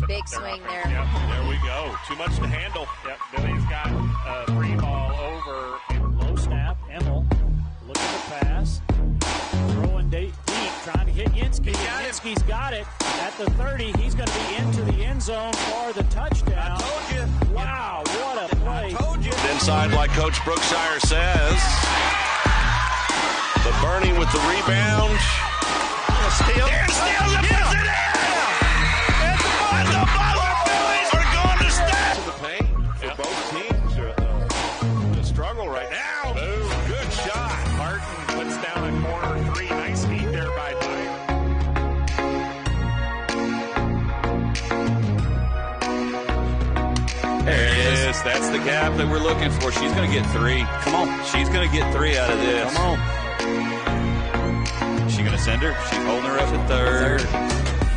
Big swing there. Yep, there we go. Too much to handle. Yep, Billy's got a free ball over. Low snap. Emmel looking to pass. Throwing deep, trying to hit Yinsky. Yinsky's got it at the 30. He's going to be into the end zone for the touchdown. I told you. Wow, what a play. I told you. Inside, like Coach Brookshire says. But Bernie with the rebound. Steal. There's Steele. Puts it in. And the Butler Billies are going to stay. To the paint for both teams. The struggle right now. Oh, good shot. Martin puts down a corner three. Nice feed there by Dwyer. There it is. That's the gap that we're looking for. She's going to get three. Come on. She's going to get three out of this. Come on. Is she going to send her? She's holding her up at third.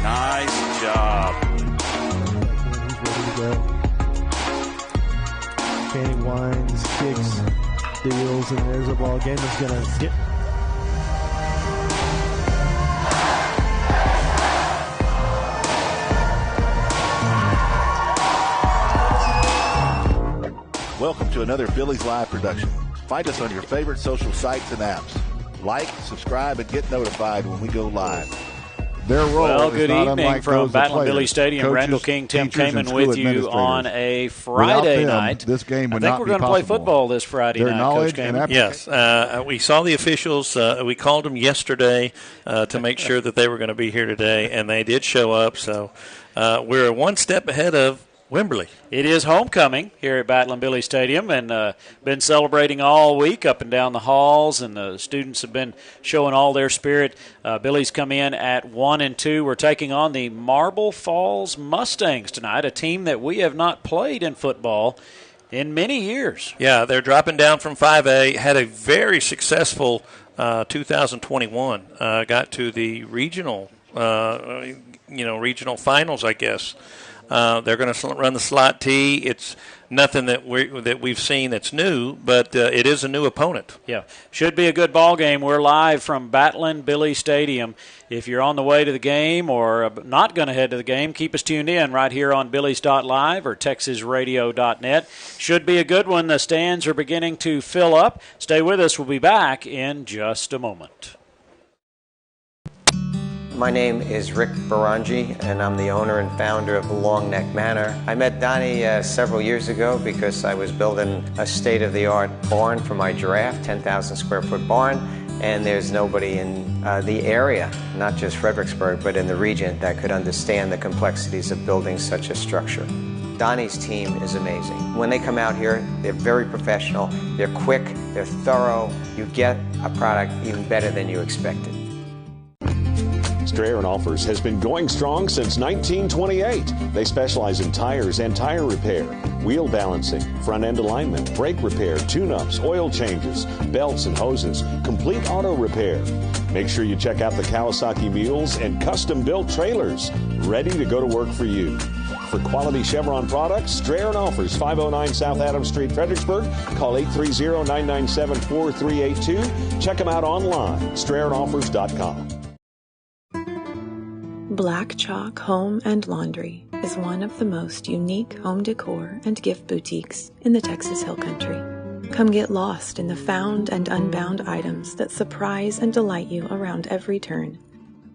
Nice job. He's ready to go. Canning winds, kicks, deals, and there's a ball game that's going to get. Welcome to another Billies.Live production. Find us on your favorite social sites and apps. Like, subscribe, and get notified when we go live. Their role Well, is good not evening unlike from those of Battling players, Billy Stadium. coaches, Randall King, Tim teachers, Kaman and with school you on a Friday Without them, night. this game would I think not we're be going to play possible. football this Friday Their night, knowledge Coach and Kaman. Yes, we saw the officials. We called them yesterday to make sure that they were going to be here today, and they did show up. So we're one step ahead of Wimberley. It is homecoming here at Battling Billy Stadium, and been celebrating all week up and down the halls, and the students have been showing all their spirit. Billy's come in at 1-2. We're taking on the Marble Falls Mustangs tonight, a team that we have not played in football in many years. Yeah, they're dropping down from 5A. Had a very successful 2021. Got to the regional, regional finals, I guess. They're going to run the slot T. It's nothing that we've seen that's new, but it is a new opponent. Yeah, should be a good ball game. We're live from Battling Billy Stadium. If you're on the way to the game or not going to head to the game, keep us tuned in right here on Billies.Live or TexasRadio.net. Should be a good one. The stands are beginning to fill up. Stay with us. We'll be back in just a moment. My name is Rick Barangi, and I'm the owner and founder of the Long Neck Manor. I met Donnie several years ago because I was building a state-of-the-art barn for my giraffe, 10,000 square foot barn, and there's nobody in the area, not just Fredericksburg, but in the region that could understand the complexities of building such a structure. Donnie's team is amazing. When they come out here, they're very professional, they're quick, they're thorough. You get a product even better than you expected. Strayer & Offers has been going strong since 1928. They specialize in tires and tire repair, wheel balancing, front-end alignment, brake repair, tune-ups, oil changes, belts and hoses, complete auto repair. Make sure you check out the Kawasaki mules and custom-built trailers, ready to go to work for you. For quality Chevron products, Strayer & Offers, 509 South Adams Street, Fredericksburg. Call 830-997-4382. Check them out online, StrayerAndOffers.com. Black Chalk Home and Laundry is one of the most unique home decor and gift boutiques in the Texas Hill Country. Come get lost in the found and unbound items that surprise and delight you around every turn.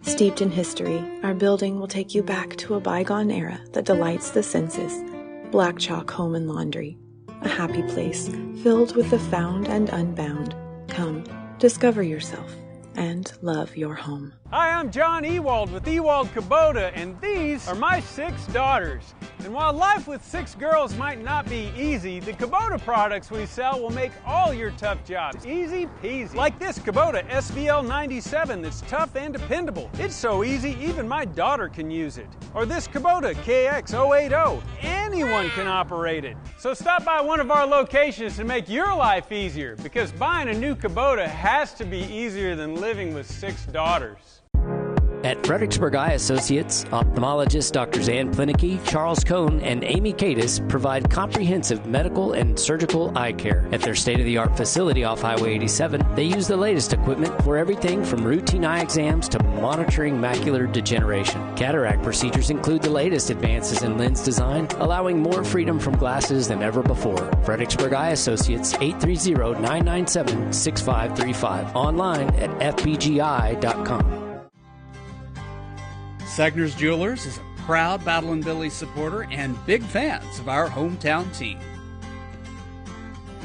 Steeped in history, our building will take you back to a bygone era that delights the senses. Black Chalk Home and Laundry, a happy place filled with the found and unbound. Come, discover yourself and love your home. Hi, I'm John Ewald with Ewald Kubota, and these are my 6 daughters. And while life with 6 girls might not be easy, the Kubota products we sell will make all your tough jobs easy peasy. Like this Kubota SVL 97 that's tough and dependable. It's so easy, even my daughter can use it. Or this Kubota KX 080. Anyone can operate it. So stop by one of our locations to make your life easier, because buying a new Kubota has to be easier than living with 6 daughters. At Fredericksburg Eye Associates, ophthalmologists Drs. Ann Plinicky, Charles Cohn, and Amy Cadis provide comprehensive medical and surgical eye care. At their state-of-the-art facility off Highway 87, they use the latest equipment for everything from routine eye exams to monitoring macular degeneration. Cataract procedures include the latest advances in lens design, allowing more freedom from glasses than ever before. Fredericksburg Eye Associates, 830-997-6535. Online at fbgi.com. Segner's Jewelers is a proud Battle and Billy supporter and big fans of our hometown team.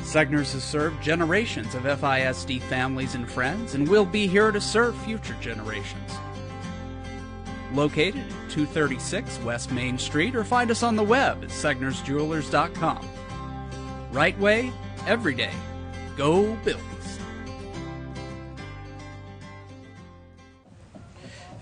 Segner's has served generations of FISD families and friends and will be here to serve future generations. Located at 236 West Main Street, or find us on the web at segnersjewelers.com. Right way, every day. Go Billies.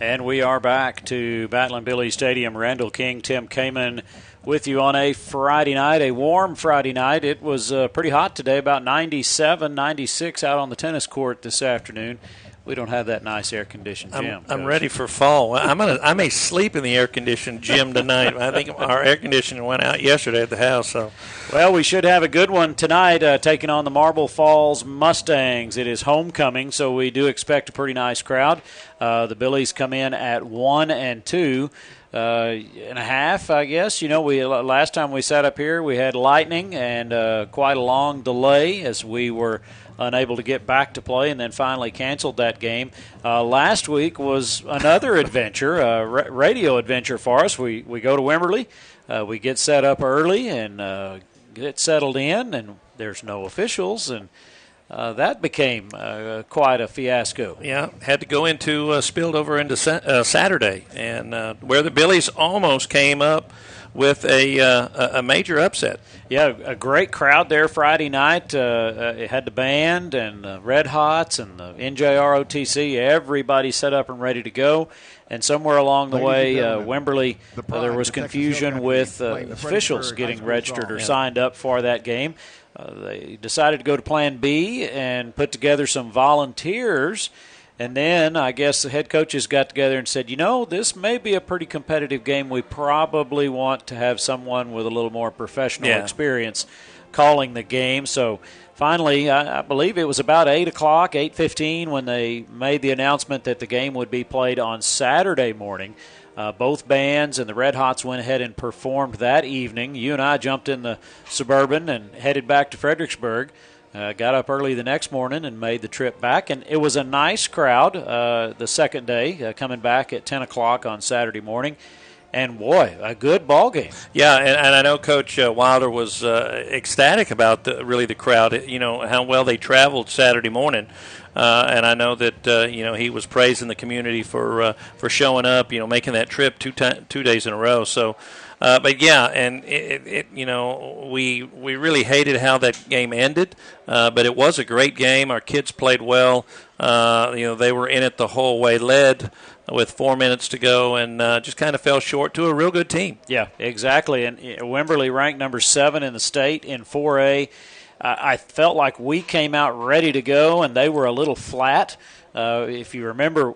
And we are back to Battle and Billy Stadium. Randall King, Tim Kaman with you on a Friday night, a warm Friday night. It was pretty hot today, about 97, 96 out on the tennis court this afternoon. We don't have that nice air-conditioned gym. I'm ready for fall. I may sleep in the air-conditioned gym tonight. I think our air conditioning went out yesterday at the house. So, well, we should have a good one tonight, taking on the Marble Falls Mustangs. It is homecoming, so we do expect a pretty nice crowd. The Billies come in at 1-2. And a half, I guess. You know, we last time we sat up here, we had lightning and quite a long delay as we were unable to get back to play and then finally canceled that game. Last week was another adventure, radio adventure for us. We go to Wimberley, we get set up early and get settled in, and there's no officials, and that became quite a fiasco. Yeah, had to go into spilled over into Saturday, and where the Billies almost came up with a major upset. Yeah, a great crowd there Friday night. It had the band and the Red Hots and the NJROTC. Everybody set up and ready to go. And somewhere along the way, Wimberley, there was confusion with officials getting registered or signed up for that game. They decided to go to Plan B and put together some volunteers. And then I guess the head coaches got together and said, you know, this may be a pretty competitive game. We probably want to have someone with a little more professional experience calling the game. So finally, I believe it was about 8 o'clock, 8:15, when they made the announcement that the game would be played on Saturday morning. Both bands and the Red Hots went ahead and performed that evening. You and I jumped in the Suburban and headed back to Fredericksburg. Got up early the next morning and made the trip back. And it was a nice crowd the second day, coming back at 10 o'clock on Saturday morning. And, boy, a good ball game. Yeah, and I know Coach Wilder was ecstatic about the crowd, you know, how well they traveled Saturday morning. And I know that, you know, he was praising the community for showing up, you know, making that trip 2 days in a row. So, but, yeah, and, it you know, we really hated how that game ended. But it was a great game. Our kids played well. You know, they were in it the whole way, led with 4 minutes to go, and just kind of fell short to a real good team. Yeah, exactly. And Wimberley ranked number 7 in the state in 4A. I felt like we came out ready to go, and they were a little flat. If you remember,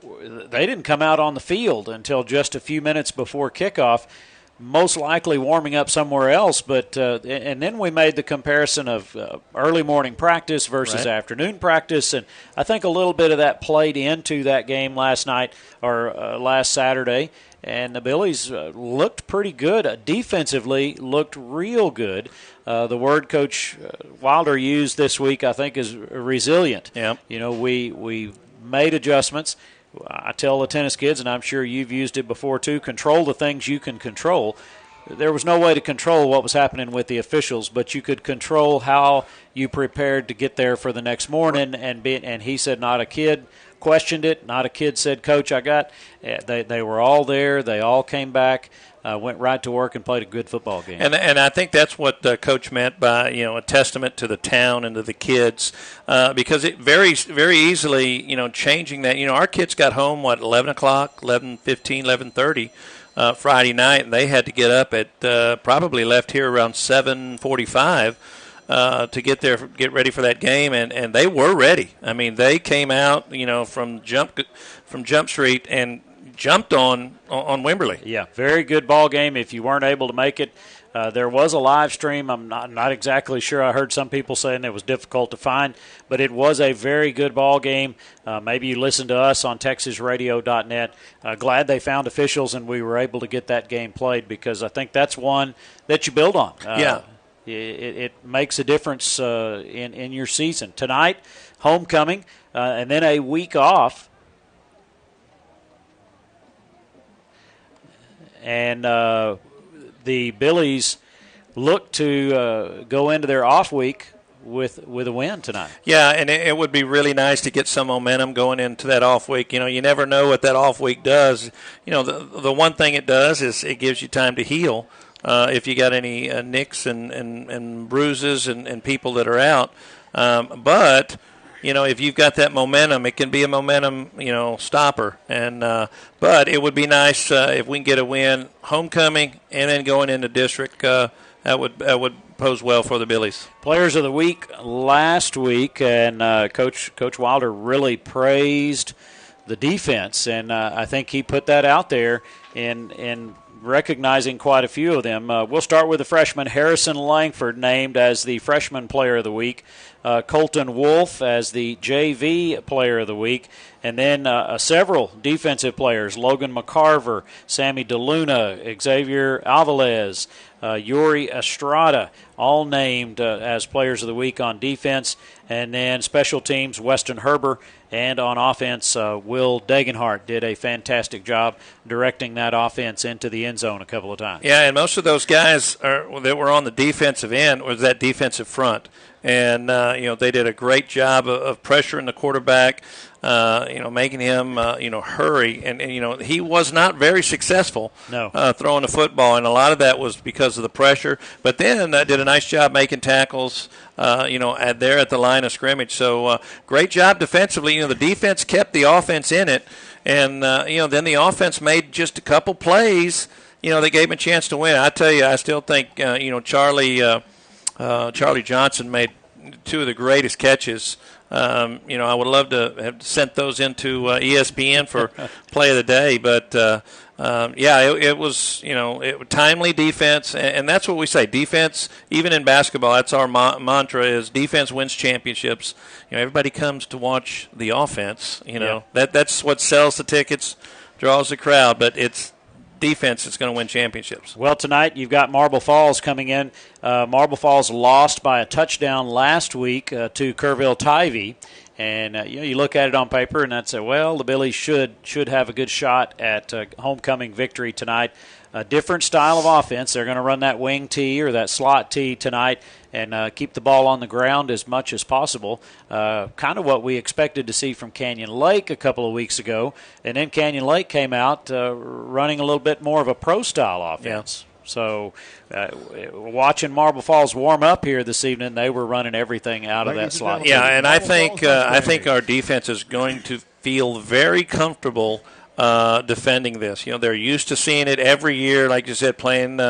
they didn't come out on the field until just a few minutes before kickoff, most likely warming up somewhere else. But and then we made the comparison of early morning practice versus afternoon practice, and I think a little bit of that played into that game last night or last Saturday. And the Billies looked pretty good. Defensively, looked real good. The word Coach Wilder used this week, I think, is resilient. Yeah. You know, we made adjustments. I tell the tennis kids, and I'm sure you've used it before too, control the things you can control. There was no way to control what was happening with the officials, but you could control how you prepared to get there for the next morning. And he said not a kid questioned it. Not a kid said, Coach, I got. They were all there. They all came back, went right to work and played a good football game. And I think that's what Coach meant by, you know, a testament to the town and to the kids, because it varies very easily, you know, changing that. You know, our kids got home, 11 o'clock, 11:15, 11:30 Friday night, and they had to get up at probably left here around 7:45 to get ready for that game, and they were ready. I mean, they came out, you know, from Jump Street and jumped on Wimberley. Yeah, very good ball game. If you weren't able to make it, there was a live stream. I'm not exactly sure. I heard some people saying it was difficult to find, but it was a very good ball game. Maybe you listened to us on TexasRadio.net. Glad they found officials and we were able to get that game played, because I think that's one that you build on. It makes a difference in your season. Tonight, homecoming, and then a week off. And the Billies look to go into their off week with a win tonight. Yeah, and it would be really nice to get some momentum going into that off week. You know, you never know what that off week does. You know, the one thing it does is it gives you time to heal. If you got any nicks and bruises and people that are out. But, you know, if you've got that momentum, it can be a momentum, stopper. And but it would be nice if we can get a win homecoming and then going into district. That would pose well for the Billies. Players of the week last week, and Coach Wilder really praised the defense, and I think he put that out there in recognizing quite a few of them. We'll start with the freshman Harrison Langford, named as the freshman player of the week. Colton Wolf as the JV player of the week. And then several defensive players, Logan McCarver, Sammy DeLuna, Xavier Alvarez, Yuri Estrada, all named as players of the week on defense. And then special teams, Weston Herber, and on offense, Will Degenhart did a fantastic job directing that offense into the end zone a couple of times. Yeah, and most of those guys that were on the defensive end was that defensive front. And, they did a great job of pressuring the quarterback, making him, hurry. And, he was not very successful throwing the football, and a lot of that was because of the pressure. But then did a nice job making tackles, there at the line of scrimmage. So great job defensively. The defense kept the offense in it. And, then the offense made just a couple plays, that gave them a chance to win. I tell you, I still think, Charlie Johnson made two of the greatest catches. I would love to have sent those into ESPN for play of the day, but it was timely defense, and that's what we say. Defense, even in basketball, that's our mantra: is defense wins championships. Everybody comes to watch the offense. That's what sells the tickets, draws the crowd, but it's defense is going to win championships. Well, tonight you've got Marble Falls coming in. Marble Falls lost by a touchdown last week to Kerrville-Tivy. And you look at it on paper and that's the Billies should have a good shot at homecoming victory tonight. A different style of offense. They're going to run that wing tee or that slot tee tonight and keep the ball on the ground as much as possible. Kind of what we expected to see from Canyon Lake a couple of weeks ago. And then Canyon Lake came out running a little bit more of a pro-style offense. Yeah. So watching Marble Falls warm up here this evening, they were running everything out of that slot. Yeah, and I think our defense is going to feel very comfortable defending this. They're used to seeing it every year, like you said, playing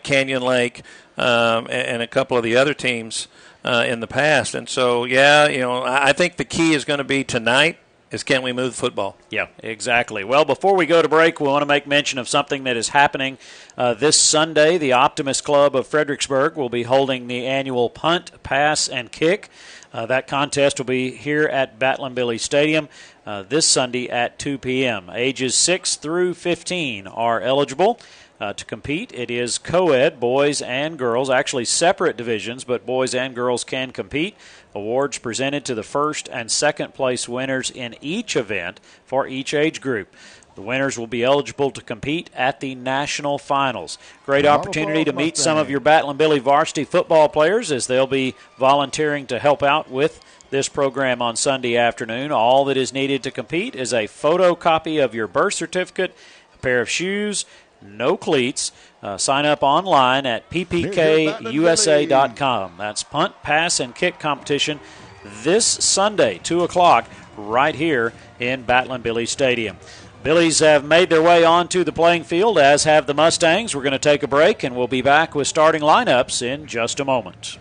Canyon Lake and a couple of the other teams in the past. And so, I think the key is going to be tonight is can we move the football? Yeah, exactly. Well, before we go to break, we want to make mention of something that is happening this Sunday. The Optimist Club of Fredericksburg will be holding the annual Punt, Pass, and Kick. That contest will be here at Battling-Billy Stadium this Sunday at 2 p.m. Ages 6 through 15 are eligible to compete. It is co-ed, boys and girls, actually separate divisions, but boys and girls can compete. Awards presented to the first and second place winners in each event for each age group. The winners will be eligible to compete at the national finals. Great opportunity to meet some of your Battling-Billy varsity football players as they'll be volunteering to help out with this program on Sunday afternoon. All that is needed to compete is a photocopy of your birth certificate, a pair of shoes, no cleats. Sign up online at ppkusa.com. That's Punt, Pass, and Kick competition this Sunday, 2 o'clock, right here in Battling-Billy Stadium. Billies have made their way onto the playing field, as have the Mustangs. We're going to take a break, and we'll be back with starting lineups in just a moment.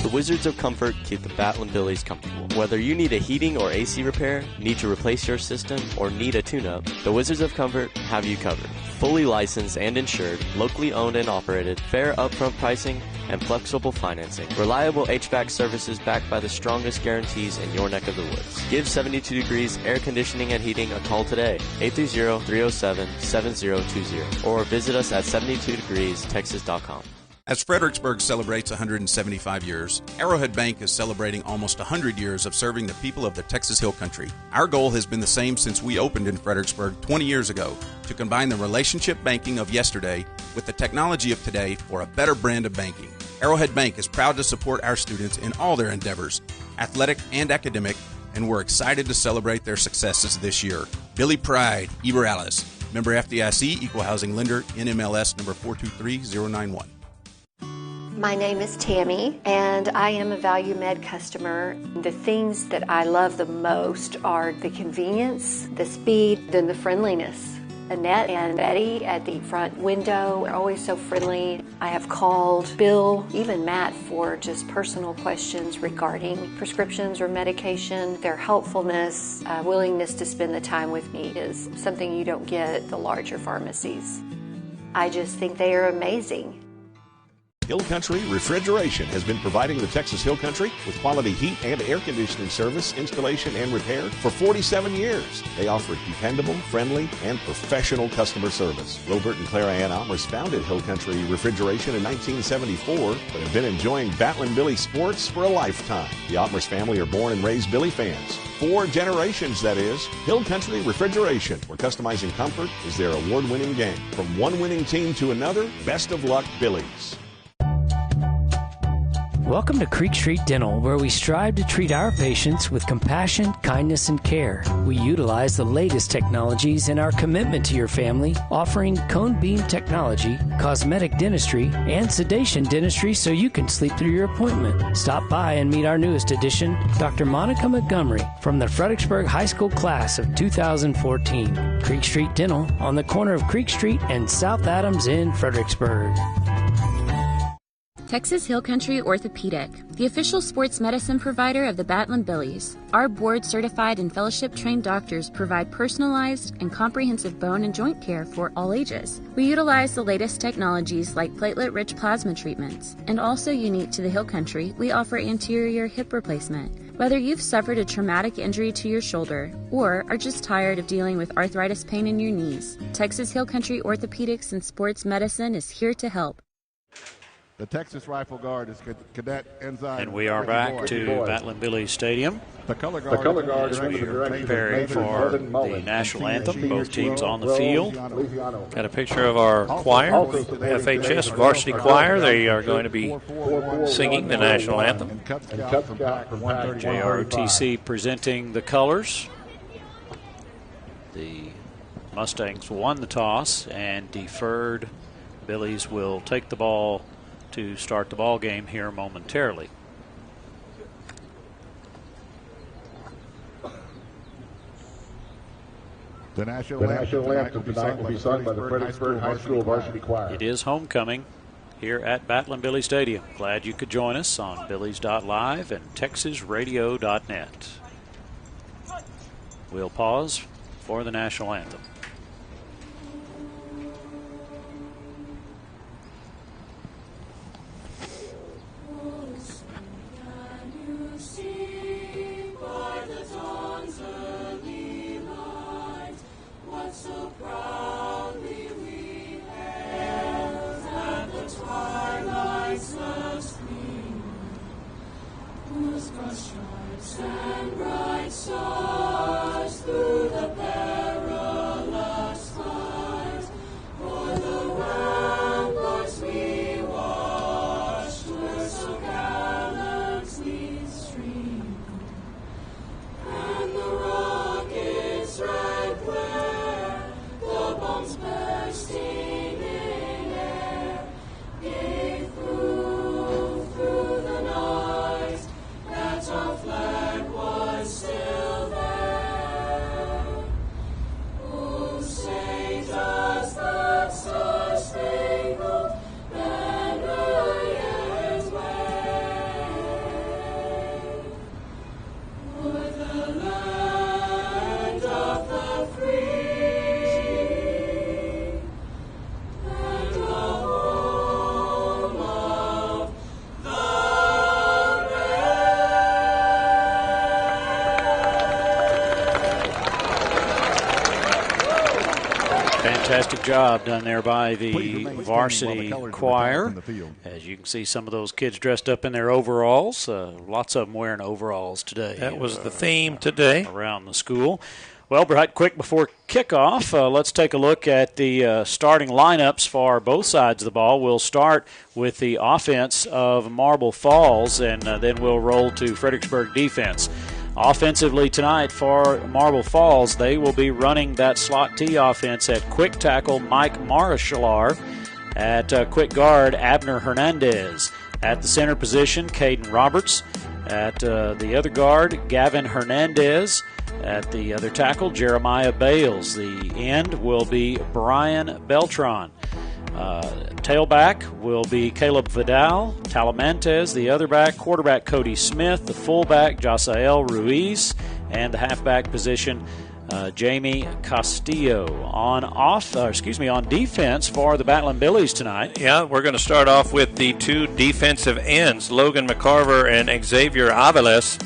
The Wizards of Comfort keep the Batlin Billies comfortable. Whether you need a heating or AC repair, need to replace your system, or need a tune-up, the Wizards of Comfort have you covered. Fully licensed and insured, locally owned and operated, fair upfront pricing, and flexible financing. Reliable HVAC services backed by the strongest guarantees in your neck of the woods. Give 72 Degrees Air Conditioning and Heating a call today, 830-307-7020, or visit us at 72degreestexas.com. As Fredericksburg celebrates 175 years, Arrowhead Bank is celebrating almost 100 years of serving the people of the Texas Hill Country. Our goal has been the same since we opened in Fredericksburg 20 years ago, to combine the relationship banking of yesterday with the technology of today for a better brand of banking. Arrowhead Bank is proud to support our students in all their endeavors, athletic and academic, and we're excited to celebrate their successes this year. Billy Pride, Eberalice, member FDIC, Equal Housing Lender, NMLS number 423091. My name is Tammy, and I am a Value Med customer. The things that I love the most are the convenience, the speed, and the friendliness. Annette and Betty at the front window are always so friendly. I have called Bill, even Matt, for just personal questions regarding prescriptions or medication. Their helpfulness, willingness to spend the time with me is something you don't get at the larger pharmacies. I just think they are amazing. Hill Country Refrigeration has been providing the Texas Hill Country with quality heat and air conditioning service, installation, and repair for 47 years. They offer dependable, friendly, and professional customer service. Robert and Clara Ann Omers founded Hill Country Refrigeration in 1974, but have been enjoying Batlin Billy sports for a lifetime. The Omers family are born and raised Billy fans. 4 generations, that is. Hill Country Refrigeration, where customizing comfort is their award-winning game. From one winning team to another, best of luck, Billies. Welcome to Creek Street Dental, where we strive to treat our patients with compassion, kindness, and care. We utilize the latest technologies in our commitment to your family, offering cone beam technology, cosmetic dentistry, and sedation dentistry so you can sleep through your appointment. Stop by and meet our newest addition, Dr. Monica Montgomery, from the Fredericksburg High School class of 2014. Creek Street Dental on the corner of Creek Street and South Adams in Fredericksburg. Texas Hill Country Orthopedic, the official sports medicine provider of the Batlin Billies. Our board-certified and fellowship-trained doctors provide personalized and comprehensive bone and joint care for all ages. We utilize the latest technologies like platelet-rich plasma treatments. And also unique to the Hill Country, we offer anterior hip replacement. Whether you've suffered a traumatic injury to your shoulder or are just tired of dealing with arthritis pain in your knees, Texas Hill Country Orthopedics and Sports Medicine is here to help. The Texas Rifle Guard is Cadet Ensign. And we are back to Batlin Billy Stadium. The color guard as we are preparing for the national anthem. Both teams on the field. Got a picture of our choir, FHS varsity choir. They are going to be singing the national anthem. JROTC presenting the colors. The Mustangs won the toss and deferred. Billies will take the ball to start the ball game here momentarily. The national anthem tonight will be sung by the Fredericksburg High School Varsity Choir. It is homecoming here at Batlin Billy Stadium. Glad you could join us on Billies.Live and TexasRadio.net. We'll pause for the national anthem. And bright stars through the perilous Fantastic job done there by the varsity choir. As you can see, some of those kids dressed up in their overalls. Lots of them wearing overalls today. That was the theme today. Around the school. Well, right quick before kickoff, let's take a look at the starting lineups for both sides of the ball. We'll start with the offense of Marble Falls, and then we'll roll to Fredericksburg defense. Offensively tonight for Marble Falls, they will be running that slot T offense at quick tackle Mike Marishalar, at quick guard Abner Hernandez, at the center position Caden Roberts, at the other guard Gavin Hernandez, at the other tackle Jeremiah Bales. The end will be Brian Beltran. Tailback will be Caleb Vidal. Talamantes, the other back. Quarterback Cody Smith. The fullback Jasael Ruiz. And the halfback position Jamie Castillo. On defense for the Battling Billies tonight. Yeah, we're going to start off with the two defensive ends, Logan McCarver and Xavier Aviles.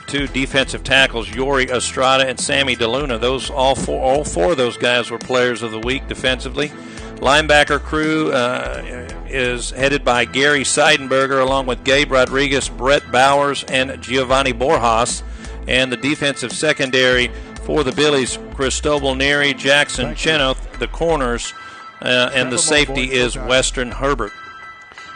Two defensive tackles, Yori Estrada and Sammy DeLuna. All four of those guys were players of the week defensively. Linebacker crew is headed by Gary Seidenberger along with Gabe Rodriguez, Brett Bowers, and Giovanni Borjas. And the defensive secondary for the Billies, Cristobal Neary, Jackson Chenoth, the corners, and the safety is Western Herbert.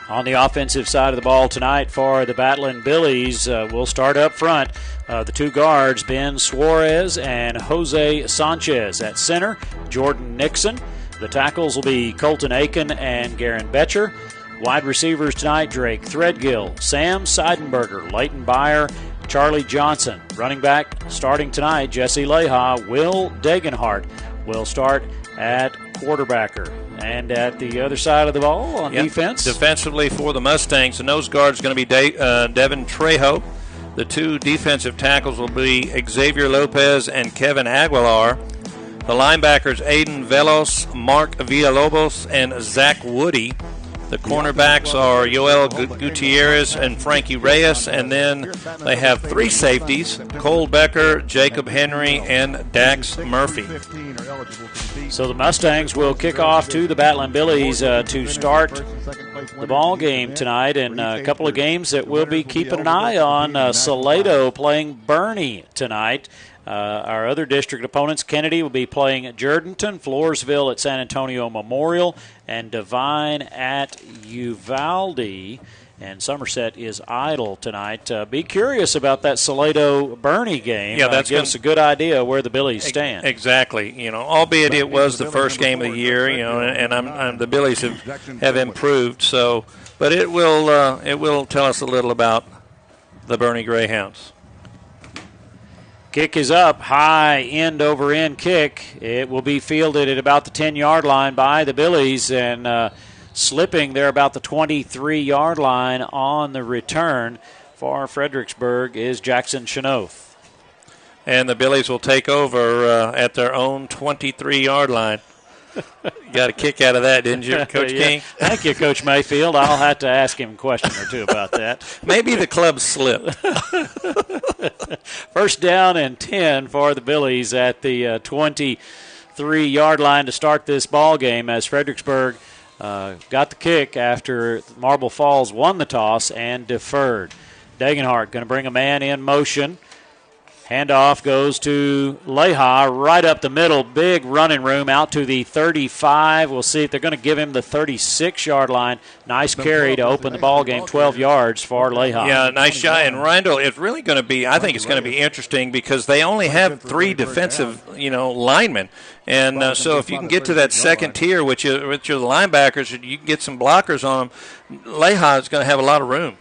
On the offensive side of the ball tonight for the Battling Billies, we'll start up front. The two guards, Ben Suarez and Jose Sanchez. At center, Jordan Nixon. The tackles will be Colton Aiken and Garen Betcher. Wide receivers tonight, Drake Threadgill, Sam Seidenberger, Leighton Byer, Charlie Johnson. Running back starting tonight, Jesse Leha. Will Degenhart will start at quarterbacker. And at the other side of the ball on defense. Defensively for the Mustangs, the nose guard is going to be Devin Trejo. The two defensive tackles will be Xavier Lopez and Kevin Aguilar. The linebackers, Aiden Velos, Mark Villalobos, and Zach Woody. The cornerbacks are Yoel Gutierrez and Frankie Reyes. And then they have three safeties, Cole Becker, Jacob Henry, and Dax Murphy. So the Mustangs will kick off to the Battling Billies to start the ball game tonight. And a couple of games that we'll be keeping an eye on. Salado playing Bernie tonight. Our other district opponents, Kennedy will be playing at Jourdanton, Floresville at San Antonio Memorial, and Devine at Uvalde. And Somerset is idle tonight. Be curious about that Salado-Bernie game. Yeah, that gives us a good idea where the Billies stand. Exactly. Albeit it was the first game of the year, and the Billies have improved. So, but it will tell us a little about the Bernie Greyhounds. Kick is up, high end-over-end kick. It will be fielded at about the 10-yard line by the Billies, and slipping there about the 23-yard line on the return for Fredericksburg is Jackson Chenoth. And the Billies will take over at their own 23-yard line. You got a kick out of that, didn't you, Coach King? Thank you, Coach Mayfield. I'll have to ask him a question or two about that. Maybe the club slipped. First down and 10 for the Billies at the 23-yard line to start this ball game as Fredericksburg got the kick after Marble Falls won the toss and deferred. Degenhart going to bring a man in motion. Handoff goes to Leha right up the middle. Big running room out to the 35. We'll see if they're going to give him the 36-yard line. Nice carry to open the ball game, 12 yards for Leha. Yeah, nice shot. And Rindle, it's really going to be, I think it's going to be interesting because they only have three defensive, linemen. And so if you can get to that second tier, which are the linebackers, you can get some blockers on them, Leha is going to have a lot of room.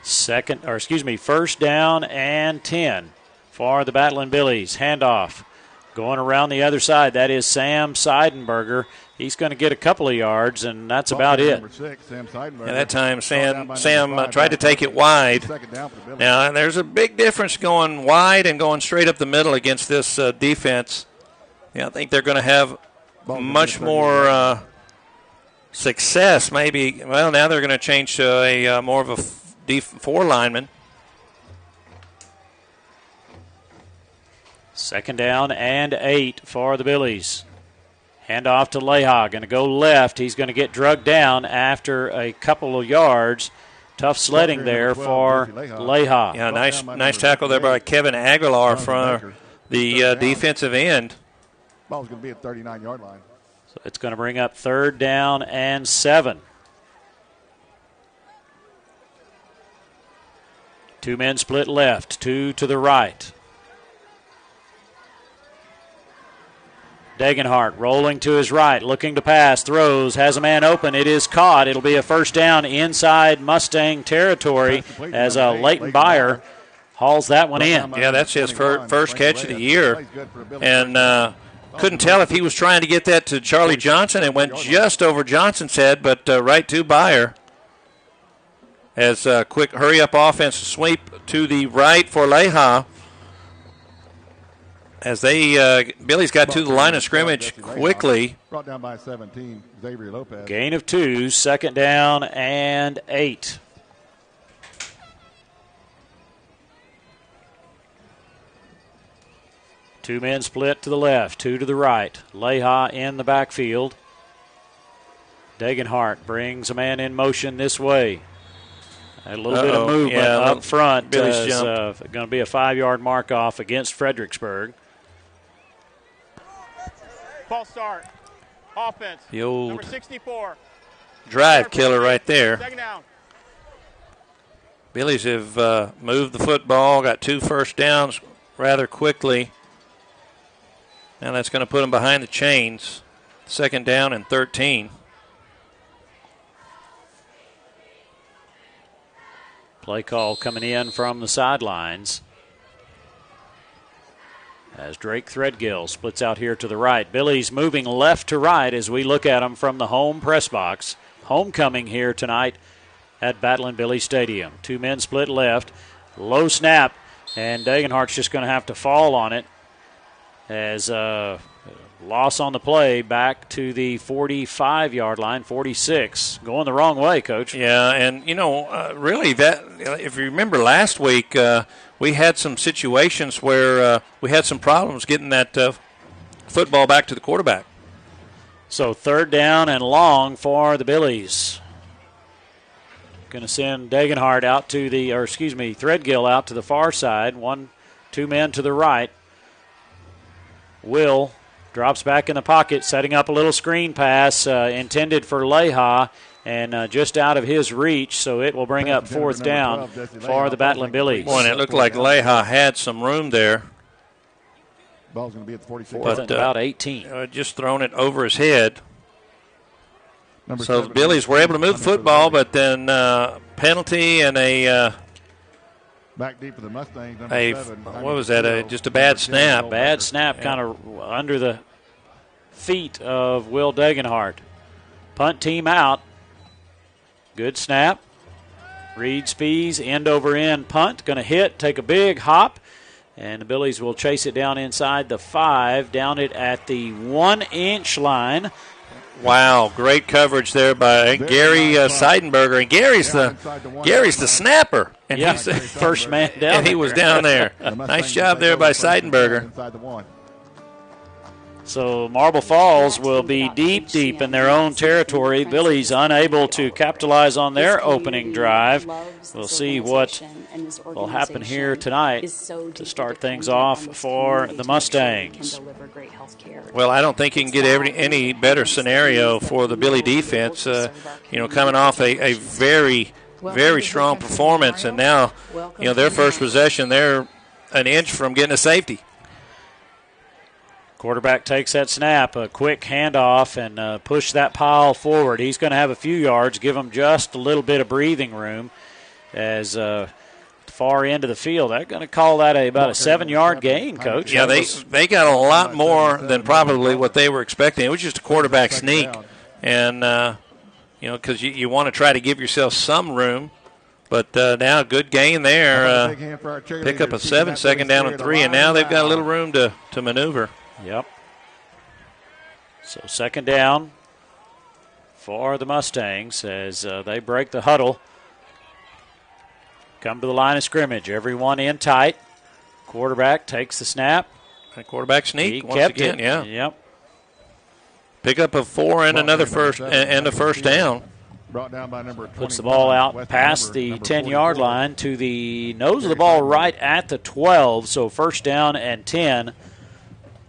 First down and 10. For the Battling Billies. Handoff going around the other side. That is Sam Seidenberger. He's going to get a couple of yards, and that's about it. And that time Sam tried to take it wide. Now, there's a big difference going wide and going straight up the middle against this defense. Yeah, I think they're going to have much more success. Maybe. Well, now they're going to change to a more of a four lineman. Second down and 8 for the Billies. Hand off to Leha. Going to go left. He's going to get drugged down after a couple of yards. Tough sledding there for Leha. Yeah, nice tackle there by Kevin Aguilar from the defensive end. Ball's going to be at 39-yard line. So it's going to bring up 3rd down and 7. 2 men split left, 2 to the right. Degenhart rolling to his right, looking to pass, throws, has a man open. It is caught. It'll be a 1st down inside Mustang territory as Leighton Byer hauls that one in. Yeah, that's his first catch of the year. And couldn't tell if he was trying to get that to Charlie Johnson. It went just over Johnson's head, but right to Byer. As a quick hurry-up offensive sweep to the right for Leha. As Billy's got to the line of scrimmage quickly. Brought down by 17, Xavier Lopez. Gain of 2, 2nd down and 8. Two men split to the left, 2 to the right. Leha in the backfield. Degenhart brings a man in motion this way. A little bit of movement up front. Billy's going to be a 5-yard mark off against Fredericksburg. False start. Offense. The old number 64. Drive killer right there. 2nd down. Billy's have moved the football, got 2 first downs rather quickly. Now that's going to put them behind the chains. 2nd down and 13. Play call coming in from the sidelines. As Drake Threadgill splits out here to the right. Billy's moving left to right as we look at him from the home press box. Homecoming here tonight at Battling Billy Stadium. 2 men split left. Low snap, and Degenhart's just going to have to fall on it as loss on the play back to the 45-yard line, 46. Going the wrong way, Coach. Yeah, and, really that, if you remember last week, we had some situations where we had some problems getting that football back to the quarterback. So 3rd down and long for the Billies. Going to send Degenhart out to Threadgill out to the far side. 2 men to the right. Will drops back in the pocket, setting up a little screen pass intended for Leha, and just out of his reach, so it will bring up 4th down for the Battling Billies. Boy, and it looked like Leha had some room there. Ball's going to be at the 46. But about 18. Just thrown it over his head. So the Billies were able to move the football, but then penalty and back deep for the Mustangs. What was that? Just a bad snap. Bad snap kind of under the feet of Will Degenhart. Punt team out. Good snap. Reed Spees, end over end punt. Going to hit, take a big hop, and the Billies will chase it down inside the 5, down it at the 1-inch line. Wow, great coverage there by Gary Seidenberger, and Gary's the snapper, and he's the first man down. And he was down there. Nice job there by Seidenberger. So Marble Falls will be deep in their own territory. Billy's unable to capitalize on their opening drive. We'll see what will happen here tonight to start things off for the Mustangs. Well, I don't think you can get any better scenario for the Billy defense. Coming off a very, very strong performance, and now, their first possession, they're an inch from getting a safety. Quarterback takes that snap, a quick handoff, and push that pile forward. He's going to have a few yards, give him just a little bit of breathing room as far into the field. They're going to call that about a 7-yard gain, Coach. Yeah, they got a lot more than probably what they were expecting. It was just a quarterback sneak, and because you want to try to give yourself some room. But now good gain there. Pick up a 7, 2nd down and 3, and now they've got a little room to maneuver. Yep. So 2nd down for the Mustangs as they break the huddle. Come to the line of scrimmage. Everyone in tight. Quarterback takes the snap. A quarterback sneak he once kept again, it. yeah. Yep. Pickup of 4 and another first and a first down. Brought down by number Puts the ball out past the 10-yard line to the nose of the ball right at the 12. So first down and 10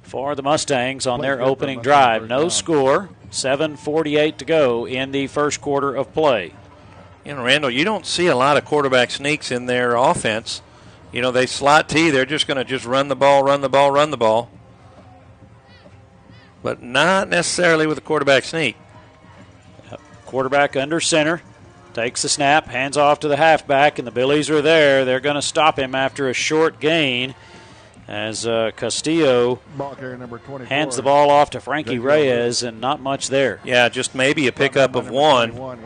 for the Mustangs on their opening drive. No score, 7:48 to go in the first quarter of play. Randall, you don't see a lot of quarterback sneaks in their offense. They slot T. They're just going to just run the ball. But not necessarily with a quarterback sneak. Quarterback under center. Takes the snap, hands off to the halfback, and the Billies are there. They're going to stop him after a short gain as Castillo hands the ball off to Frankie Reyes, and not much there. Yeah, just maybe a pickup of 1.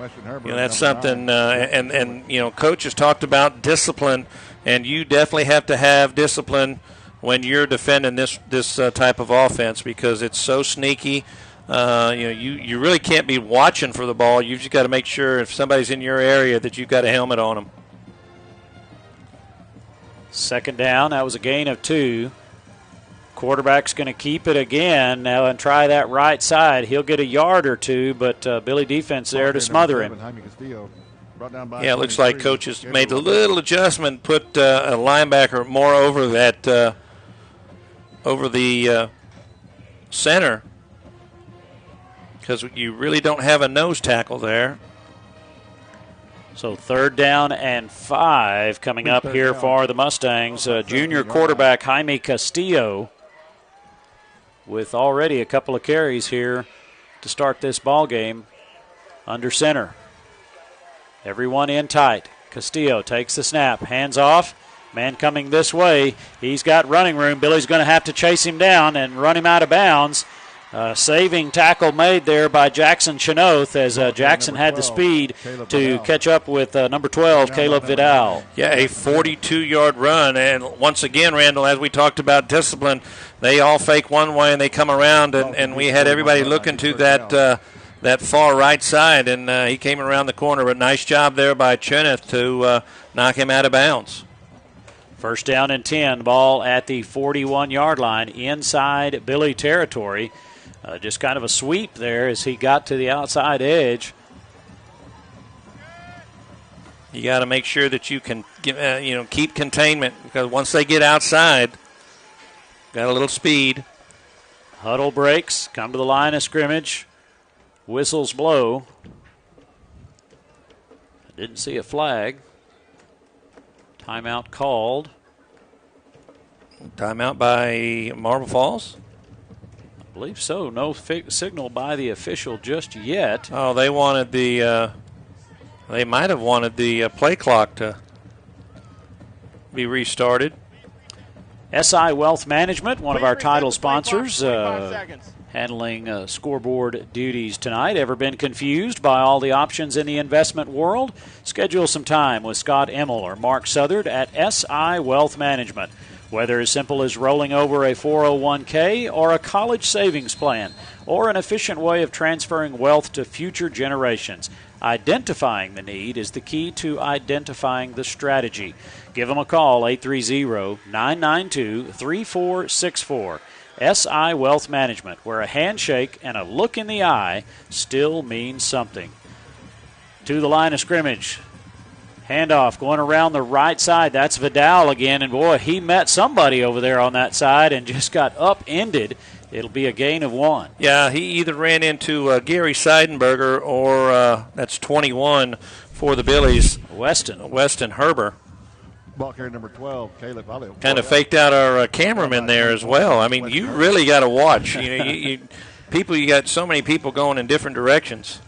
That's something, and Coach has talked about discipline, and you definitely have to have discipline when you're defending this type of offense because it's so sneaky. You really can't be watching for the ball. You've just got to make sure if somebody's in your area that you've got a helmet on them. Second down, that was a gain of 2. Quarterback's going to keep it again now and try that right side. He'll get a yard or 2, but Billy defense there to smother him. Yeah, it looks like Coach has made a little adjustment, put a linebacker more over that over the center because you really don't have a nose tackle there. So third down and 5 coming up here for the Mustangs. Junior quarterback Jaime Castillo with already a couple of carries here to start this ball game under center. Everyone in tight. Castillo takes the snap, hands off. Man coming this way. He's got running room. Billy's going to have to chase him down and run him out of bounds. Saving tackle made there by Jackson Chenoth as Jackson had the speed to catch up with number 12, Caleb Vidal. Yeah, a 42-yard run. And once again, Randall, as we talked about discipline, they all fake one way and they come around, and we had everybody looking to that far right side, and he came around the corner. But nice job there by Chenoth to knock him out of bounds. First down and 10, ball at the 41-yard line inside Billy territory. Just kind of a sweep there as he got to the outside edge. You got to make sure that you can, keep containment because once they get outside, got a little speed. Huddle breaks, come to the line of scrimmage. Whistles blow. I didn't see a flag. Timeout called. Timeout by Marble Falls? I believe so. No signal by the official just yet. Oh, they wanted they might have wanted the play clock to be restarted. SI Wealth Management, one of our title sponsors, handling scoreboard duties tonight. Ever been confused by all the options in the investment world? Schedule some time with Scott Emmel or Mark Southard at SI Wealth Management. Whether as simple as rolling over a 401k or a college savings plan or an efficient way of transferring wealth to future generations, identifying the need is the key to identifying the strategy. Give them a call, 830-992-3464. SI Wealth Management, where a handshake and a look in the eye still means something. To the line of scrimmage. Handoff going around the right side. That's Vidal again, and boy, he met somebody over there on that side and just got upended. It'll be a gain of 1. Yeah, he either ran into Gary Seidenberger or that's 21 for the Billies. Weston Herber. Ball carrier number 12, Caleb Vidal. Kind of faked out our cameraman there as well. I mean, you really got to watch. You got so many people going in different directions.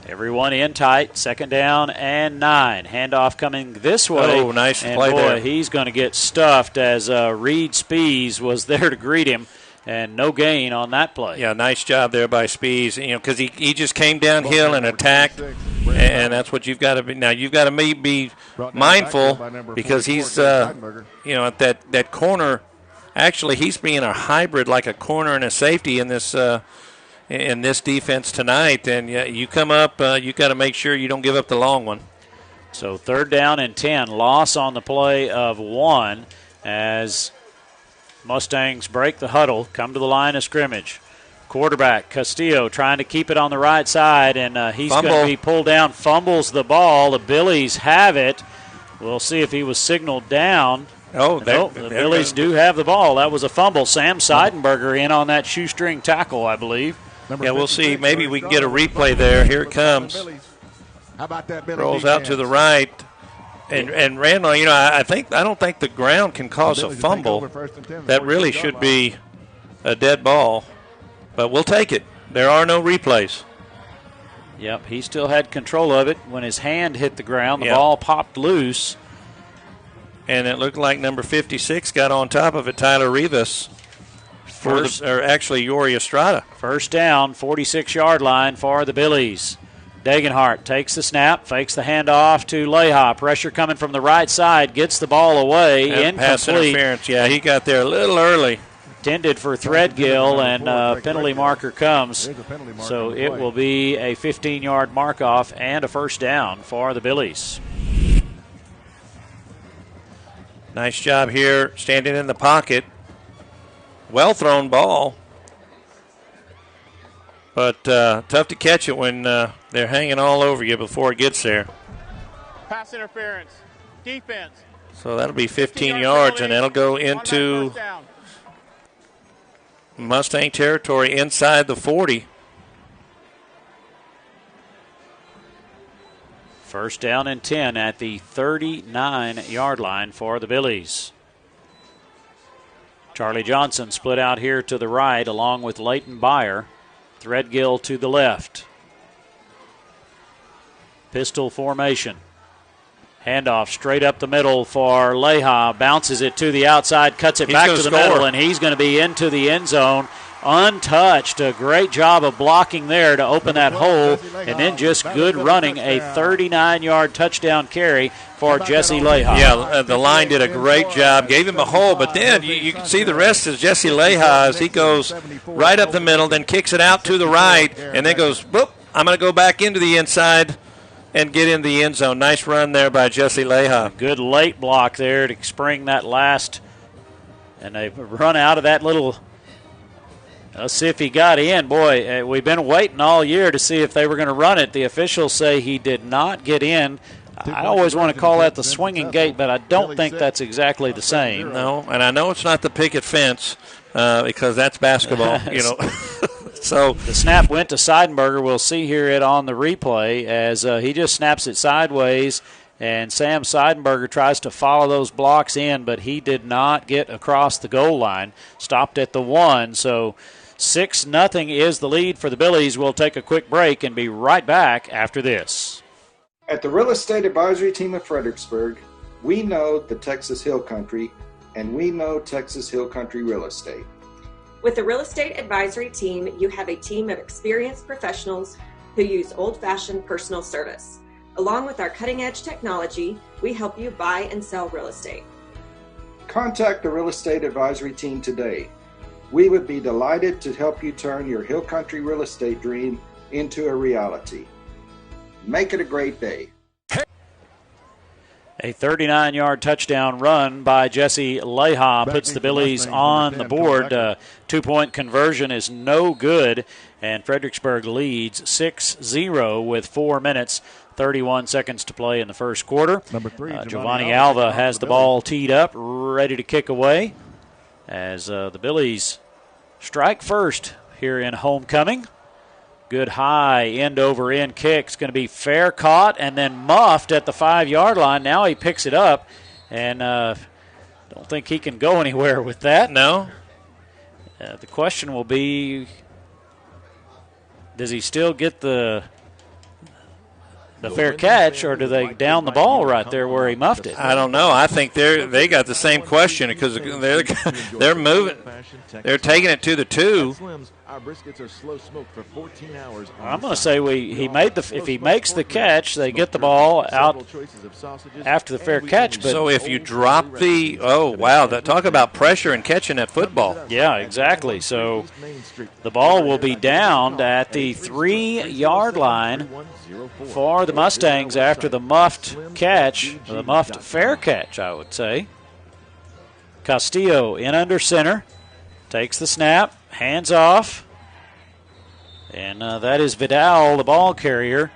Everyone in tight, second down and 9. Handoff coming this way. Oh, nice and play boy, there. He's going to get stuffed as Reed Spees was there to greet him, and no gain on that play. Yeah, nice job there by Spees. Because he just came downhill and attacked, and that's what you've got to be. Now you've got to be mindful because he's at that corner. Actually, he's being a hybrid, like a corner and a safety in this defense tonight, and you come up, you got to make sure you don't give up the long one. So third down and 10, loss on the play of 1 as Mustangs break the huddle, come to the line of scrimmage. Quarterback Castillo trying to keep it on the right side, and he's going Fumble. to be pulled down, fumbles the ball. The Billies have it. We'll see if he was signaled down. The Billies do have the ball. That was a fumble. Sam Seidenberger in on that shoestring tackle, I believe. Yeah, we'll see. Maybe we can get a replay there. Here it comes. How about that, Billy? Rolls out to the right. And Randall, I don't think the ground can cause a fumble. That really should be a dead ball. But we'll take it. There are no replays. Yep, he still had control of it. When his hand hit the ground, the ball popped loose. And it looked like number 56 got on top of it, Tyler Rivas. Yori Estrada. First down, 46-yard line for the Billies. Degenhart takes the snap, fakes the handoff to Leha. Pressure coming from the right side, gets the ball away. And pass interference. Yeah, he got there a little early. Intended for Threadgill, and penalty marker comes. So it will be a 15-yard mark-off and a first down for the Billies. Nice job here, standing in the pocket. Well-thrown ball. But tough to catch it when they're hanging all over you before it gets there. Pass interference. Defense. So that'll be 15 yards, and that'll go into Mustang territory inside the 40. First down and 10 at the 39-yard line for the Billies. Charlie Johnson split out here to the right along with Leighton Byer. Threadgill to the left. Pistol formation. Handoff straight up the middle for Leha. Bounces it to the outside, cuts it back to the middle, and he's going to be into the end zone untouched. A great job of blocking there to open that hole, and then just good running. A 39-yard touchdown carry for Jesse Leha. Yeah, the line did a great job, gave him a hole, but then you can see the rest is Jesse Leha as he goes right up the middle, then kicks it out to the right, and then goes, boop, I'm going to go back into the inside and get in the end zone. Nice run there by Jesse Leha. Good late block there to spring that last. And they've run out of that little. Let's see if he got in. Boy, we've been waiting all year to see if they were going to run it. The officials say he did not get in. I always want to call that the swinging gate, but I don't think that's exactly the same. No, and I know it's not the picket fence because that's basketball, So the snap went to Seidenberger. We'll see here it on the replay as he just snaps it sideways, and Sam Seidenberger tries to follow those blocks in, but he did not get across the goal line. Stopped at the 1, so 6-0 is the lead for the Billies. We'll take a quick break and be right back after this. At the Real Estate Advisory Team of Fredericksburg, we know the Texas Hill Country, and we know Texas Hill Country Real Estate. With the Real Estate Advisory Team, you have a team of experienced professionals who use old-fashioned personal service. Along with our cutting-edge technology, we help you buy and sell real estate. Contact the Real Estate Advisory Team today. We would be delighted to help you turn your Hill Country real estate dream into a reality. Make it a great day. A 39-yard touchdown run by Jesse Leha puts the Billies on the board. 2-point conversion is no good, and Fredericksburg leads 6-0 with 4 minutes, 31 seconds to play in the first quarter. Number 3, Giovanni Alva has the ball teed up, ready to kick away as the Billies strike first here in homecoming. Good high end-over-end kick. It's going to be fair caught and then muffed at the 5-yard line. Now he picks it up, and don't think he can go anywhere with that. No. The question will be, does he still get the fair catch, or do they down the ball right there where he muffed it? I don't know. I think they got the same question because they're moving. They're taking it to the 2. Our briskets are slow smoked for 14 hours. I'm going to say if he makes the catch, they get the ball out after the fair catch. But so if you drop talk about pressure and catching that football. Yeah, exactly. So the ball will be downed at the 3-yard line for the Mustangs after the muffed catch, the muffed fair catch, I would say. Castillo in under center, takes the snap, hands off, And that is Vidal, the ball carrier,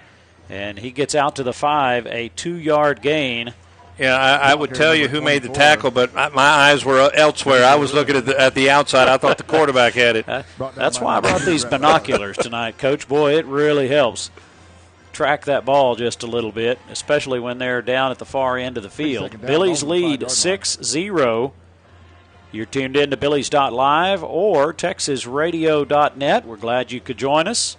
and he gets out to the 5, a 2-yard gain. Yeah, I would tell you who made the tackle, but my eyes were elsewhere. I was looking at the outside. I thought the quarterback had it. That's why I brought these binoculars tonight, Coach. Boy, it really helps track that ball just a little bit, especially when they're down at the far end of the field. Billies lead 6-0. You're tuned in to Billies.Live or TexasRadio.net. We're glad you could join us.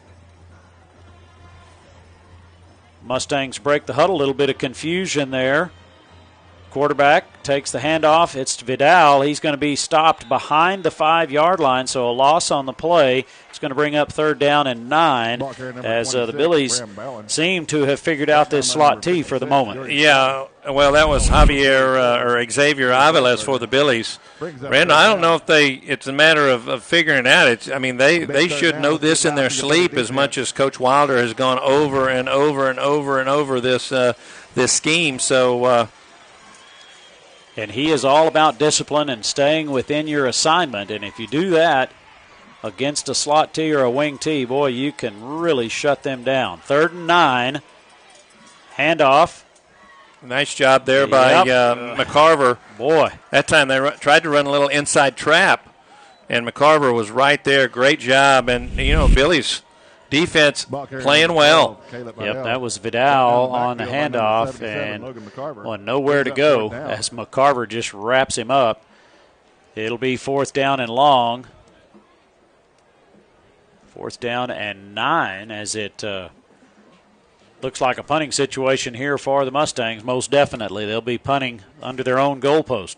Mustangs break the huddle. A little bit of confusion there. Quarterback takes the handoff. It's Vidal. He's going to be stopped behind the 5-yard line, so a loss on the play. It's going to bring up 3rd down and 9 as the Billies seem to have figured out this slot T for the moment. Yeah, well, that was Javier or Xavier Aviles for the Billies. Brandon, I don't know if it's a matter of figuring it out. They should know this in their sleep as much as Coach Wilder has gone over and over and over and over this scheme. So. And he is all about discipline and staying within your assignment. And if you do that against a slot T or a wing T, boy, you can really shut them down. 3rd and 9. Handoff. Nice job there by McCarver. Boy. That time they tried to run a little inside trap, and McCarver was right there. Great job. And, Billy's defense playing well. Yep, that was Vidal on the handoff, and nowhere to go as McCarver just wraps him up. It'll be 4th down and long. 4th down and 9 as it looks like a punting situation here for the Mustangs. Most definitely. They'll be punting under their own goalpost.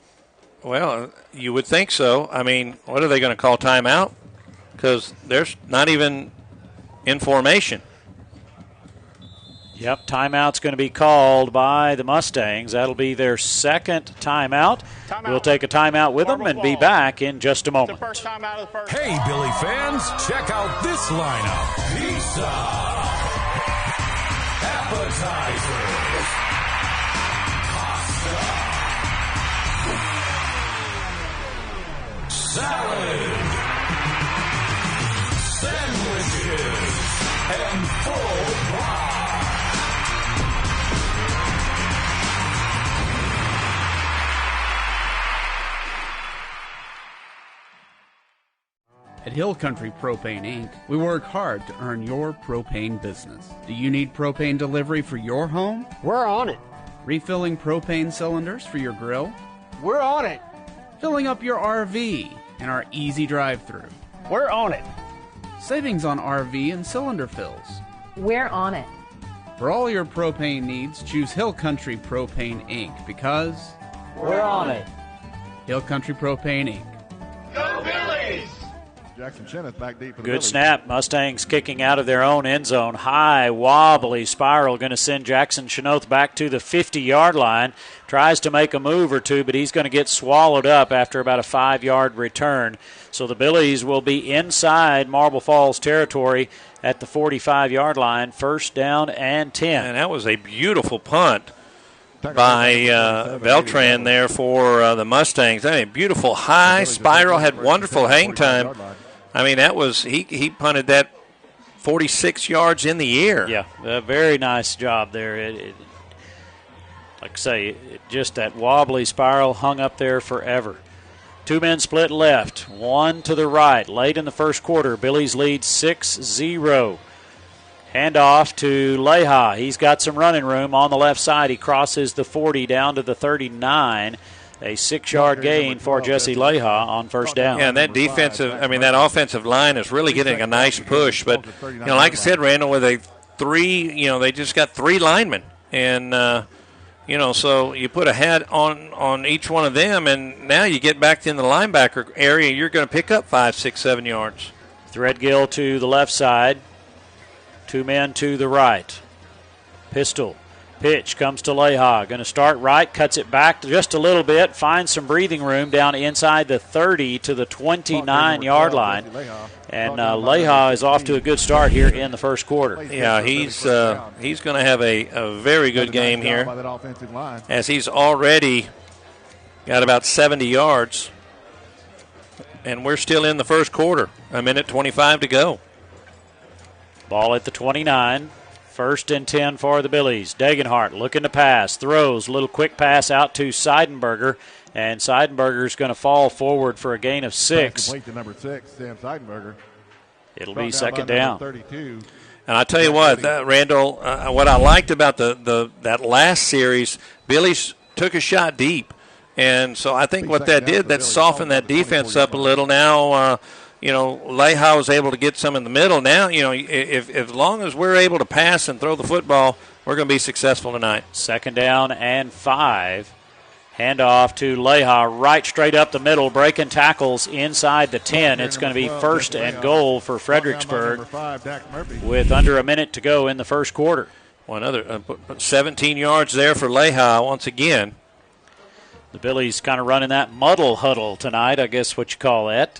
Well, you would think so. I mean, what are they going to call timeout? Because there's not even in formation. Yep, timeout's going to be called by the Mustangs. That'll be their 2nd timeout. We'll take a timeout with them and be back in just a moment. Hey, Billy fans, check out this lineup. Pizza, appetizers, pasta, salad, sandwiches, and full pie. At Hill Country Propane Inc., we work hard to earn your propane business. Do you need propane delivery for your home? We're on it. Refilling propane cylinders for your grill? We're on it. Filling up your RV in our easy drive-thru? We're on it. Savings on RV and cylinder fills? We're on it. For all your propane needs, choose Hill Country Propane Inc. because we're on it. Hill Country Propane Inc. Go Billies! Jackson Cheneth back deep for the Good Billies. snap. Mustangs kicking out of their own end zone. High, wobbly spiral going to send Jackson Chenoth back to the 50-yard line. Tries to make a move or two, but he's going to get swallowed up after about a 5-yard return. So the Billies will be inside Marble Falls territory at the 45-yard line. 1st down and 10. And that was a beautiful punt by Beltran there for the Mustangs. I mean, beautiful high spiral, had wonderful hang time. I mean, that was he punted that 46 yards in the air. Yeah, a very nice job there. Like I say, just that wobbly spiral hung up there forever. 2 men split left, 1 to the right. Late in the first quarter, Billies lead 6-0. Handoff to Leha. He's got some running room on the left side. He crosses the 40 down to the 39. A 6-yard gain for Jesse Leha on 1st down. Yeah, and that that offensive line is really getting a nice push. But, like I said, Randall, with they just got 3 linemen. And, so you put a hat on each one of them, and now you get back in the linebacker area, you're going to pick up 5, 6, 7 yards. Threadgill to the left side. 2 men to the right. Pistol. Pitch comes to Leha. Going to start right, cuts it back just a little bit, finds some breathing room down inside the 30 to the 29-yard line. And Leha is off to a good start here in the first quarter. Yeah, he's going to have a very good game here, as he's already got about 70 yards. And we're still in the first quarter. 1:25 to go. Ball at the 29. 1st and 10 for the Billies. Degenhart looking to pass, throws, little quick pass out to Seidenberger, and Seidenberger's going to fall forward for a gain of 6. Complete to number 6, Sam Seidenberger. It'll be second down. 32. And I tell you what, Randall, what I liked about that last series, Billy's took a shot deep. And so I think what that did, that softened that defense up a little. Now, Leha was able to get some in the middle. Now, if as long as we're able to pass and throw the football, we're going to be successful tonight. Second down and 5. Handoff to Leha, right straight up the middle, breaking tackles inside the 10. It's going to be 1st and goal for Fredericksburg with under a minute to go in the first quarter. One other 17 yards there for Leha once again. The Billies kind of running that muddle huddle tonight, I guess what you call that.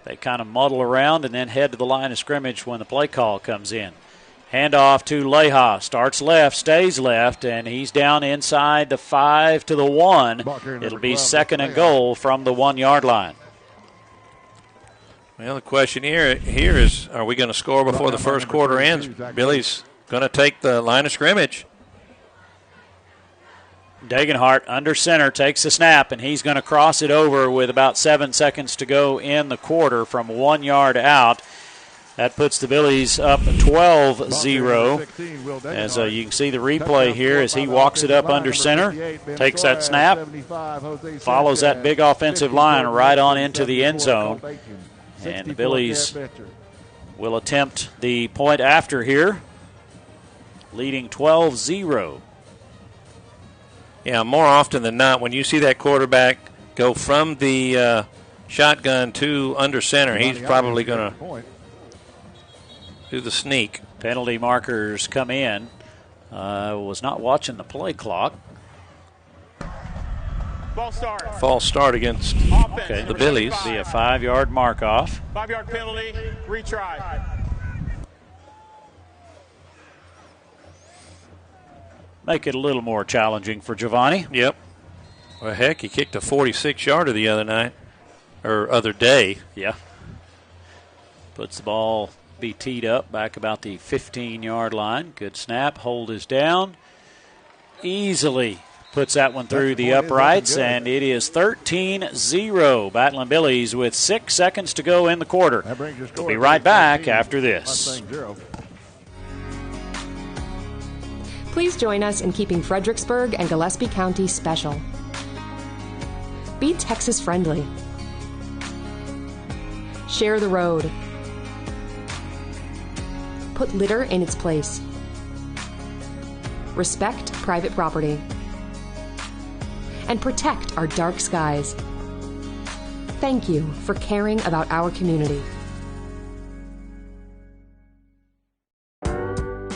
They kind of muddle around and then head to the line of scrimmage when the play call comes in. Handoff to Leha. Starts left, stays left, and he's down inside the 5 to the 1. It'll be 2nd and goal from the 1-yard line. Well, the question here is, are we going to score before the first quarter ends? Billy's going to take the line of scrimmage. Degenhart under center takes the snap, and he's going to cross it over with about 7 seconds to go in the quarter from 1 yard out. That puts the Billies up 12-0. As you can see the replay here as he walks it up under center, takes that snap, follows that big offensive line right on into the end zone. And the Billies will attempt the point after here, leading 12-0. Yeah, more often than not, when you see that quarterback go from the shotgun to under center, he's probably going to do the sneak. Penalty markers come in. Was not watching the play clock. False start against the Billies. Be a 5-yard mark off. 5-yard penalty, retry. Make it a little more challenging for Giovanni. Yep. Well, heck, he kicked a 46-yarder the other day. Yeah. Puts the ball, be teed up back about the 15-yard line. Good snap. Hold is down. Easily puts that one through the uprights, and it is 13-0. Battling Billies with 6 seconds to go in the quarter. We'll be right back after this. Please join us in keeping Fredericksburg and Gillespie County special. Be Texas friendly. Share the road. Put litter in its place. Respect private property. And protect our dark skies. Thank you for caring about our community.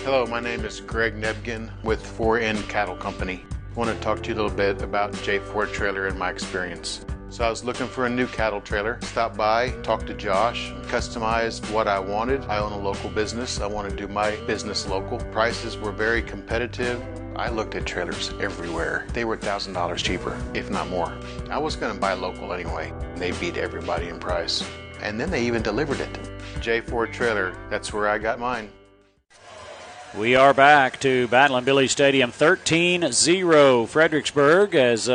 Hello, my name is Greg Nebgen with 4N Cattle Company. I want to talk to you a little bit about J4 Trailer and my experience. So I was looking for a new cattle trailer, stopped by, talked to Josh, customized what I wanted. I own a local business. I want to do my business local. Prices were very competitive. I looked at trailers everywhere. They were $1,000 cheaper, if not more. I was going to buy local anyway. They beat everybody in price. And then they even delivered it. J4 Trailer, that's where I got mine. We are back to Battling Billy Stadium, 13-0 Fredericksburg, as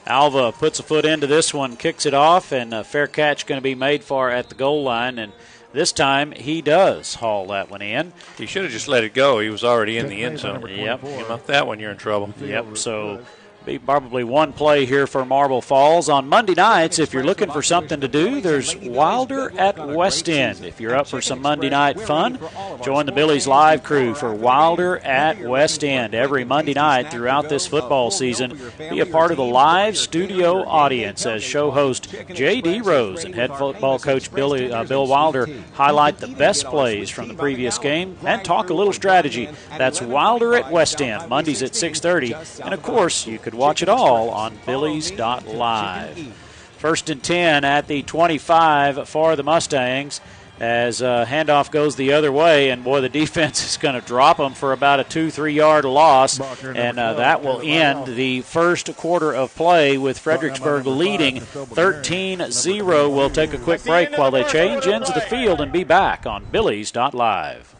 Alva puts a foot into this one, kicks it off, and a fair catch going to be made for at the goal line. And this time he does haul that one in. He should have just let it go. He was already in the end zone. Yep. Came up that one, you're in trouble. Yep, so be probably one play here for Marble Falls. On Monday nights, if you're looking for something to do, there's Wilder at West End. If you're up for some Monday night fun, join the Billies.Live crew for Wilder at West End every Monday night throughout this football season. Be a part of the live studio audience as show host J.D. Rose and head football coach Bill Wilder highlight the best plays from the previous game and talk a little strategy. That's Wilder at West End, Mondays at 6:30. And, of course, you could watch it all on Billies.Live. 1st and 10 at the 25 for the Mustangs as handoff goes the other way, and boy, the defense is going to drop them for about a 2-3 yard loss, and that will end the first quarter of play with Fredericksburg leading 13-0. We'll take a quick break while they change ends of the field and be back on Billies.Live.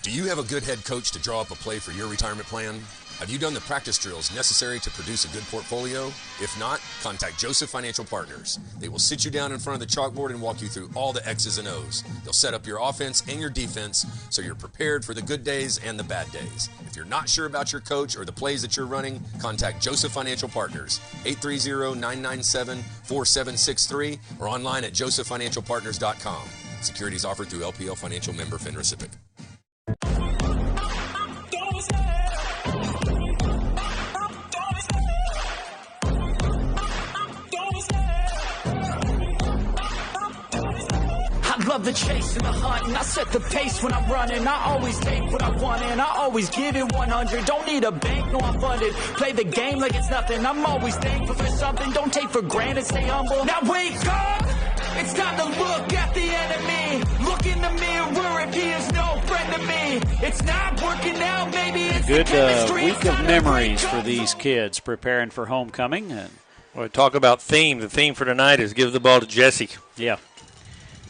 Do you have a good head coach to draw up a play for your retirement plan? Have you done the practice drills necessary to produce a good portfolio? If not, contact Joseph Financial Partners. They will sit you down in front of the chalkboard and walk you through all the X's and O's. They'll set up your offense and your defense so you're prepared for the good days and the bad days. If you're not sure about your coach or the plays that you're running, contact Joseph Financial Partners, 830-997-4763 or online at josephfinancialpartners.com. Securities offered through LPL Financial member FINRA. I love the chase and the hunt, and I set the pace when I'm running. I always take what I want, and I always give it 100. Don't need a bank, no, I'm funded. Play the game like it's nothing. I'm always thankful for something. Don't take for granted, stay humble. Now wake up! It's time to look at the enemy. Look in the mirror if he is no friend to me. It's not working out, maybe it's good week of memories for these kids preparing for homecoming. And well, talk about theme. The theme for tonight is give the ball to Jesse. Yeah.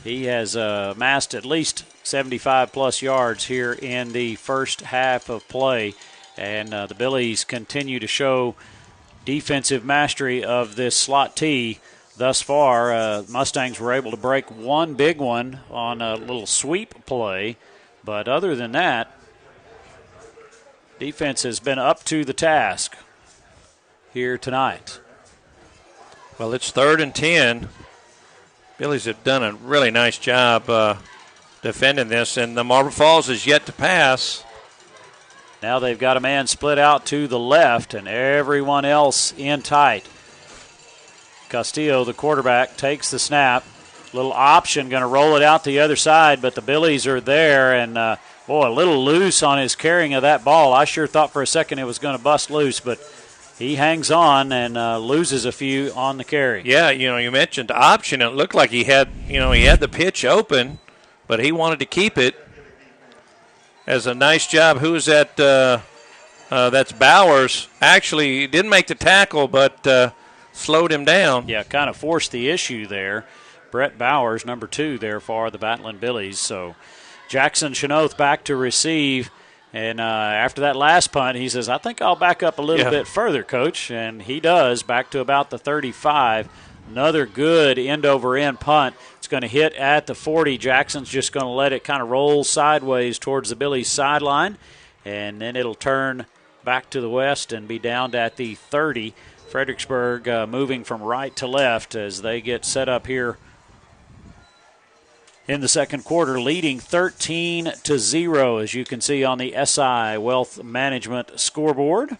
He has amassed at least 75-plus yards here in the first half of play. And the Billies continue to show defensive mastery of this slot T. Thus far, Mustangs were able to break one big one on a little sweep play. But other than that, defense has been up to the task here tonight. Well, it's 3rd and 10. Billies have done a really nice job defending this, and the Marble Falls is yet to pass. Now they've got a man split out to the left and everyone else in tight. Castillo, the quarterback, takes the snap. Little option, going to roll it out the other side, but the Billies are there, and, a little loose on his carrying of that ball. I sure thought for a second it was going to bust loose, but he hangs on and loses a few on the carry. Yeah, you mentioned option. It looked like he had the pitch open, but he wanted to keep it. As a nice job. Who is that? That's Bowers. Actually, he didn't make the tackle, but slowed him down. Yeah, kind of forced the issue there. Brett Bowers, number 2 there for the Battling Billies. So Jackson Chenoth back to receive. And after that last punt, he says, I think I'll back up a little bit further, Coach. And he does, back to about the 35. Another good end-over-end punt. It's going to hit at the 40. Jackson's just going to let it kind of roll sideways towards the Billies sideline. And then it'll turn back to the west and be down at the 30. Fredericksburg moving from right to left as they get set up here in the second quarter, leading 13-0, as you can see on the SI Wealth Management scoreboard.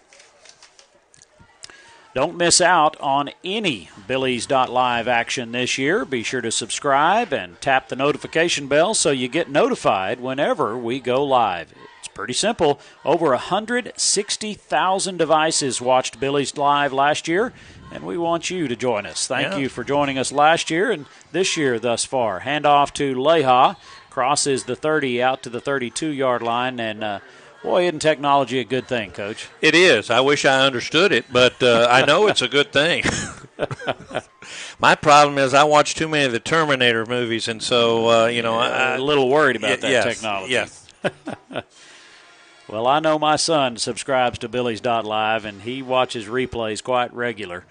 Don't miss out on any Billies.Live action this year. Be sure to subscribe and tap the notification bell so you get notified whenever we go live. It's pretty simple. Over 160,000 devices watched Billies.Live last year, and we want you to join us. Thank you for joining us last year and this year thus far. Handoff to Leha. Crosses the 30 out to the 32-yard line, and boy, isn't technology a good thing, Coach? It is. I wish I understood it, but I know it's a good thing. My problem is I watch too many of the Terminator movies, and so, I'm a little worried about that technology. Yes. Well, I know my son subscribes to Billies.Live, and he watches replays quite regular.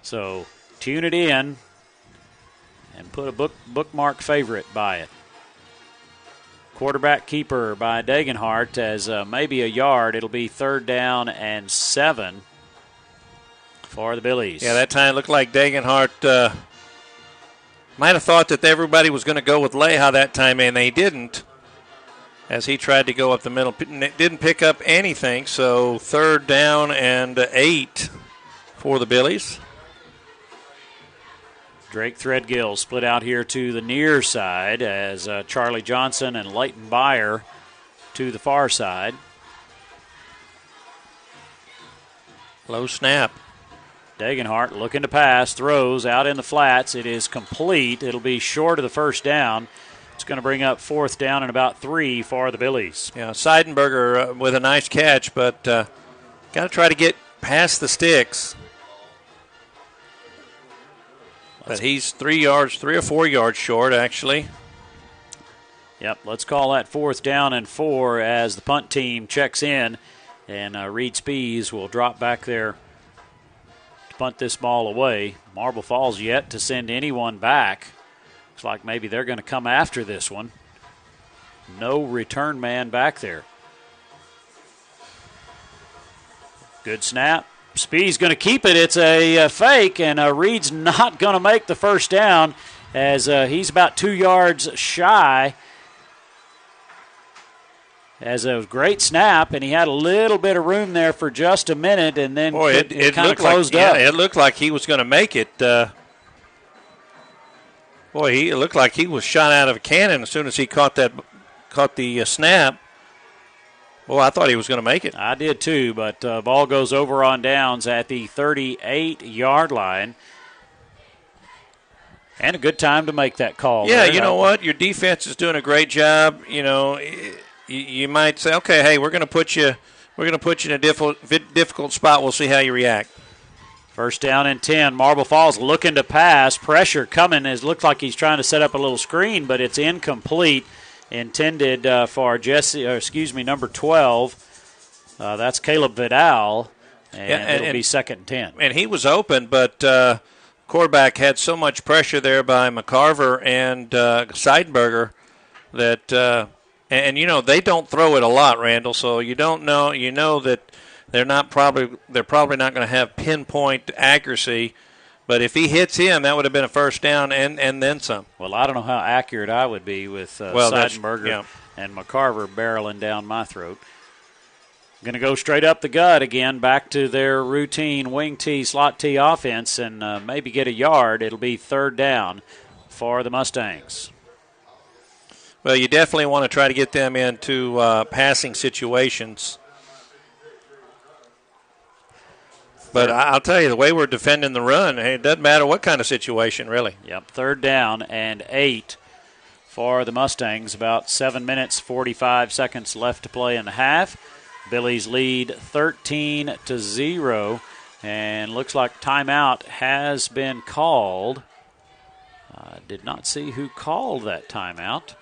So tune it in and put a bookmark favorite by it. Quarterback keeper by Degenhart as maybe a yard. It'll be 3rd down and 7 for the Billies. Yeah, that time it looked like Degenhart might have thought that everybody was going to go with Leha that time, and they didn't, as he tried to go up the middle. Didn't pick up anything, so 3rd down and 8 for the Billies. Drake Threadgill split out here to the near side as Charlie Johnson and Leighton Byer to the far side. Low snap. Degenhart looking to pass, throws out in the flats. It is complete. It'll be short of the 1st down. It's going to bring up 4th down and about 3 for the Billies. Yeah, Seidenberger with a nice catch, but got to try to get past the sticks. But he's 3 or 4 yards short, actually. Yep, let's call that 4th down and 4 as the punt team checks in, and Reed Spees will drop back there to punt this ball away. Marble Falls yet to send anyone back. Looks like maybe they're going to come after this one. No return man back there. Good snap. Speed's going to keep it. It's a fake, and Reed's not going to make the first down as he's about 2 yards shy. As a great snap, and he had a little bit of room there for just a minute, and then it kind of closed up. Yeah, it looked like he was going to make it. It looked like he was shot out of a cannon as soon as he caught the snap. Well, I thought he was going to make it. I did too, but ball goes over on downs at the 38-yard line. And a good time to make that call. Yeah, you know what? Your defense is doing a great job. You know, you might say, okay, hey, we're going to put you in a difficult spot. We'll see how you react. First down and 10. Marble Falls looking to pass. Pressure coming. It looks like he's trying to set up a little screen, but it's incomplete. Intended for number 12. That's Caleb Vidal, and it'll be 2nd and 10. And he was open, but quarterback had so much pressure there by McCarver and Seidenberger that and you know they don't throw it a lot, Randall. So you don't know. You know that they're probably not going to have pinpoint accuracy. But if he hits him, that would have been a first down and then some. Well, I don't know how accurate I would be with Seidenberger and McCarver barreling down my throat. Going to go straight up the gut again, back to their routine wing tee, slot tee offense, and maybe get a yard. It'll be 3rd down for the Mustangs. Well, you definitely want to try to get them into passing situations. But I'll tell you, the way we're defending the run, it doesn't matter what kind of situation, really. Yep, 3rd down and 8 for the Mustangs. About 7 minutes, 45 seconds left to play in the half. Billies lead 13-0, and looks like timeout has been called. I did not see who called that timeout.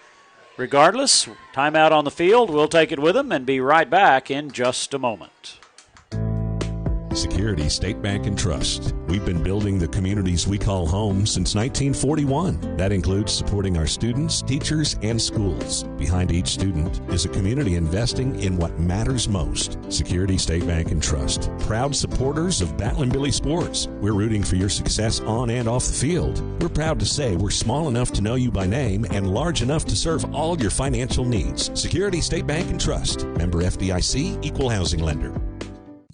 Regardless, timeout on the field. We'll take it with them and be right back in just a moment. Security State Bank and Trust. We've been building the communities we call home since 1941. That includes supporting our students, teachers, and schools. Behind each student is a community investing in what matters most. Security State Bank and Trust. Proud supporters of Battling Billy sports. We're rooting for your success on and off the field. We're proud to say we're small enough to know you by name and large enough to serve all your financial needs. Security State Bank and Trust. Member FDIC, Equal Housing Lender.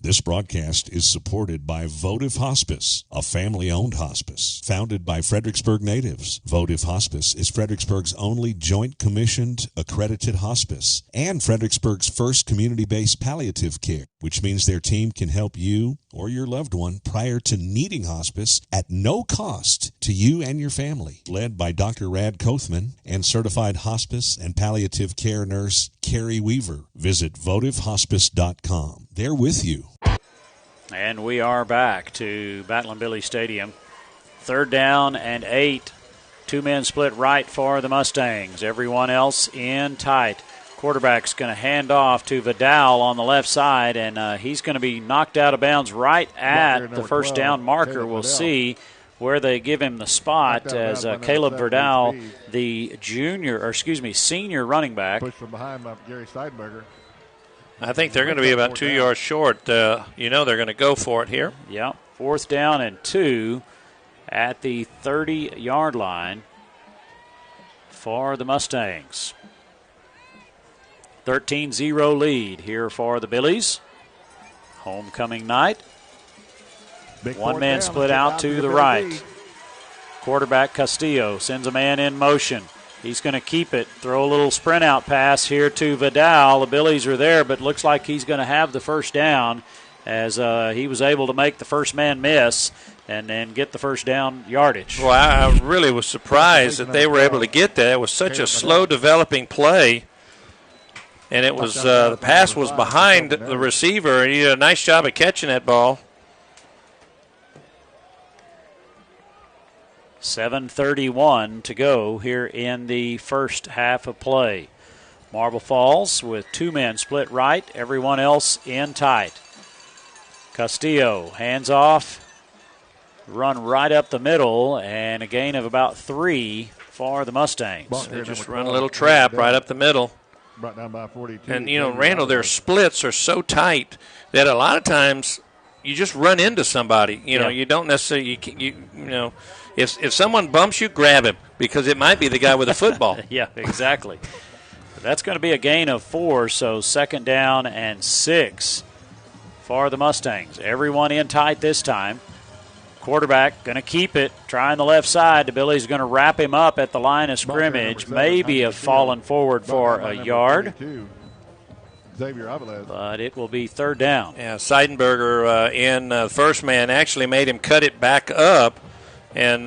This broadcast is supported by Votive Hospice, a family-owned hospice founded by Fredericksburg natives. Votive Hospice is Fredericksburg's only joint-commissioned, accredited hospice and Fredericksburg's first community-based palliative care, which means their team can help you or your loved one prior to needing hospice at no cost to you and your family. Led by Dr. Rad Kothman and certified hospice and palliative care nurse Carrie Weaver. Visit votivehospice.com. They're with you. And we are back to Battling Billy Stadium. 3rd down and 8. 2 men split right for the Mustangs. Everyone else in tight. Quarterback's going to hand off to Vidal on the left side, and he's going to be knocked out of bounds right at the first down marker. We'll see where they give him the spot as Caleb Vidal, the senior running back. Pushed from behind by Gary Seidenberger. I think they're going to be about 2 yards short. They're going to go for it here. Yeah, 4th down and 2 at the 30-yard line for the Mustangs. 13-0 lead here for the Billies. Homecoming night. One man split out to the right. Quarterback Castillo sends a man in motion. He's going to keep it, throw a little sprint out pass here to Vidal. The Billies are there, but looks like he's going to have the first down as he was able to make the first man miss and then get the first down yardage. Well, I really was surprised that they were able to get that. It was such a slow developing play, and it was the pass was behind the receiver, and he did a nice job of catching that ball. 7:31 to go here in the first half of play. Marble Falls with 2 men split right, everyone else in tight. Castillo hands off, run right up the middle, and a gain of about 3 for the Mustangs. They just run a little trap right up the middle. Brought down by 42. And, Randall, their splits are so tight that a lot of times you just run into somebody. You don't necessarily, if someone bumps you, grab him because it might be the guy with a football. Yeah, exactly. That's going to be a gain of 4, so 2nd down and 6 for the Mustangs. Everyone in tight this time. Quarterback going to keep it, trying the left side. The Billies going to wrap him up at the line of scrimmage. Maybe have fallen forward for a yard. But it will be 3rd down. Yeah, Seidenberger in first man actually made him cut it back up, and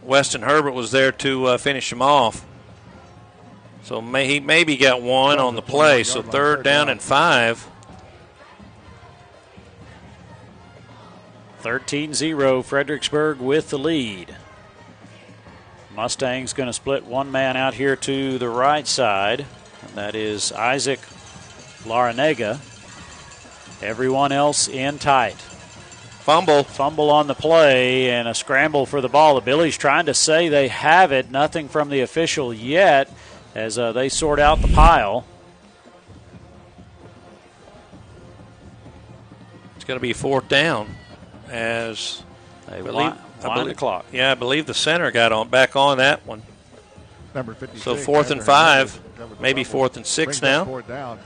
Weston Herbert was there to finish him off. So he maybe got 1 on the play, so 3rd down and 5. 13-0, Fredericksburg with the lead. Mustangs going to split 1 man out here to the right side. And that is Isaac Larinaga. Everyone else in tight. Fumble on the play and a scramble for the ball. The Billies trying to say they have it. Nothing from the official yet as they sort out the pile. It's going to be 4th down. As they wind the clock. Yeah, I believe the center got back on that one. Number 56. So 4th and 5, maybe 4th and 6 now. 4th down.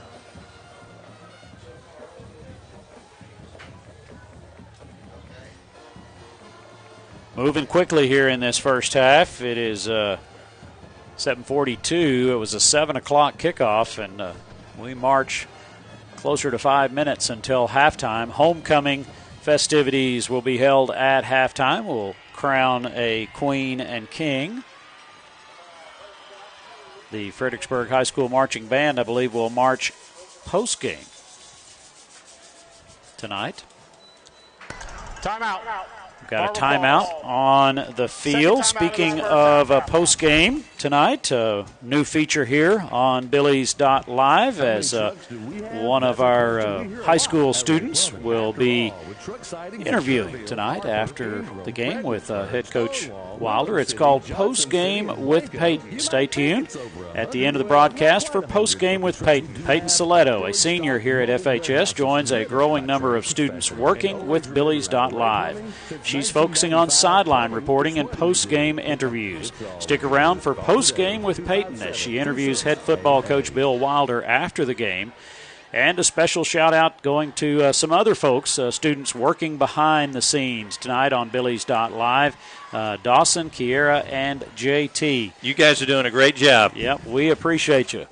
Moving quickly here in this first half. It is 7:42. It was a 7 o'clock kickoff, and we march closer to 5 minutes until halftime. Homecoming festivities will be held at halftime. We'll crown a queen and king. The Fredericksburg High School Marching Band, I believe, will march post-game tonight. Timeout. Got a timeout on the field. Speaking of post-game tonight, new feature here on Billies.Live as one of our high school students will be interviewing tonight after the game with head coach Wilder. It's called Post-Game with Peyton. Stay tuned at the end of the broadcast for Post-Game with Peyton. Peyton Saletto, a senior here at FHS, joins a growing number of students working with Billies.Live. She's focusing on sideline reporting and post-game interviews. Stick around for Post-Game with Peyton as she interviews head football coach Bill Wilder after the game. And a special shout-out going to some other folks, students working behind the scenes tonight on Billies.Live, Dawson, Kiera, and JT. You guys are doing a great job. Yep, we appreciate you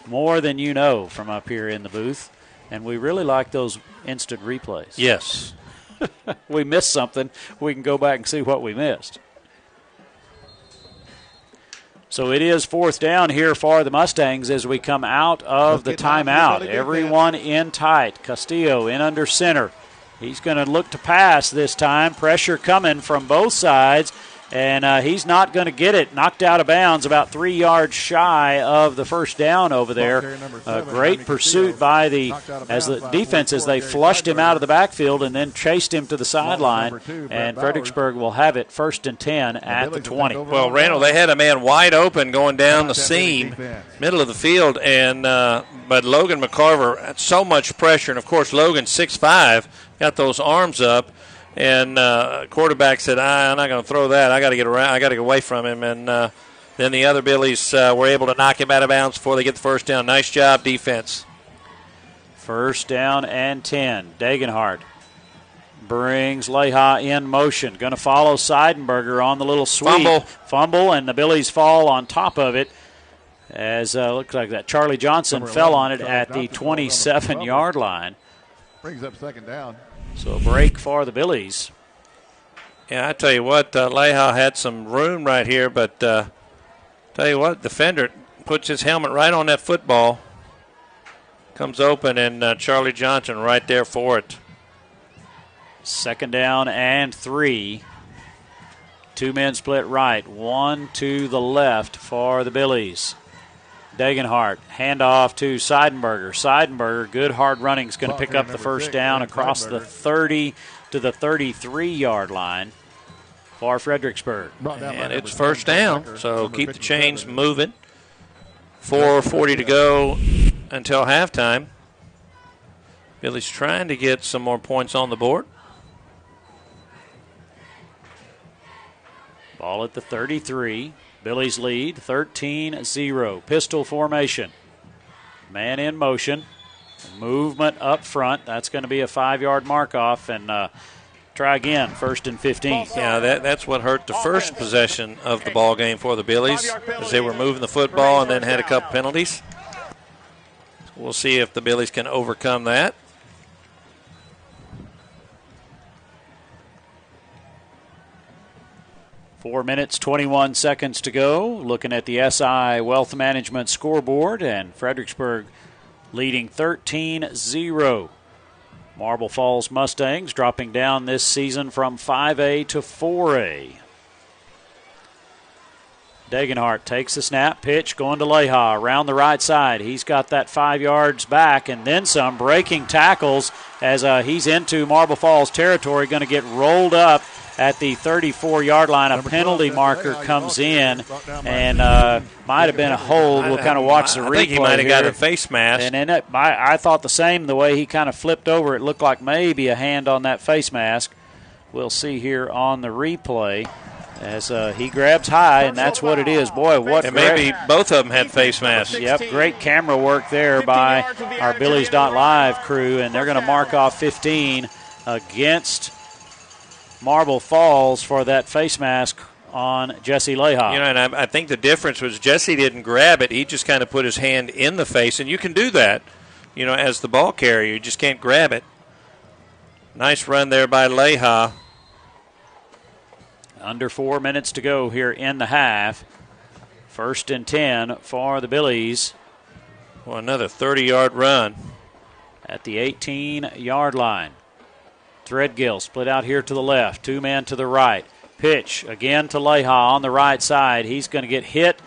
more than you know from up here in the booth. And we really like those instant replays. Yes. We missed something, we can go back and see what we missed. So it is 4th down here for the Mustangs as we come out of the timeout. Everyone in tight. Castillo in under center. He's going to look to pass this time. Pressure coming from both sides, and he's not going to get it. Knocked out of bounds about 3 yards shy of the first down over there. A great pursuit by the defense as they flushed him out of the backfield and then chased him to the sideline. And Fredericksburg will have it 1st and 10 at the 20. Well, Randall, they had a man wide open going down the seam, middle of the field, and but Logan McCarver had so much pressure. And, of course, Logan, 6'5", got those arms up. And quarterback said, I'm not going to throw that. I got to get around. I got to get away from him. And then the other Billies were able to knock him out of bounds before they get the first down. Nice job, defense. 1st down and 10. Degenhardt brings Leha in motion. Going to follow Seidenberger on the little sweep. Fumble, and the Billies fall on top of it. As looks like that Charlie Johnson fell on it at the 27-yard line. Brings up 2nd down. So a break for the Billies. Yeah, I tell you what, Leha had some room right here, but tell you what, defender puts his helmet right on that football, comes open, and Charlie Johnson right there for it. 2nd down and 3. Two men split right, one to the left for the Billies. Degenhart, handoff to Seidenberger. Seidenberger, good hard running, is going to pick up the first down across the 30 to the 33-yard line for Fredericksburg. And it's first down, so keep the chains moving. 4:40 to go until halftime. Billy's trying to get some more points on the board. Ball at the 33. Billy's lead, 13-0. Pistol formation. Man in motion. Movement up front. That's going to be a 5-yard mark-off. And try again, 1st and 15. Yeah, that's what hurt the first possession of the ball game for the Billies, as they were moving the football and then had a couple penalties. We'll see if the Billies can overcome that. Four minutes, 21 seconds to go. Looking at the SI Wealth Management scoreboard, and Fredericksburg leading 13-0. Marble Falls Mustangs dropping down this season from 5A to 4A. Degenhart takes the snap, pitch going to Leha around the right side. He's got that 5 yards back and then some, breaking tackles as he's into Marble Falls territory, going to get rolled up at the 34-yard line. A penalty marker comes in, and might have been a hold. We'll kind of watch the replay. I think he might have got a face mask. And then I thought the same, the way he kind of flipped over. It looked like maybe a hand on that face mask. We'll see here on the replay as he grabs high, and that's what it is. Boy, what and maybe both of them had face masks. Yep, great camera work there by our Billies.Live crew, and they're going to mark off 15 against Marble Falls for that face mask on Jesse Leha. You know, and I think the difference was Jesse didn't grab it. He just kind of put his hand in the face, and you can do that, you know, as the ball carrier. You just can't grab it. Nice run there by Leha. Under 4 minutes to go here in the half. 1st and 10 for the Billies. Well, another 30-yard run. At the 18-yard line. Threadgill split out here to the left. Two men to the right. Pitch again to Leha on the right side. He's going to get hit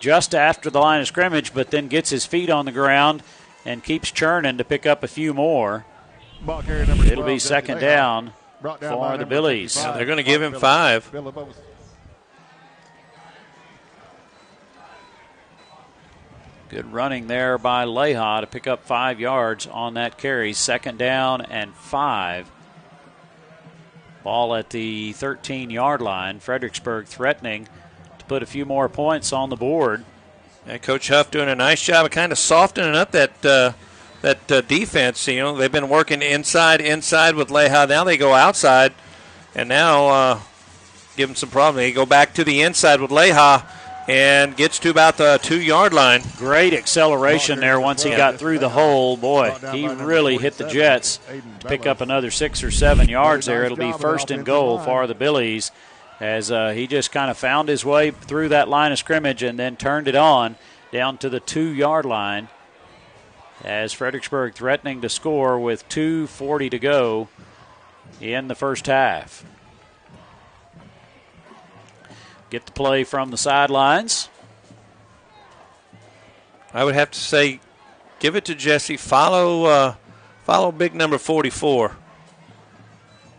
just after the line of scrimmage, but then gets his feet on the ground and keeps churning to pick up a few more. It'll be second down for the Billies. Yeah, they're going to give him 5. Good running there by Leha to pick up 5 yards on that carry. Second down and 5. Ball at the 13-yard line. Fredericksburg threatening to put a few more points on the board. And Coach Huff doing a nice job of kind of softening up that defense. You know, they've been working inside with Leha. Now they go outside, and now give them some problem. They go back to the inside with Leha and gets to about the 2-yard line. Great acceleration there once he got through the hole. Boy, he really hit the Jets to pick up another 6 or 7 yards there. It'll be 1st and goal for the Billies as he just kind of found his way through that line of scrimmage and then turned it on down to the 2-yard line as Fredericksburg threatening to score with 2:40 to go in the first half. Get the play from the sidelines. I would have to say, give it to Jesse. Follow big number 44.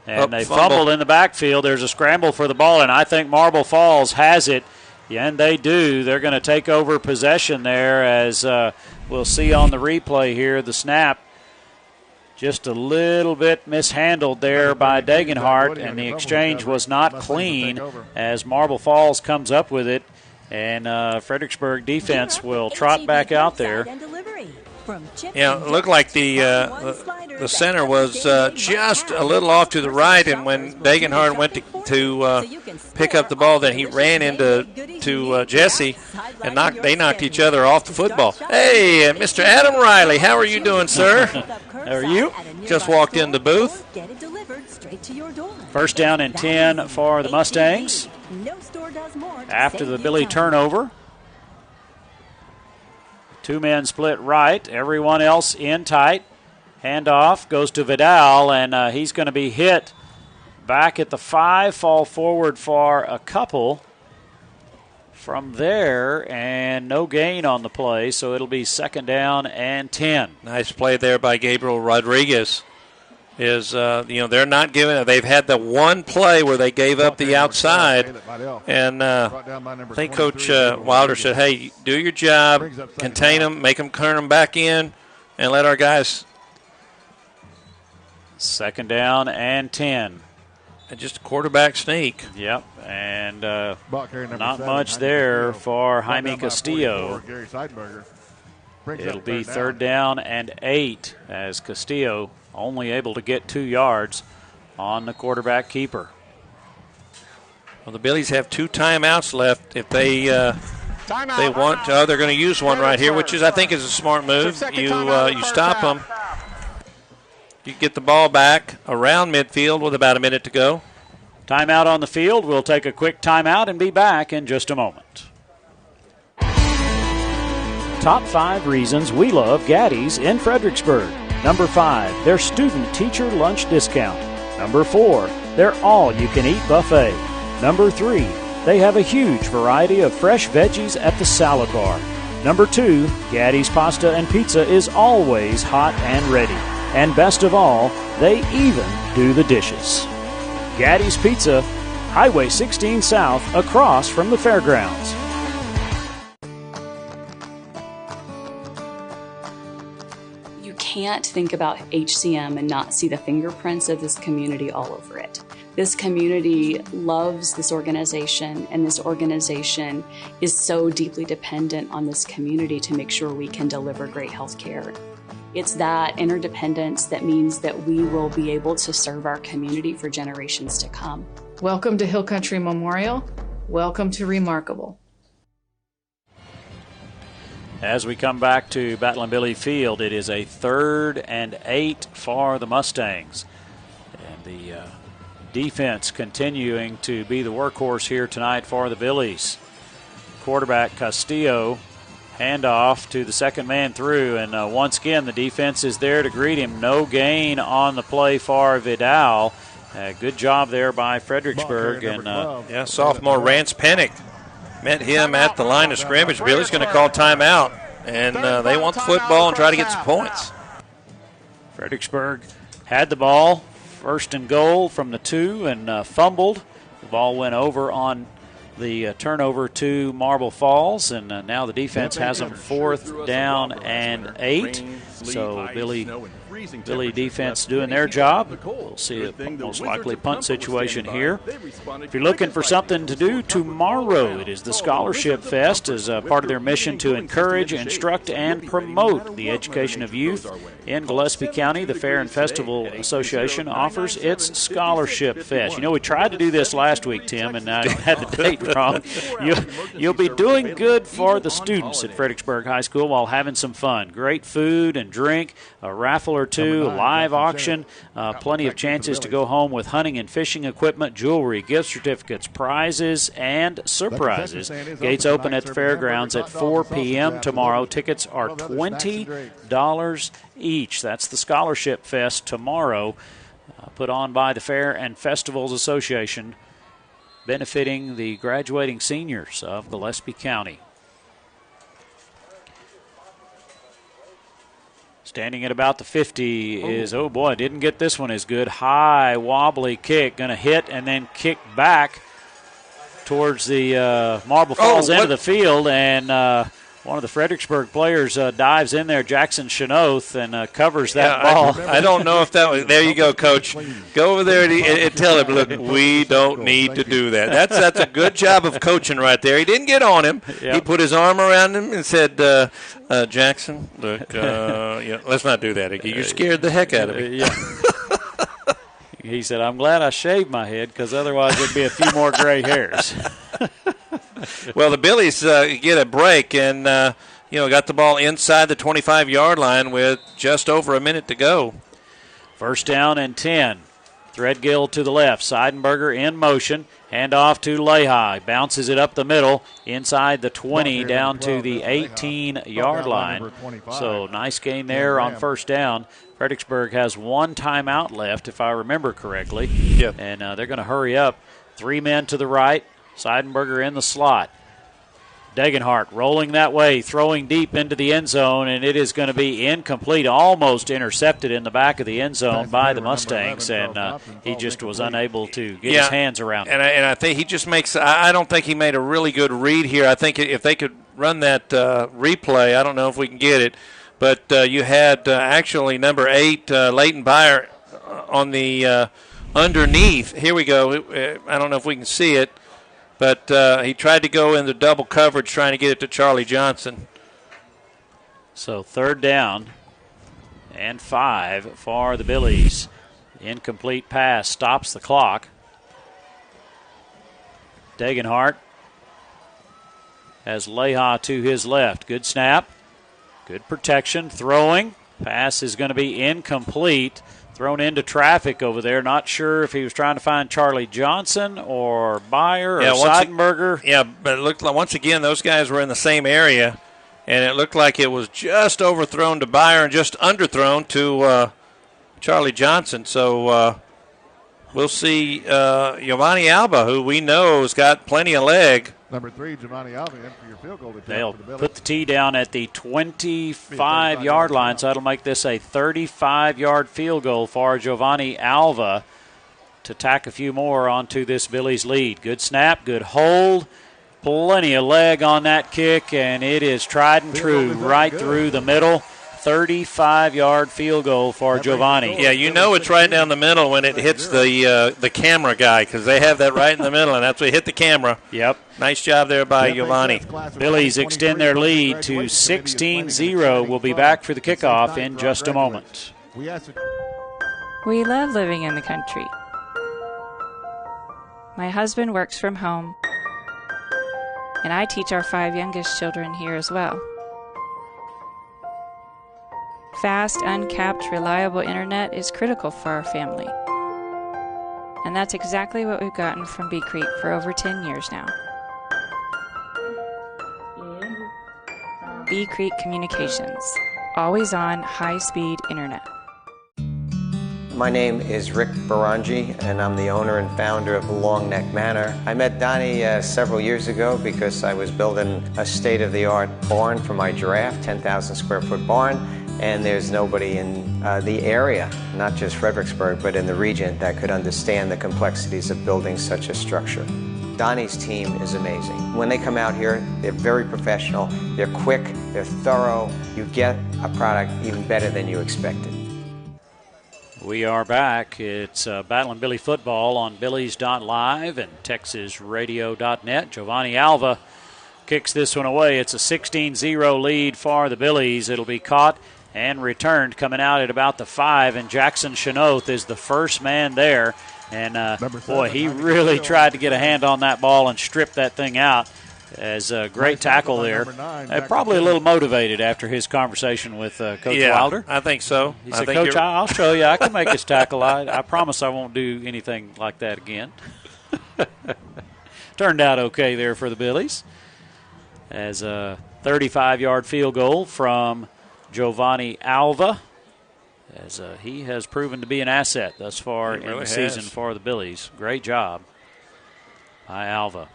And they fumbled in the backfield. There's a scramble for the ball, and I think Marble Falls has it. Yeah, and they do. They're going to take over possession there as we'll see on the replay here. The snap just a little bit mishandled there by Degenhart, and the exchange was not clean as Marble Falls comes up with it, and Fredericksburg defense will trot back out there. Yeah, it looked like the center was just a little off to the right, and when Degenhart went to pick up the ball, then he ran into Jesse, and they knocked each other off the football. Hey, Mr. Adam Riley, how are you doing, sir? How are you? Just walked in the booth. First down and 10 for the Mustangs after the Billy turnover. Two men split right, everyone else in tight. Handoff goes to Vidal, and he's going to be hit back at the 5, fall forward for a couple from there, and no gain on the play, so it'll be 2nd down and 10. Nice play there by Gabriel Rodriguez. They're not giving. They've had the one play where they gave up the outside, and I think Coach Wilder said, "Hey, do your job, contain them, make them turn them back in, and let our guys." 2nd down and 10. And just a quarterback sneak. Yep, and not much there for Jaime Castillo. It'll be 3rd down and 8 as Castillo only able to get 2 yards on the quarterback keeper. Well, the Billies have 2 timeouts left. If they want to, they're going to use one right here, which I think is a smart move. You stop them. You get the ball back around midfield with about a minute to go. Timeout on the field. We'll take a quick timeout and be back in just a moment. Top 5 reasons we love Gaddy's in Fredericksburg. Number 5, their student-teacher lunch discount. Number 4, their all-you-can-eat buffet. Number 3, they have a huge variety of fresh veggies at the salad bar. Number 2, Gaddy's pasta and pizza is always hot and ready. And best of all, they even do the dishes. Gaddy's Pizza, Highway 16 South, across from the fairgrounds. Can't think about HCM and not see the fingerprints of this community all over it. This community loves this organization, and this organization is so deeply dependent on this community to make sure we can deliver great health care. It's that interdependence that means that we will be able to serve our community for generations to come. Welcome to Hill Country Memorial. Welcome to Remarkable. As we come back to Battle and Billy Field, it is a 3rd and 8 for the Mustangs. And the defense continuing to be the workhorse here tonight for the Billies. Quarterback Castillo, handoff to the second man through, and once again the defense is there to greet him. No gain on the play for Vidal. Good job there by Fredericksburg. And sophomore Rance Pennick met him at the line of scrimmage. Billy's going to call timeout, and they want the football and try to get some points. Fredericksburg had the ball, 1st and goal from the 2, and fumbled. The ball went over on the turnover to Marble Falls, and now the defense has them 4th down and 8. So Billy defense doing their job. We'll see a most likely punt situation here. If you're looking for something to do tomorrow, it is the Scholarship Fest as part of their mission to encourage, instruct, and promote the education of youth in Gillespie County. The Fair and Festival Association offers its Scholarship Fest. You know, we tried to do this last week, Tim, and I had the date wrong. You'll be doing good for the students at Fredericksburg High School while having some fun. Great food and drink, a raffle or two, a live auction, plenty of chances to go home with hunting and fishing equipment, jewelry, gift certificates, prizes, and surprises. Gates open at the fairgrounds at 4 p.m. tomorrow. Tickets are $20 each. That's the Scholarship Fest tomorrow, put on by the Fair and Festivals Association, benefiting the graduating seniors of Gillespie County. Standing at about the 50 is, oh boy, didn't get this one as good. High, wobbly kick, going to hit and then kick back towards the Marble Falls end of the field, and one of the Fredericksburg players dives in there, Jackson Chenoth, and covers that ball. I don't know if that was – there you go, Coach. Go over there and tell him, look, we don't need to do that. That's a good job of coaching right there. He didn't get on him. Yep. He put his arm around him and said, Jackson, look, let's not do that. You scared the heck out of me. He said, I'm glad I shaved my head because otherwise there'd be a few more gray hairs. Well, the Billies get a break and, got the ball inside the 25-yard line with just over a minute to go. 1st down and 10. Threadgill to the left. Seidenberger in motion. Hand off to Lehi. Bounces it up the middle, inside the 20, down to the 18-yard line. So nice gain there on first down. Fredericksburg has one timeout left, if I remember correctly. Yep. And they're going to hurry up. 3 men to the right. Seidenberger in the slot. Degenhart rolling that way, throwing deep into the end zone, and it is going to be incomplete, almost intercepted in the back of the end zone by the Mustangs, and he just was unable to get his hands around it. And I think he just makes – I don't think he made a really good read here. I think if they could run that replay, I don't know if we can get it, but you had actually number 8, Leighton Byer, on the underneath. Here we go. I don't know if we can see it. But he tried to go into double coverage trying to get it to Charlie Johnson. So 3rd down and 5 for the Billies. Incomplete pass stops the clock. Degenhart has Leha to his left. Good snap. Good protection. Throwing. Pass is going to be incomplete. Thrown into traffic over there. Not sure if he was trying to find Charlie Johnson or Byer or Seidenberger. But it looked like, once again, those guys were in the same area, and it looked like it was just overthrown to Byer and just underthrown to Charlie Johnson. So we'll see Giovanni Alba, who we know has got plenty of leg. Number 3, Giovanni Alba, in for your field goal. They'll put the tee down at the 25-yard line, so that'll make this a 35-yard field goal for Giovanni Alva to tack a few more onto this Billies lead. Good snap, good hold, plenty of leg on that kick, and it is tried and true right through the middle. 35-yard field goal for Giovanni. Yeah, you know it's right down the middle when it hits the camera guy, because they have that right in the middle, and that's what hit the camera. Yep. Nice job there by Giovanni. Billies extend their lead to 16-0. We'll be back for the kickoff in just a moment. We love living in the country. My husband works from home, and I teach our 5 youngest children here as well. Fast, uncapped, reliable internet is critical for our family. And that's exactly what we've gotten from Bee Creek for over 10 years now. Bee Creek Communications. Always on, high-speed internet. My name is Rick Barangi, and I'm the owner and founder of the Long Neck Manor. I met Donnie several years ago because I was building a state-of-the-art barn for my giraffe, 10,000 square foot barn. And there's nobody in the area, not just Fredericksburg, but in the region that could understand the complexities of building such a structure. Donnie's team is amazing. When they come out here, they're very professional, they're quick, they're thorough. You get a product even better than you expected. We are back. It's Battle and Billy football on Billies.Live and TexasRadio.net. Giovanni Alva kicks this one away. It's a 16-0 lead for the Billies. It'll be caught and returned coming out at about the 5, and Jackson Chenoth is the first man there. And, boy, he really tried to get a hand on that ball and strip that thing out. As a great tackle there. Probably a little motivated after his conversation with Coach Wilder. I think so. He said, Coach, I'll show you. I can make this tackle. I promise I won't do anything like that again. Turned out okay there for the Billies. As a 35-yard field goal from Giovanni Alva, as he has proven to be an asset thus far in the season for the Billies. Great job by Alva.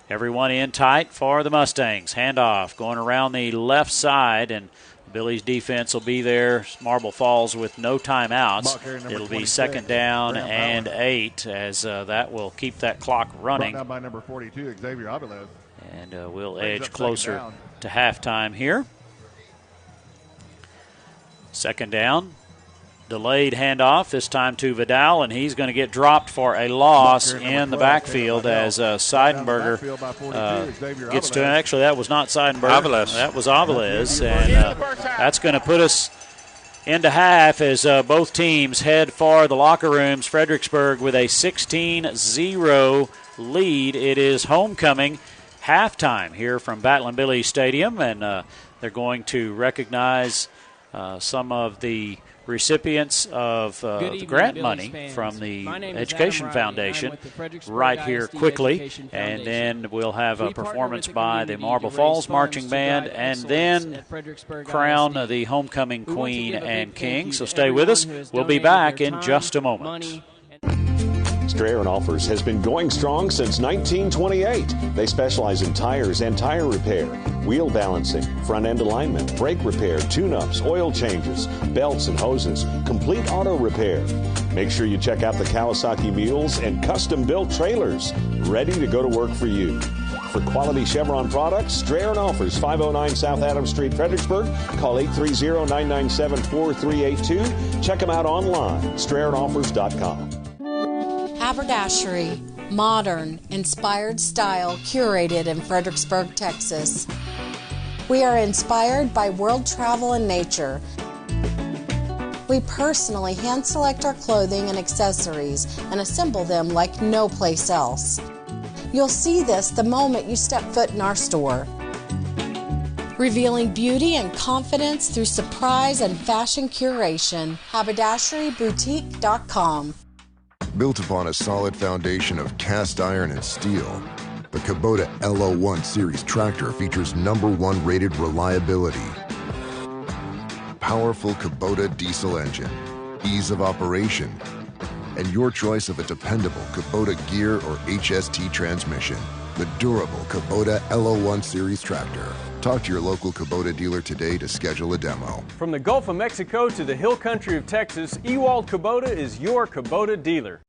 Everyone in tight for the Mustangs. Handoff going around the left side, and the Billies defense will be there. Marble Falls with no timeouts. It'll be 2nd down and 8, as that will keep that clock running. Brought down by number 42, Xavier Aviles. And we'll edge closer to halftime here. 2nd down. Delayed handoff, this time to Vidal, and he's going to get dropped for a loss in the backfield as Seidenberger gets to him. Actually, that was not Seidenberger. That was Aviles, and that's going to put us into half as both teams head for the locker rooms. Fredericksburg with a 16-0 lead. It is homecoming halftime here from Battle and Billy Stadium, and they're going to recognize some of the recipients of the grant money from the Education Foundation right here quickly, and then we'll have a performance by the Marble Falls Marching Band, and then crown the homecoming queen and king. So stay with us. We'll be back in just a moment. Strayer & Offers has been going strong since 1928. They specialize in tires and tire repair, wheel balancing, front-end alignment, brake repair, tune-ups, oil changes, belts and hoses, complete auto repair. Make sure you check out the Kawasaki mules and custom-built trailers, ready to go to work for you. For quality Chevron products, Strayer & Offers, 509 South Adams Street, Fredericksburg. Call 830-997-4382. Check them out online, StrayerAndOffers.com. Haberdashery, modern, inspired style, curated in Fredericksburg, Texas. We are inspired by world travel and nature. We personally hand select our clothing and accessories and assemble them like no place else. You'll see this the moment you step foot in our store. Revealing beauty and confidence through surprise and fashion curation. HaberdasheryBoutique.com. Built upon a solid foundation of cast iron and steel, the Kubota LO1 Series tractor features #1 rated reliability. Powerful Kubota diesel engine, ease of operation, and your choice of a dependable Kubota gear or HST transmission. The durable Kubota LO1 Series tractor. Talk to your local Kubota dealer today to schedule a demo. From the Gulf of Mexico to the hill country of Texas, Ewald Kubota is your Kubota dealer.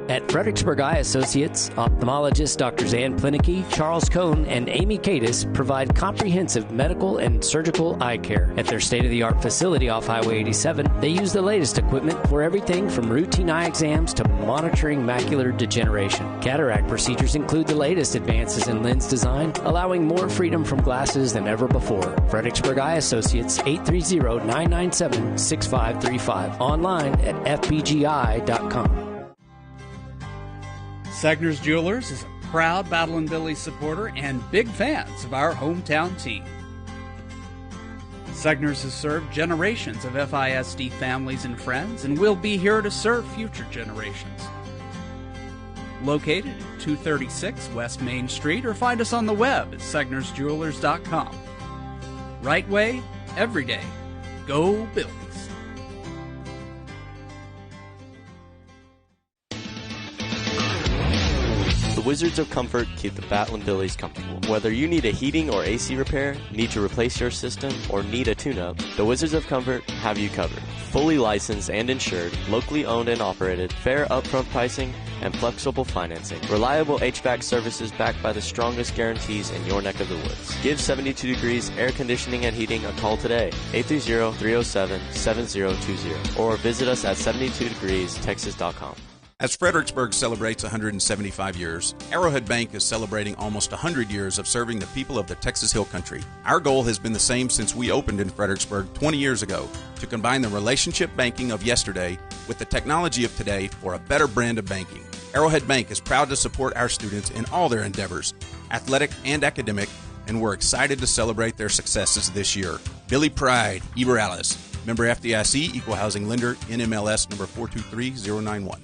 At Fredericksburg Eye Associates, ophthalmologists Drs. Ann Plinicky, Charles Cohn, and Amy Cadis provide comprehensive medical and surgical eye care. At their state-of-the-art facility off Highway 87, they use the latest equipment for everything from routine eye exams to monitoring macular degeneration. Cataract procedures include the latest advances in lens design, allowing more freedom from glasses than ever before. Fredericksburg Eye Associates, 830-997-6535. Online at fbgi.com. Segner's Jewelers is a proud Battle & Billy supporter and big fans of our hometown team. Segner's has served generations of FISD families and friends and will be here to serve future generations. Located at 236 West Main Street, or find us on the web at segnersjewelers.com. Right way, every day. Go Billies! The Wizards of Comfort keep the Battle & Billies comfortable. Whether you need a heating or AC repair, need to replace your system, or need a tune-up, the Wizards of Comfort have you covered. Fully licensed and insured, locally owned and operated, fair upfront pricing, and flexible financing. Reliable HVAC services backed by the strongest guarantees in your neck of the woods. Give 72 Degrees Air Conditioning and Heating a call today, 830-307-7020, or visit us at 72degreestexas.com. As Fredericksburg celebrates 175 years, Arrowhead Bank is celebrating almost 100 years of serving the people of the Texas Hill Country. Our goal has been the same since we opened in Fredericksburg 20 years ago, to combine the relationship banking of yesterday with the technology of today for a better brand of banking. Arrowhead Bank is proud to support our students in all their endeavors, athletic and academic, and we're excited to celebrate their successes this year. Billy Pride, Eber Alice, member FDIC, Equal Housing Lender, NMLS number 423091.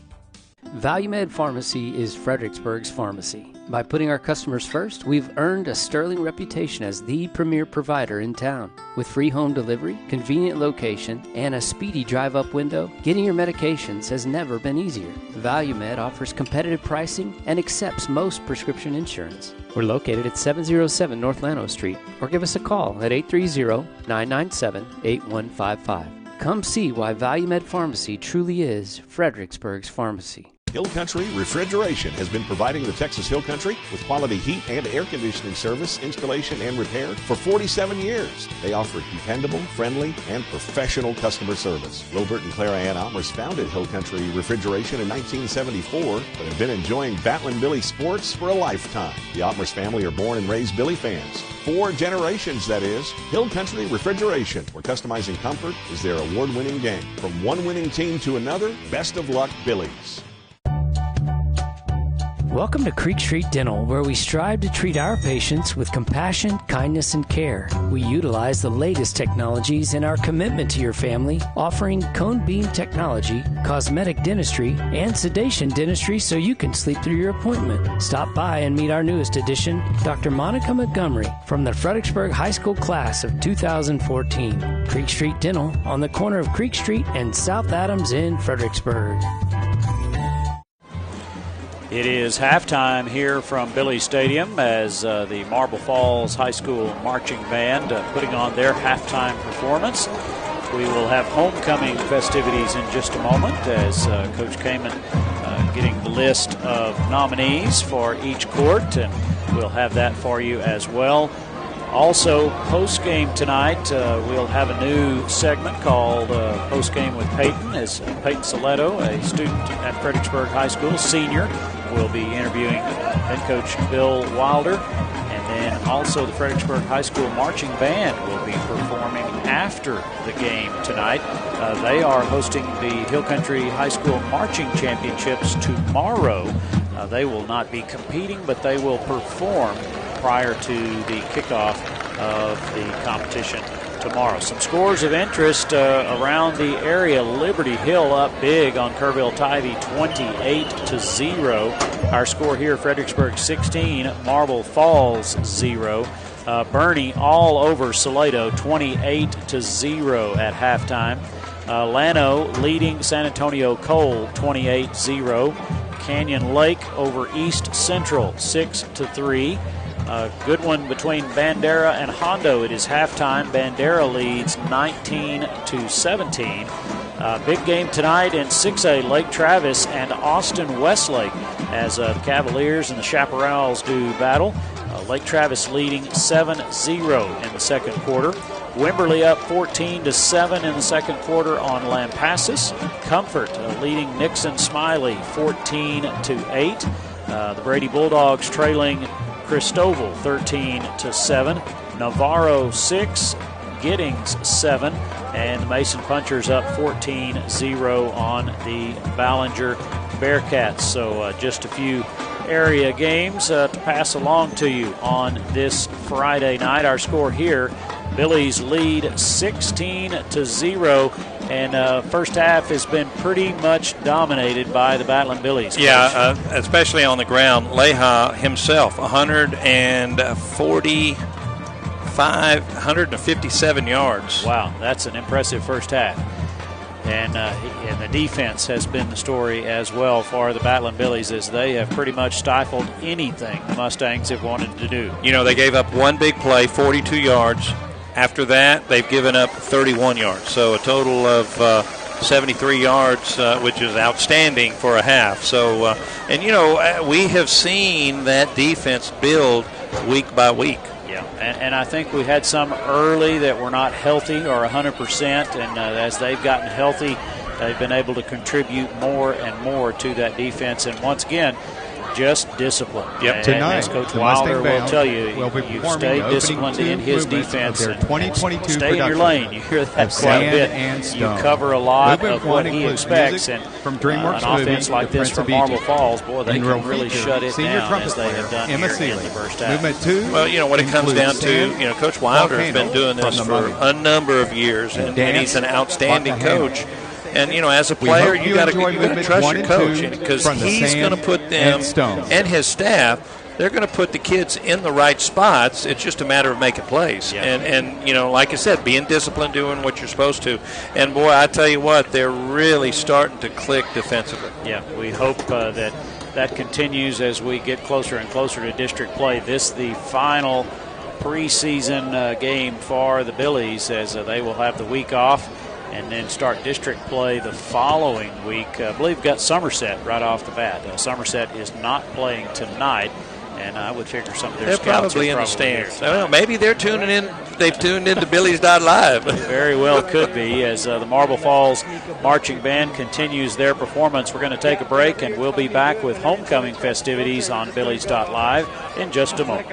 ValueMed Pharmacy is Fredericksburg's pharmacy. By putting our customers first, we've earned a sterling reputation as the premier provider in town. With free home delivery, convenient location, and a speedy drive-up window, getting your medications has never been easier. ValueMed offers competitive pricing and accepts most prescription insurance. We're located at 707 North Llano Street, or give us a call at 830-997-8155. Come see why ValueMed Pharmacy truly is Fredericksburg's pharmacy. Hill Country Refrigeration has been providing the Texas Hill Country with quality heat and air conditioning service, installation, and repair for 47 years. They offer dependable, friendly, and professional customer service. Robert and Clara Ann Almers founded Hill Country Refrigeration in 1974, but have been enjoying Battle & Billy sports for a lifetime. The Almers family are born and raised Billy fans. 4 generations, that is. Hill Country Refrigeration, where customizing comfort is their award-winning game. From one winning team to another, best of luck, Billies. Welcome to Creek Street Dental, where we strive to treat our patients with compassion, kindness, and care. We utilize the latest technologies in our commitment to your family, offering cone beam technology, cosmetic dentistry, and sedation dentistry so you can sleep through your appointment. Stop by and meet our newest addition, Dr. Monica Montgomery, from the Fredericksburg High School class of 2014. Creek Street Dental on the corner of Creek Street and South Adams in Fredericksburg. It is halftime here from Billies Stadium as the Marble Falls High School Marching Band putting on their halftime performance. We will have homecoming festivities in just a moment as Coach Kaman getting the list of nominees for each court, and we'll have that for you as well. Also, post-game tonight, we'll have a new segment called Post-Game with Peyton, as Peyton Saletto, a student at Fredericksburg High School, senior, will be interviewing head coach Bill Wilder. And then also the Fredericksburg High School Marching Band will be performing after the game tonight. They are hosting the Hill Country High School Marching Championships tomorrow. They will not be competing, but they will perform prior to the kickoff of the competition tomorrow. Some scores of interest around the area. Liberty Hill up big on Kerrville-Tivy, 28-0. Our score here, Fredericksburg 16, Marble Falls 0. Bernie all over Salado, 28-0 at halftime. Llano leading San Antonio Cole, 28-0. Canyon Lake over East Central, 6-3. Good one between Bandera and Hondo. It is halftime. Bandera leads 19-17. Big game tonight in 6A, Lake Travis and Austin Westlake, as the Cavaliers and the Chaparrals do battle. Lake Travis leading 7-0 in the second quarter. Wimberley up 14-7 in the second quarter on Lampasas. Comfort leading Nixon Smiley 14-8. The Brady Bulldogs trailing Cristoval 13-7. Navarro 6, Giddings 7, and the Mason Punchers up 14-0 on the Ballinger Bearcats. So just a few area games to pass along to you on this Friday night. Our score here, Billies lead 16-0, and first half has been pretty much dominated by the Battling Billies. Yeah, especially on the ground. Leha himself, 157 yards. Wow, that's an impressive first half. And the defense has been the story as well for the Battling Billies, as they have pretty much stifled anything the Mustangs have wanted to do. You know, they gave up one big play, 42 yards. After that, they've given up 31 yards. So a total of 73 yards, which is outstanding for a half. So, and, you know, we have seen that defense build week by week. Yeah, and I think we had some early that were not healthy or 100%, and as they've gotten healthy, they've been able to contribute more and more to that defense. And once again, just discipline. Yep. Tonight, as Coach Wilder will tell you, you stay disciplined in his defense and stay in your lane. You hear that quite a bit. You cover a lot of what he expects, and from DreamWorks an offense like this from Marble Falls, boy, they can really shut it down as they have done here in the first half. Well, you know, when it comes down to, you know, Coach Wilder has been doing this for a number of years, and he's an outstanding coach. And, you know, as a player, you got to trust your coach, because he's going to put them and his staff, they're going to put the kids in the right spots. It's just a matter of making plays. Yeah. And, you know, like I said, being disciplined, doing what you're supposed to. And, boy, I tell you what, they're really starting to click defensively. Yeah, we hope that continues as we get closer and closer to district play. This the final preseason game for the Billies, as they will have the week off and then start district play the following week. I believe we've got Somerset right off the bat. Somerset is not playing tonight, and I would figure some of their scouts probably in the stands. I don't know, maybe they're tuning in. They've tuned into Billies.Live. Very well could be, as the Marble Falls Marching Band continues their performance. We're going to take a break, and we'll be back with homecoming festivities on Billies.Live in just a moment.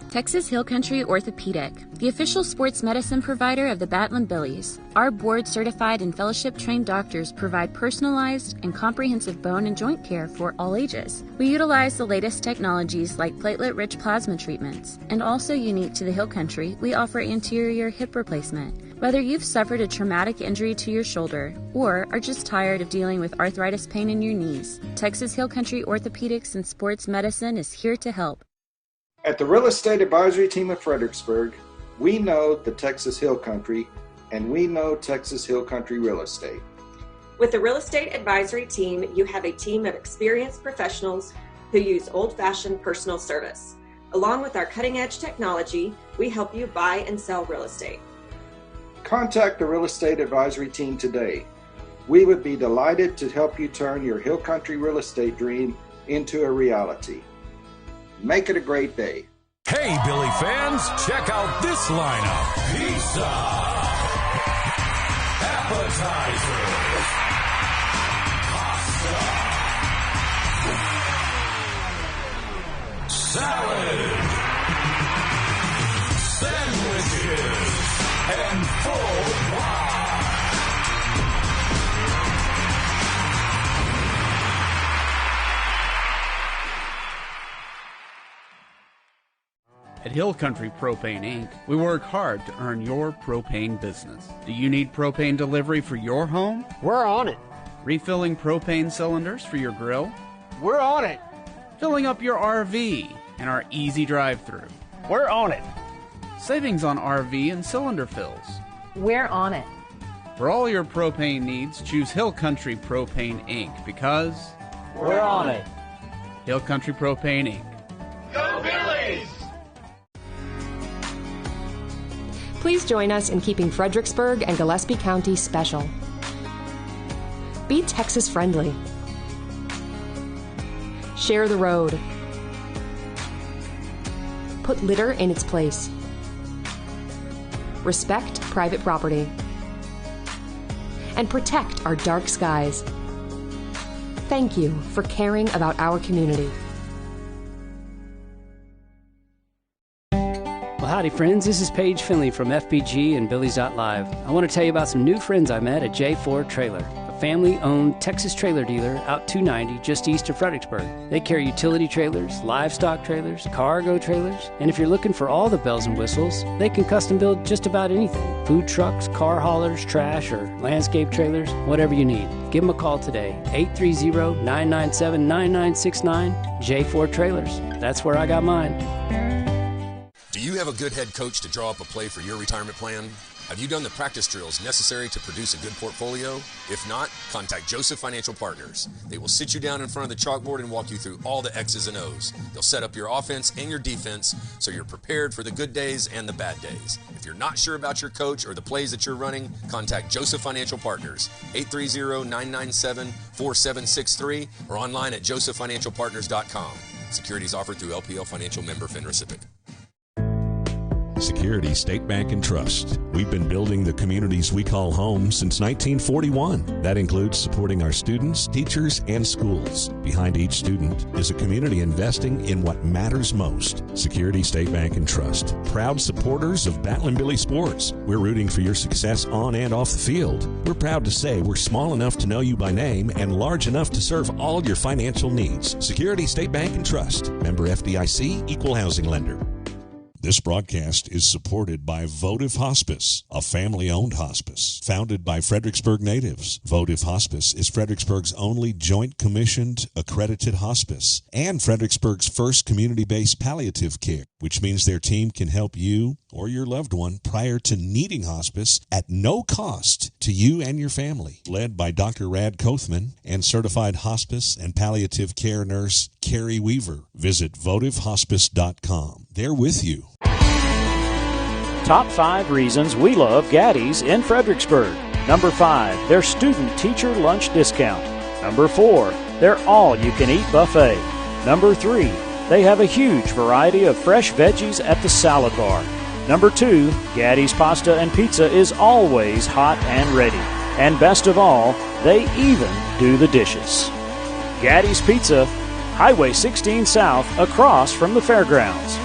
Texas Hill Country Orthopedic, the official sports medicine provider of the Battling Billies. Our board-certified and fellowship-trained doctors provide personalized and comprehensive bone and joint care for all ages. We utilize the latest technologies like platelet-rich plasma treatments. And also unique to the Hill Country, we offer anterior hip replacement. Whether you've suffered a traumatic injury to your shoulder or are just tired of dealing with arthritis pain in your knees, Texas Hill Country Orthopedics and Sports Medicine is here to help. At the Real Estate Advisory Team of Fredericksburg, we know the Texas Hill Country, and we know Texas Hill Country Real Estate. With the Real Estate Advisory Team, you have a team of experienced professionals who use old-fashioned personal service. Along with our cutting-edge technology, we help you buy and sell real estate. Contact the Real Estate Advisory Team today. We would be delighted to help you turn your Hill Country real estate dream into a reality. Make it a great day. Hey, Billy fans, check out this lineup. Pizza, appetizers, pasta, salad, sandwiches, and full wine. At Hill Country Propane Inc., we work hard to earn your propane business. Do you need propane delivery for your home? We're on it. Refilling propane cylinders for your grill? We're on it. Filling up your RV in our easy drive-thru? We're on it. Savings on RV and cylinder fills? We're on it. For all your propane needs, choose Hill Country Propane Inc. because we're on it. Hill Country Propane Inc. Go Billies! Please join us in keeping Fredericksburg and Gillespie County special. Be Texas friendly. Share the road. Put litter in its place. Respect private property. And protect our dark skies. Thank you for caring about our community. Howdy friends, this is Paige Finley from FBG and Billies.Live. I want to tell you about some new friends I met at J4 Trailer, a family-owned Texas trailer dealer out 290 just east of Fredericksburg. They carry utility trailers, livestock trailers, cargo trailers, and if you're looking for all the bells and whistles, they can custom build just about anything. Food trucks, car haulers, trash, or landscape trailers, whatever you need. Give them a call today, 830-997-9969, J4 Trailers. That's where I got mine. Do you have a good head coach to draw up a play for your retirement plan? Have you done the practice drills necessary to produce a good portfolio? If not, contact Joseph Financial Partners. They will sit you down in front of the chalkboard and walk you through all the X's and O's. They'll set up your offense and your defense so you're prepared for the good days and the bad days. If you're not sure about your coach or the plays that you're running, contact Joseph Financial Partners, 830-997-4763 or online at josephfinancialpartners.com. Securities offered through LPL Financial member FINRA SIPC. Security State Bank and Trust. We've been building the communities we call home since 1941. That includes supporting our students, teachers, and schools. Behind each student is a community investing in what matters most. Security State Bank and Trust. Proud supporters of Battling Billy Sports. We're rooting for your success on and off the field. We're proud to say we're small enough to know you by name and large enough to serve all your financial needs. Security State Bank and Trust. Member FDIC, Equal Housing Lender. This broadcast is supported by Votive Hospice, a family-owned hospice founded by Fredericksburg natives. Votive Hospice is Fredericksburg's only joint-commissioned, accredited hospice and Fredericksburg's first community-based palliative care, which means their team can help you or your loved one prior to needing hospice at no cost to you and your family. Led by Dr. Rad Kothman and certified hospice and palliative care nurse Carrie Weaver. Visit votivehospice.com. They're with you. Top 5 reasons we love Gaddy's in Fredericksburg. Number 5, their student-teacher lunch discount. Number 4, their all-you-can-eat buffet. Number 3, they have a huge variety of fresh veggies at the salad bar. Number 2, Gaddy's pasta and pizza is always hot and ready. And best of all, they even do the dishes. Gaddy's Pizza, Highway 16 South, across from the fairgrounds.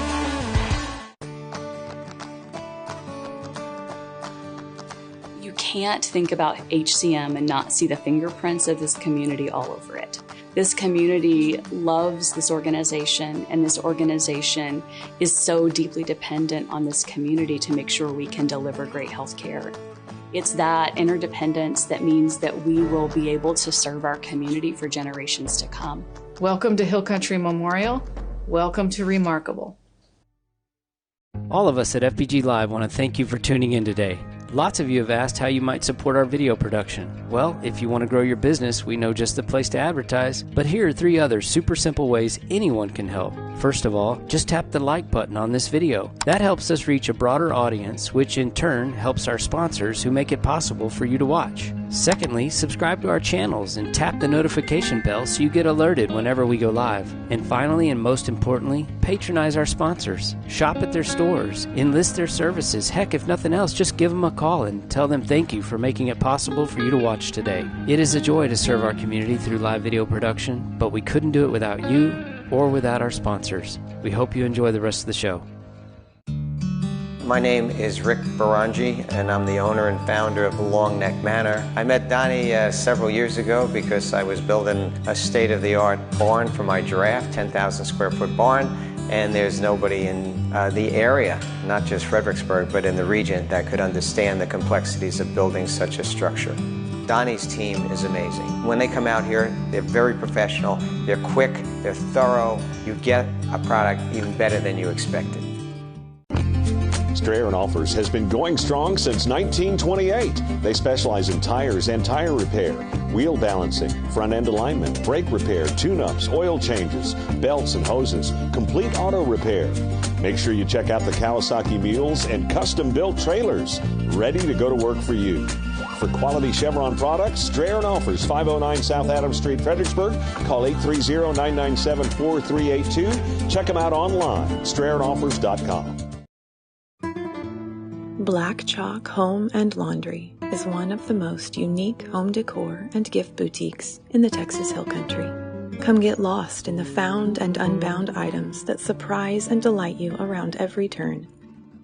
can't think about HCM and not see the fingerprints of this community all over it. This community loves this organization, and this organization is so deeply dependent on this community to make sure we can deliver great health care. It's that interdependence that means that we will be able to serve our community for generations to come. Welcome to Hill Country Memorial. Welcome to Remarkable. All of us at FBG.Live want to thank you for tuning in today. Lots of you have asked how you might support our video production. Well, if you want to grow your business, we know just the place to advertise. But here are 3 other super simple ways anyone can help. First of all, just tap the like button on this video. That helps us reach a broader audience, which in turn helps our sponsors who make it possible for you to watch. Secondly, subscribe to our channels and tap the notification bell so you get alerted whenever we go live. And finally, and most importantly, patronize our sponsors. Shop at their stores, enlist their services. Heck, if nothing else, just give them a call and tell them thank you for making it possible for you to watch today. It is a joy to serve our community through live video production, but we couldn't do it without you or without our sponsors. We hope you enjoy the rest of the show. My name is Rick Barangi, and I'm the owner and founder of Long Neck Manor. I met Donnie several years ago because I was building a state-of-the-art barn for my giraffe, 10,000 square foot barn, and there's nobody in the area, not just Fredericksburg, but in the region that could understand the complexities of building such a structure. Donnie's team is amazing. When they come out here, they're very professional, they're quick, they're thorough. You get a product even better than you expected. Strayer & Offers has been going strong since 1928. They specialize in tires and tire repair, wheel balancing, front-end alignment, brake repair, tune-ups, oil changes, belts and hoses, complete auto repair. Make sure you check out the Kawasaki mules and custom-built trailers, ready to go to work for you. For quality Chevron products, Strayer & Offers, 509 South Adams Street, Fredericksburg. Call 830-997-4382. Check them out online, StrayerAndOffers.com. Black Chalk Home and Laundry is one of the most unique home decor and gift boutiques in the Texas Hill Country. Come get lost in the found and unbound items that surprise and delight you around every turn.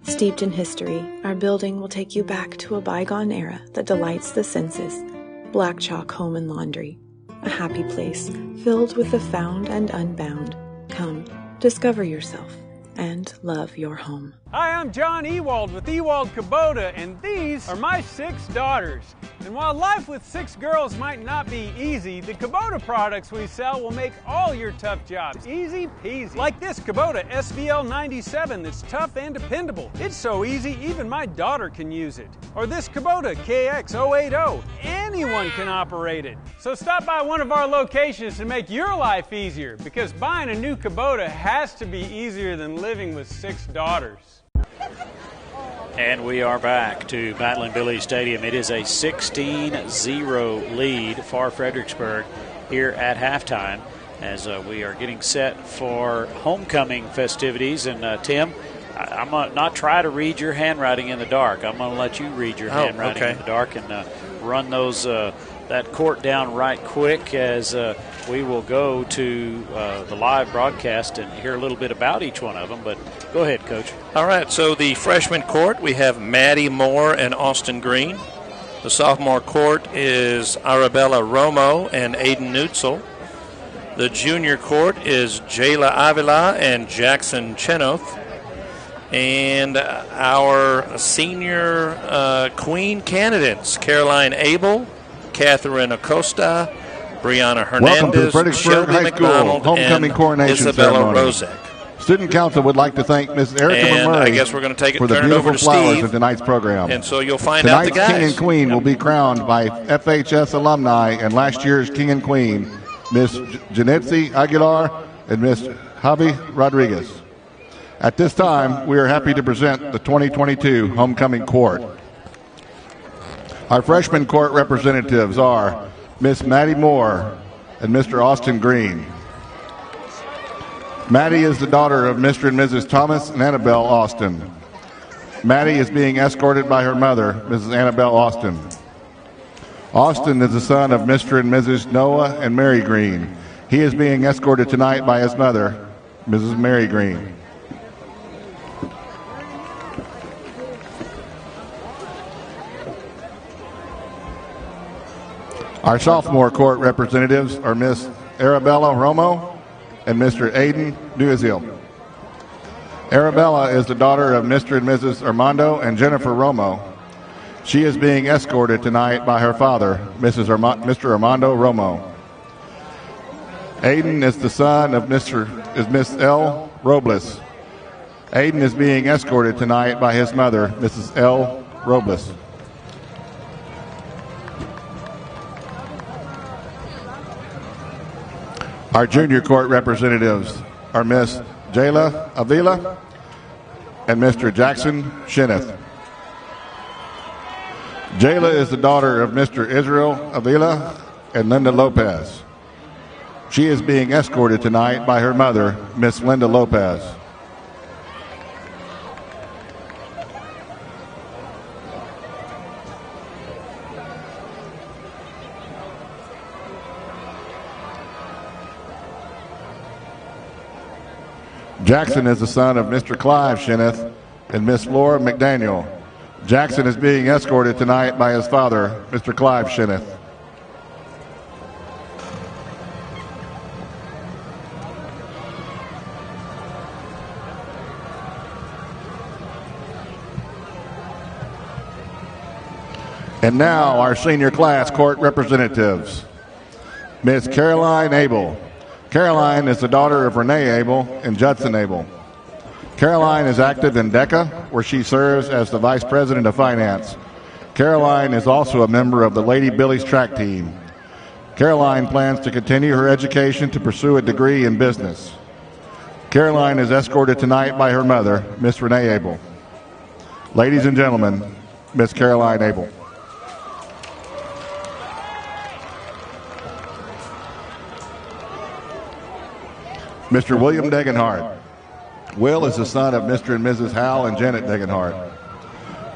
Steeped in history, our building will take you back to a bygone era that delights the senses. Black Chalk Home and Laundry, a happy place filled with the found and unbound. Come, discover yourself and love your home. Hi, I'm John Ewald with Ewald Kubota, and these are my 6 daughters. And while life with 6 girls might not be easy, the Kubota products we sell will make all your tough jobs easy peasy. Like this Kubota SVL 97 that's tough and dependable. It's so easy, even my daughter can use it. Or this Kubota KX 080. Anyone can operate it. So stop by one of our locations to make your life easier, because buying a new Kubota has to be easier than living with 6 daughters. And we are back to Battle and Billy Stadium. It is a 16-0 lead for Fredericksburg here at halftime as we are getting set for homecoming festivities. And Tim, I'm going to not try to read your handwriting in the dark. I'm going to let you read your handwriting in the dark and run those that court down right quick as we will go to the live broadcast and hear a little bit about each one of them. But go ahead, Coach. All right, so the freshman court, we have Maddie Moore and Austin Green. The sophomore court is Arabella Romo and Aiden Neutzel. The junior court is Jayla Avila and Jackson Chenoth. And our senior queen candidates, Caroline Abel, Catherine Acosta, Brianna Hernandez, welcome to the Fredericksburg Shelby High McDonald, School homecoming coronation Isabella ceremony. Rozek. Student Council would like to thank Ms. Erica And Murray I guess we're going to for the turn it over beautiful to flowers Steve. of tonight's program. And so you'll find out the Tonight's guys. King and Queen will be crowned by FHS alumni and last year's King and Queen, Ms. Janetzi Aguilar and Ms. Javi Rodriguez. At this time, we are happy to present the 2022 homecoming court. Our freshman court representatives are Miss Maddie Moore and Mr. Austin Green. Maddie is the daughter of Mr. and Mrs. Thomas and Annabelle Austin. Maddie is being escorted by her mother, Mrs. Annabelle Austin. Austin is the son of Mr. and Mrs. Noah and Mary Green. He is being escorted tonight by his mother, Mrs. Mary Green. Our sophomore court representatives are Miss Arabella Romo and Mr. Aiden Nuizil. Arabella is the daughter of Mr. and Mrs. Armando and Jennifer Romo. She is being escorted tonight by her father, Mr. Armando Romo. Aiden is the son of Miss L. Robles. Aiden is being escorted tonight by his mother, Mrs. L. Robles. Our junior court representatives are Miss Jayla Avila and Mr. Jackson Shineth. Jayla is the daughter of Mr. Israel Avila and Linda Lopez. She is being escorted tonight by her mother, Miss Linda Lopez. Jackson is the son of Mr. Clive Shineth and Miss Laura McDaniel. Jackson is being escorted tonight by his father, Mr. Clive Shineth. And now our senior class court representatives. Ms. Caroline Abel. Caroline is the daughter of Renee Abel and Judson Abel. Caroline is active in DECA, where she serves as the Vice President of Finance. Caroline is also a member of the Lady Billies track team. Caroline plans to continue her education to pursue a degree in business. Caroline is escorted tonight by her mother, Miss Renee Abel. Ladies and gentlemen, Miss Caroline Abel. Mr. William Degenhardt. Will is the son of Mr. and Mrs. Hal and Janet Degenhardt.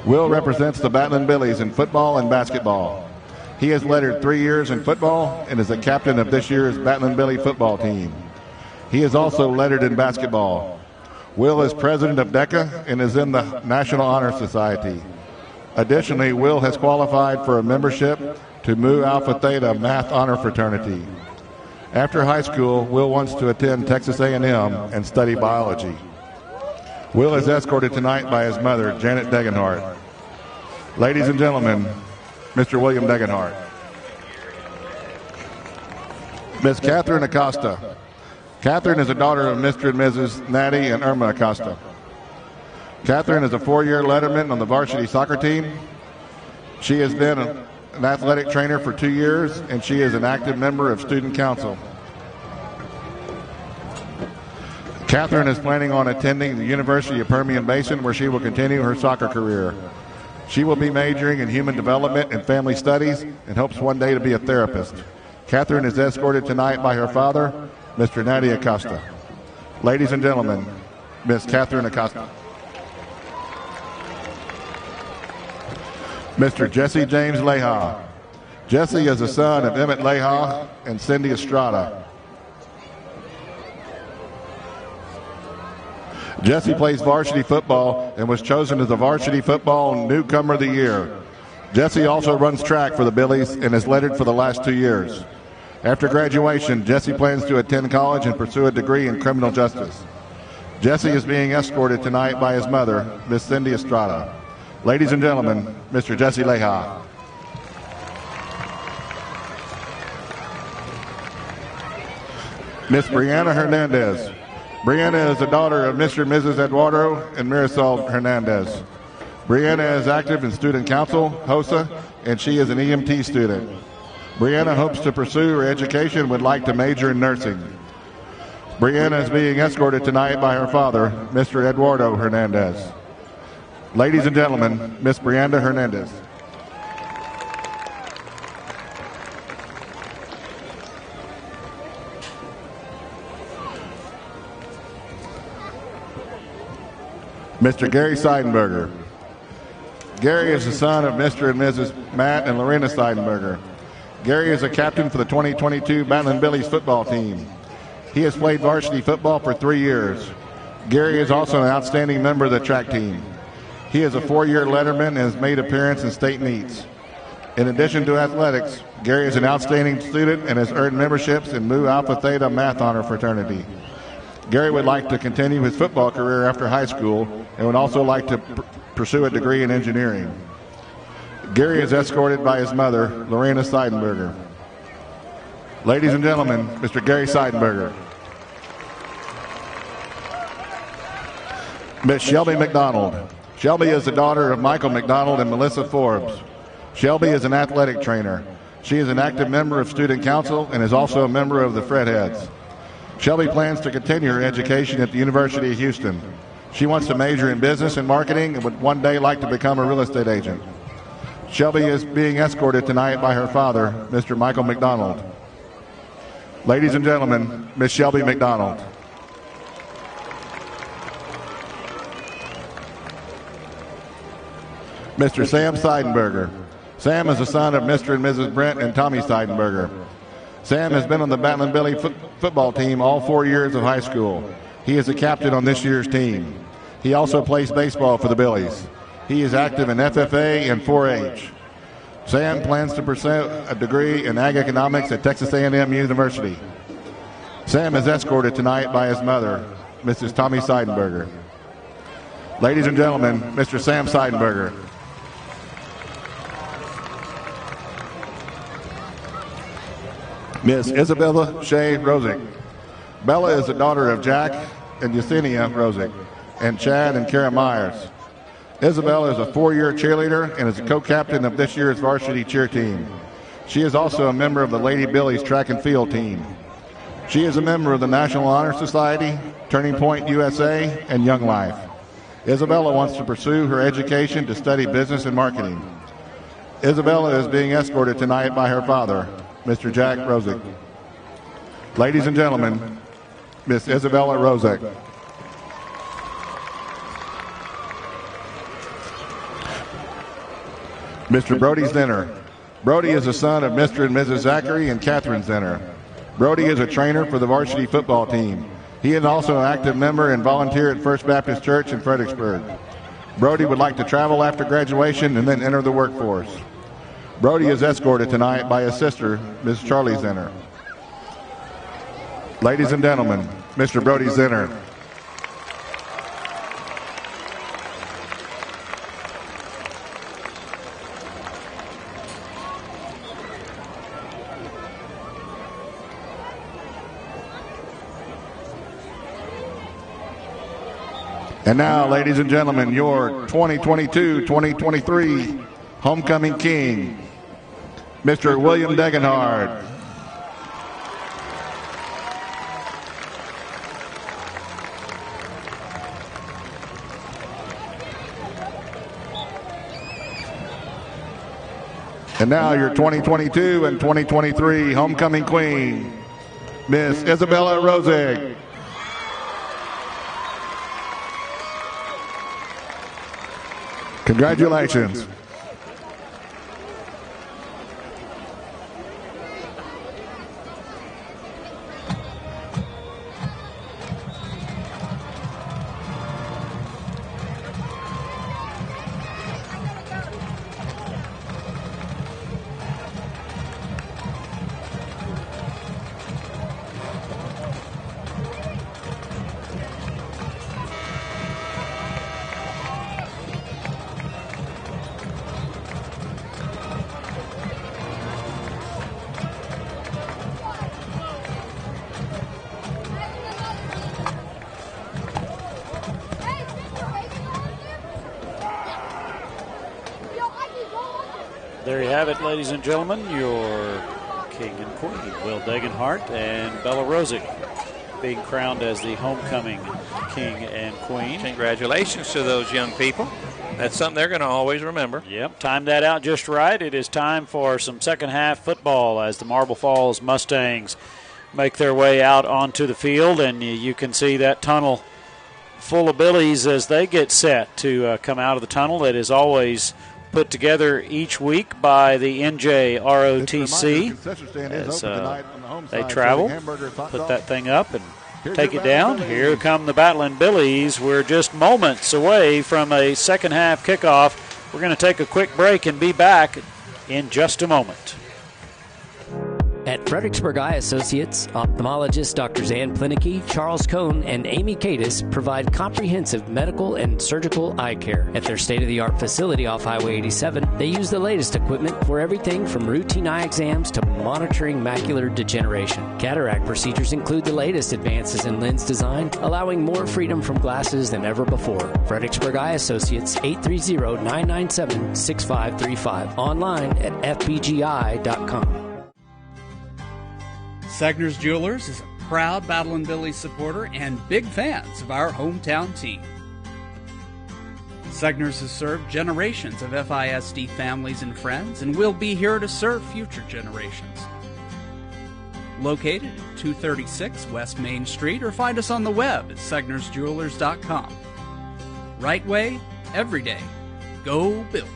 Will represents the Battling Billies in football and basketball. He has lettered 3 years in football and is the captain of this year's Battling Billy football team. He is also lettered in basketball. Will is president of DECA and is in the National Honor Society. Additionally, Will has qualified for a membership to Mu Alpha Theta Math Honor Fraternity. After high school, Will wants to attend Texas A&M and study biology. Will is escorted tonight by his mother, Janet Degenhardt. Ladies and gentlemen, Mr. William Degenhardt. Miss Catherine Acosta. Catherine is a daughter of Mr. and Mrs. Natty and Irma Acosta. Catherine is a 4-year letterman on the varsity soccer team. She has been an athletic trainer for 2 years, and she is an active member of student council. Catherine is planning on attending the University of Permian Basin, where she will continue her soccer career. She will be majoring in human development and family studies and hopes one day to be a therapist. Catherine is escorted tonight by her father, Mr. Natty Acosta. Ladies and gentlemen, Miss Catherine Acosta. Mr. Jesse James Leha. Jesse is the son of Emmett Leha and Cindy Estrada. Jesse plays varsity football and was chosen as the varsity football newcomer of the year. Jesse also runs track for the Billies and is lettered for the last 2 years. After graduation, Jesse plans to attend college and pursue a degree in criminal justice. Jesse is being escorted tonight by his mother, Miss Cindy Estrada. Ladies and gentlemen, Mr. Jesse Leha. Miss Brianna Hernandez. Brianna is the daughter of Mr. and Mrs. Eduardo and Marisol Hernandez. Brianna is active in student council, HOSA, and she is an EMT student. Brianna hopes to pursue her education and would like to major in nursing. Brianna is being escorted tonight by her father, Mr. Eduardo Hernandez. Ladies and gentlemen, Miss Brianna Hernandez. Mr. Gary Seidenberger. Gary is the son of Mr. and Mrs. Matt and Lorena Seidenberger. Gary is a captain for the 2022 Battling Billies football team. He has played varsity football for 3 years. Gary is also an outstanding member of the track team. He is a 4-year letterman and has made appearances in state meets. In addition to athletics, Gary is an outstanding student and has earned memberships in Mu Alpha Theta Math Honor Fraternity. Gary would like to continue his football career after high school and would also like to pursue a degree in engineering. Gary is escorted by his mother, Lorena Seidenberger. Ladies and gentlemen, Mr. Gary Seidenberger. Miss Shelby McDonald. Shelby is the daughter of Michael McDonald and Melissa Forbes. Shelby is an athletic trainer. She is an active member of Student Council and is also a member of the Fredheads. Shelby plans to continue her education at the University of Houston. She wants to major in business and marketing and would one day like to become a real estate agent. Shelby is being escorted tonight by her father, Mr. Michael McDonald. Ladies and gentlemen, Miss Shelby McDonald. Mr. Sam Seidenberger. Sam is the son of Mr. and Mrs. Brent and Tommy Seidenberger. Sam has been on the Battling Billy football team all 4 years of high school. He is the captain on this year's team. He also plays baseball for the Billies. He is active in FFA and 4-H. Sam plans to pursue a degree in ag economics at Texas A&M University. Sam is escorted tonight by his mother, Mrs. Tommy Seidenberger. Ladies and gentlemen, Mr. Sam Seidenberger. Miss Isabella Shea Rosick. Bella is the daughter of Jack and Yesenia Rosick and Chad and Kara Myers. Isabella is a 4-year cheerleader and is a co-captain of this year's varsity cheer team. She is also a member of the Lady Billies track and field team. She is a member of the National Honor Society, Turning Point USA, and Young Life. Isabella wants to pursue her education to study business and marketing. Isabella is being escorted tonight by her father, Mr. Jack Rosick. Ladies and gentlemen, Miss Isabella Rosick. Mr. Brody Zinner. Brody is the son of Mr. and Mrs. Zachary and Catherine Zinner. Brody is a trainer for the varsity football team. He is also an active member and volunteer at First Baptist Church in Fredericksburg. Brody would like to travel after graduation and then enter the workforce. Brody is escorted tonight by his sister, Ms. Charlie Zinner. Ladies and gentlemen, Mr. Brody Zinner. And now, ladies and gentlemen, your 2022-2023 Homecoming King, Mr. William Degenhard. And now your 2022 and 2023 Homecoming Queen, Miss Isabella Rosick. Congratulations. There you have it, ladies and gentlemen, your king and queen, Will Degenhart and Bella Rosick, being crowned as the homecoming king and queen. Congratulations to those young people. That's something they're going to always remember. Yep, timed that out just right. It is time for some second half football as the Marble Falls Mustangs make their way out onto the field, and you can see that tunnel full of Billies as they get set to come out of the tunnel that is always put together each week by the NJROTC as they travel, put that thing up and take it down. Here come the Battling Billies. We're just moments away from a second half kickoff. We're going to take a quick break and be back in just a moment. At Fredericksburg Eye Associates, ophthalmologists Drs. Ann Plinicky, Charles Cohn, and Amy Cadis provide comprehensive medical and surgical eye care. At their state-of-the-art facility off Highway 87, they use the latest equipment for everything from routine eye exams to monitoring macular degeneration. Cataract procedures include the latest advances in lens design, allowing more freedom from glasses than ever before. Fredericksburg Eye Associates, 830-997-6535. Online at fbgi.com. Segner's Jewelers is a proud Battle and Billies supporter and big fans of our hometown team. Segner's has served generations of FISD families and friends and will be here to serve future generations. Located at 236 West Main Street, or find us on the web at segnersjewelers.com. Right way, every day. Go Billies.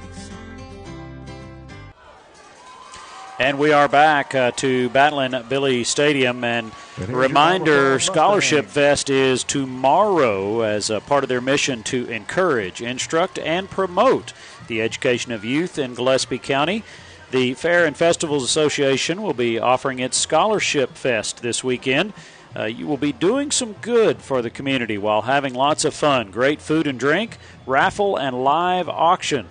And we are back to Battling Billy Stadium. And reminder, Scholarship Fest is tomorrow as a part of their mission to encourage, instruct, and promote the education of youth in Gillespie County. The Fair and Festivals Association will be offering its Scholarship Fest this weekend. You will be doing some good for the community while having lots of fun. Great food and drink, raffle, and live auction.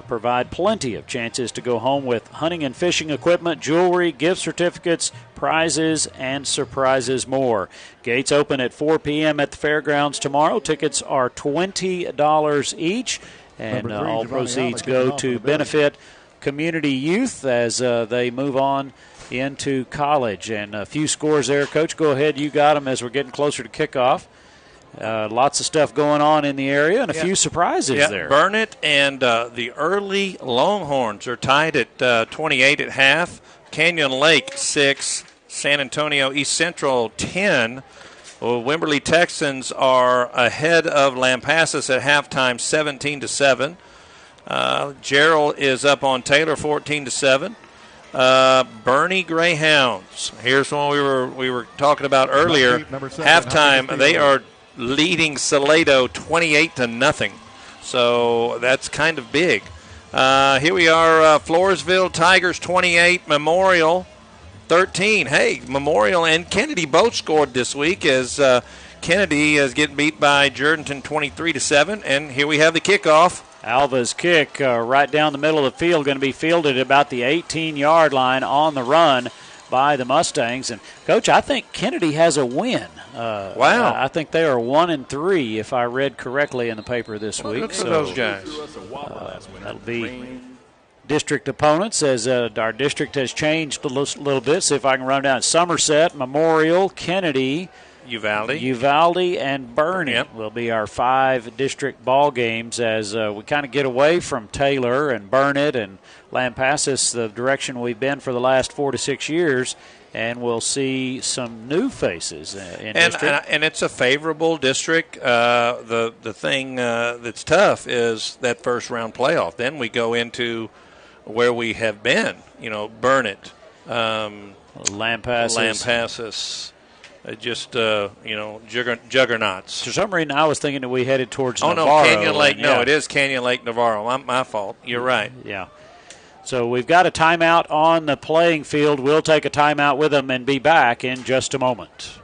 Provide plenty of chances to go home with hunting and fishing equipment, jewelry, gift certificates, prizes, and surprises more. Gates open at 4 p.m. at the fairgrounds tomorrow. Tickets are $20 each, and all proceeds go to benefit community youth as they move on into college. And a few scores there. Coach, go ahead. You got them as we're getting closer to kickoff. Lots of stuff going on in the area and a few surprises there. Burnett and the early Longhorns are tied at 28 at half. Canyon Lake 6, San Antonio East Central 10. Well, Wimberley Texans are ahead of Lampasas at halftime 17-7. Gerald is up on Taylor 14-7. Bernie Greyhounds. Here's one we were talking about earlier. Halftime, they are leading Salado 28-0. So that's kind of big. Here we are, Floresville Tigers 28, Memorial 13. Hey, Memorial and Kennedy both scored this week as Kennedy is getting beat by Jourdanton 23-7. And here we have the kickoff. Alva's kick right down the middle of the field, going to be fielded at about the 18-yard line on the run by the Mustangs. And, Coach, I think Kennedy has a win. Wow. I think they are 1-3, if I read correctly in the paper this week. Look at those guys. That'll be district opponents as our district has changed a little bit. See if I can run down. Somerset, Memorial, Kennedy, Uvalde, and Bernie will be our 5 district ball games as we kind of get away from Taylor and Burnett and Lampasas, the direction we've been for the last 4 to 6 years, and we'll see some new faces in district. And it's a favorable district. The thing that's tough is that first round playoff. Then we go into where we have been. Burnett, Lampasas. Juggernauts. For some reason, I was thinking that we headed towards Navarro. No, Canyon Lake. No, it is Canyon Lake, Navarro. My fault. You're right. Yeah. So we've got a timeout on the playing field. We'll take a timeout with them and be back in just a moment.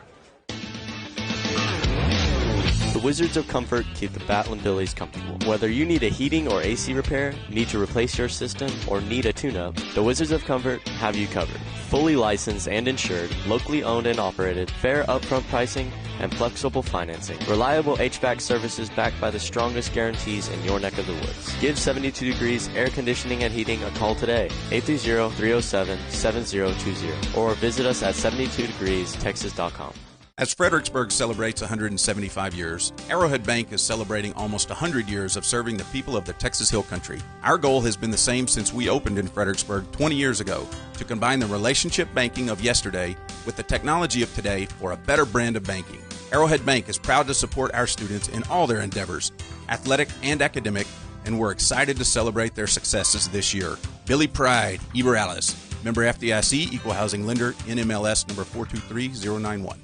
The Wizards of Comfort keep the Battling Billies comfortable. Whether you need a heating or AC repair, need to replace your system, or need a tune-up, the Wizards of Comfort have you covered. Fully licensed and insured, locally owned and operated, fair upfront pricing, and flexible financing. Reliable HVAC services backed by the strongest guarantees in your neck of the woods. Give 72 Degrees Air Conditioning and Heating a call today, 830-307-7020, or visit us at 72degreestexas.com. As Fredericksburg celebrates 175 years, Arrowhead Bank is celebrating almost 100 years of serving the people of the Texas Hill Country. Our goal has been the same since we opened in Fredericksburg 20 years ago, to combine the relationship banking of yesterday with the technology of today for a better brand of banking. Arrowhead Bank is proud to support our students in all their endeavors, athletic and academic, and we're excited to celebrate their successes this year. Billy Pride, Eber Alice, member FDIC, Equal Housing Lender, NMLS number 423091.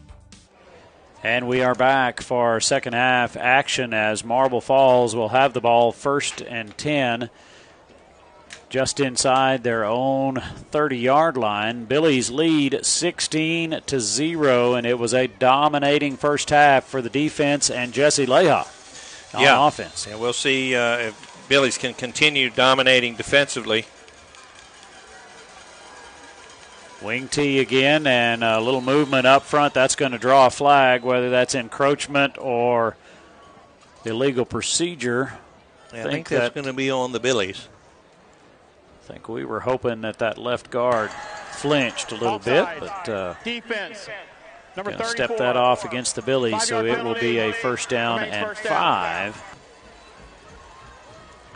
And we are back for our second half action as Marble Falls will have the ball 1st and 10 just inside their own 30-yard line. Billies lead 16-0, and it was a dominating first half for the defense and Jesse Leha on offense. Yeah, we'll see if Billies can continue dominating defensively. Wing tee again, and a little movement up front. That's going to draw a flag, whether that's encroachment or illegal procedure. Yeah, I think that's going to be on the Billies. I think we were hoping that left guard flinched a little bit, but defense. Going to step that off against the Billies, so it will be a first down and 5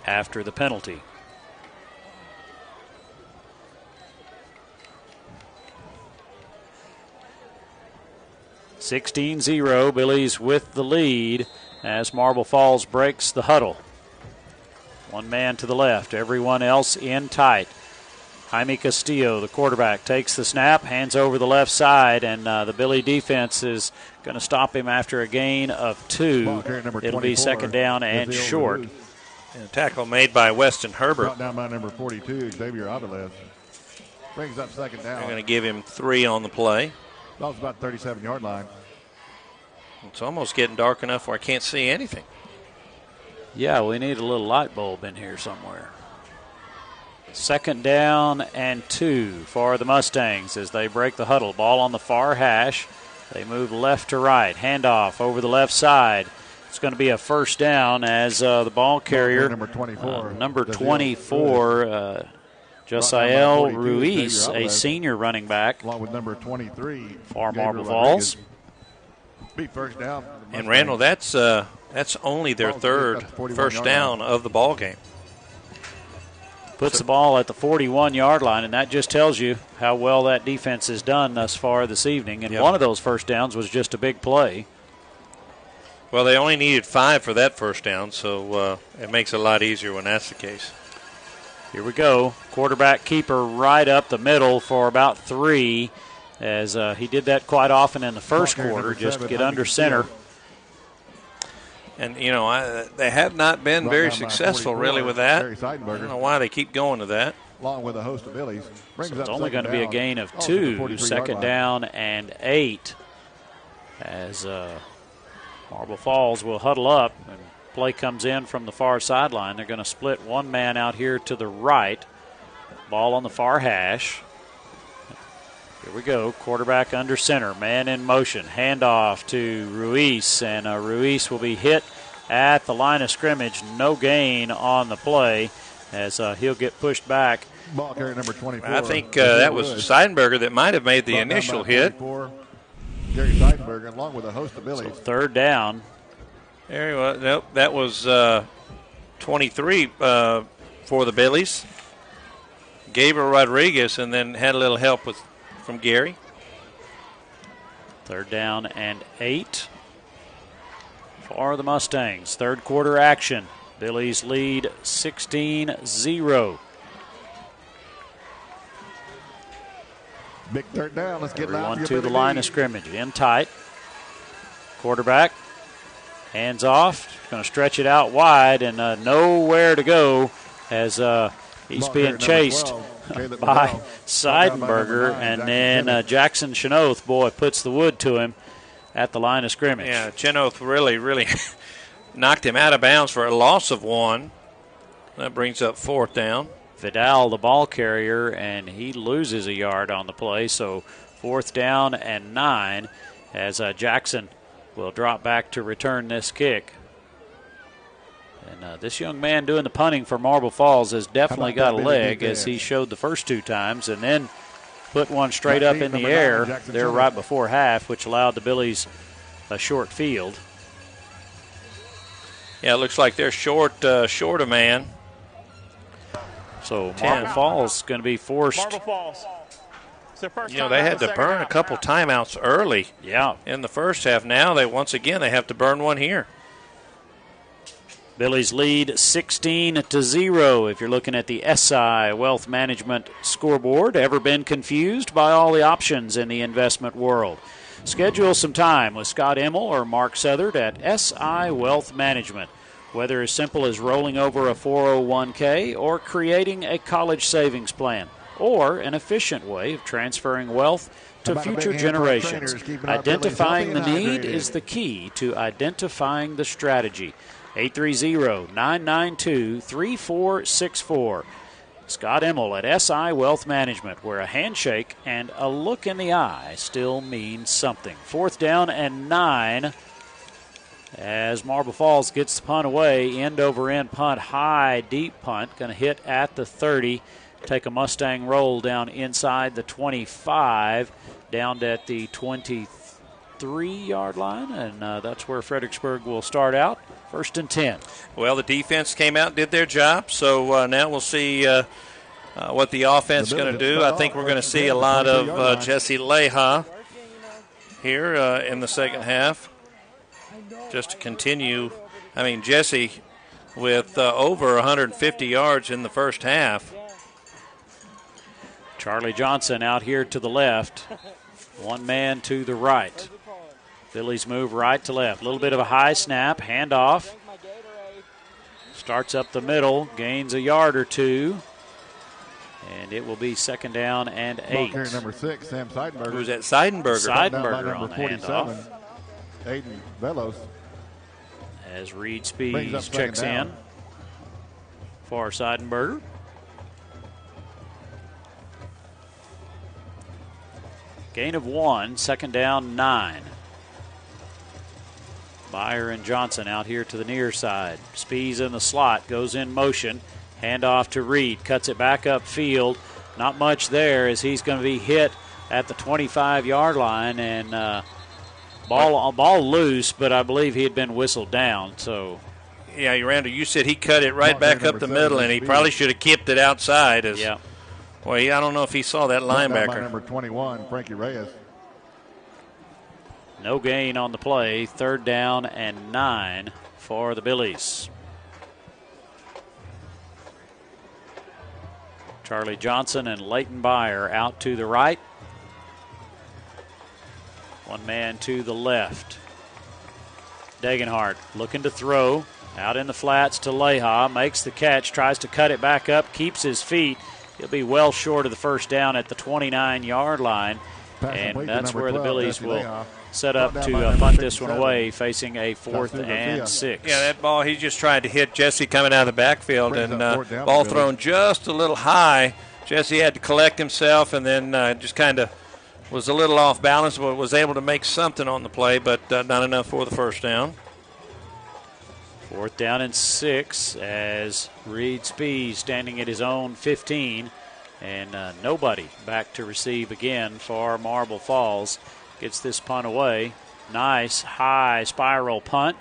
after the penalty. (16-0), Billies with the lead as Marble Falls breaks the huddle. One man to the left, everyone else in tight. Jaime Castillo, the quarterback, takes the snap, hands over the left side, and the Billy defense is going to stop him after a gain of 2. It'll be second down and short. And a tackle made by Weston Herbert. Brought down by number 42, Xavier Aviles. Brings up second down. They're going to give him 3 on the play. That was about 37-yard line. It's almost getting dark enough where I can't see anything. Yeah, we need a little light bulb in here somewhere. Second down and 2 for the Mustangs as they break the huddle. Ball on the far hash. They move left to right. Handoff over the left side. It's going to be a first down as the ball carrier, number 24, Josiel Ruiz, a senior running back, along with number 23 for Marble Falls. Be first down. And Randall, that's only their third first down of the ball game. Puts the ball at the 41-yard line, and that just tells you how well that defense has done thus far this evening. And one of those first downs was just a big play. Well, they only needed 5 for that first down, so it makes it a lot easier when that's the case. Here we go. Quarterback keeper right up the middle for about 3, as he did that quite often in the first quarter, just get under center. And, they have not been very successful really with that. I don't know why they keep going to that. Along with a host of Billies. So it's only going to be a gain of 2, second down and 8, as Marble Falls will huddle up, and play comes in from the far sideline. They're going to split one man out here to the right. Ball on the far hash. Here we go. Quarterback under center. Man in motion. Handoff to Ruiz, and Ruiz will be hit at the line of scrimmage. No gain on the play as he'll get pushed back. Ball carrier number 24. I think that was Seidenberger that might have made the initial hit. Gary Seidenberger, along with a host of Billies. So third down. There he was. Nope, that was 23 for the Billies. Gabriel Rodriguez, and then had a little help from Gary. Third down and 8 for the Mustangs. Third quarter action. Billies lead 16-0. Big third down. Let's get everyone to the line of scrimmage. In tight. Quarterback. Hands off. Going to stretch it out wide, and nowhere to go as he's being chased by Seidenberger, and then Jackson Chenoth, puts the wood to him at the line of scrimmage. Yeah, Chenoth really knocked him out of bounds for a loss of 1. That brings up fourth down. Vidal, the ball carrier, and he loses a yard on the play, so fourth down and 9 as Jackson will drop back to return this kick. And this young man doing the punting for Marble Falls has definitely got a leg, as he showed the first 2 times, and then put one straight up in the air there right before half, which allowed the Billies a short field. Yeah, it looks like they're short a man. So Marble Falls is going to be forced. Marble Falls. They had to burn a couple timeouts early. Yeah. In the first half. Now they have to burn one here. Billies lead 16-0. If you're looking at the SI Wealth Management scoreboard, ever been confused by all the options in the investment world? Schedule some time with Scott Emmel or Mark Southard at SI Wealth Management. Whether as simple as rolling over a 401k or creating a college savings plan, or an efficient way of transferring wealth to future generations. Identifying the need is the key to identifying the strategy. 830-992-3464. Scott Emmel at SI Wealth Management, where a handshake and a look in the eye still means something. 4th down and 9 as Marble Falls gets the punt away. End over end punt, high, deep punt. Going to hit at the 30. Take a Mustang roll down inside the 25, down at the 23-yard line, and that's where Fredericksburg will start out. 1st and 10. Well, the defense came out and did their job, so now we'll see what the offense is going to do. I think we're going to see a lot of Jesse Leha here in the second half, just to continue. I mean, Jesse with over 150 yards in the first half. Charlie Johnson out here to the left. One man to the right. Phillies move right to left. A little bit of a high snap, handoff. Starts up the middle, gains a yard or two. And it will be 2nd down and 8. Ball number 6, Sam Seidenberger. Who's that? Seidenberger. Seidenberger on the handoff. Aiden Velos. As Reed Spees checks in for Seidenberger. Gain of 1, 2nd down, 9. Meyer and Johnson out here to the near side. Spees in the slot, goes in motion. Handoff to Reed, cuts it back upfield. Not much there as he's going to be hit at the 25-yard line, and ball loose, but I believe he had been whistled down. So, yeah, Randall, you said he cut it right back up the middle, and he probably should have kept it outside. Yeah. Well, I don't know if he saw that linebacker. Number 21, Frankie Reyes. No gain on the play. 3rd down and 9 for the Billies. Charlie Johnson and Leighton Byer out to the right. One man to the left. Degenhardt looking to throw. Out in the flats to Leha. Makes the catch. Tries to cut it back up. Keeps his feet. He'll be well short of the 1st down at the 29-yard line. And that's where the Billies will set up to punt this one away, facing a 4th and 6. Yeah, that ball, he just tried to hit Jesse coming out of the backfield, and ball thrown just a little high. Jesse had to collect himself, and then just kind of was a little off balance, but was able to make something on the play, but not enough for the 1st down. 4th down and 6 as Reed Spees standing at his own 15, and nobody back to receive again for Marble Falls. Gets this punt away. Nice high spiral punt.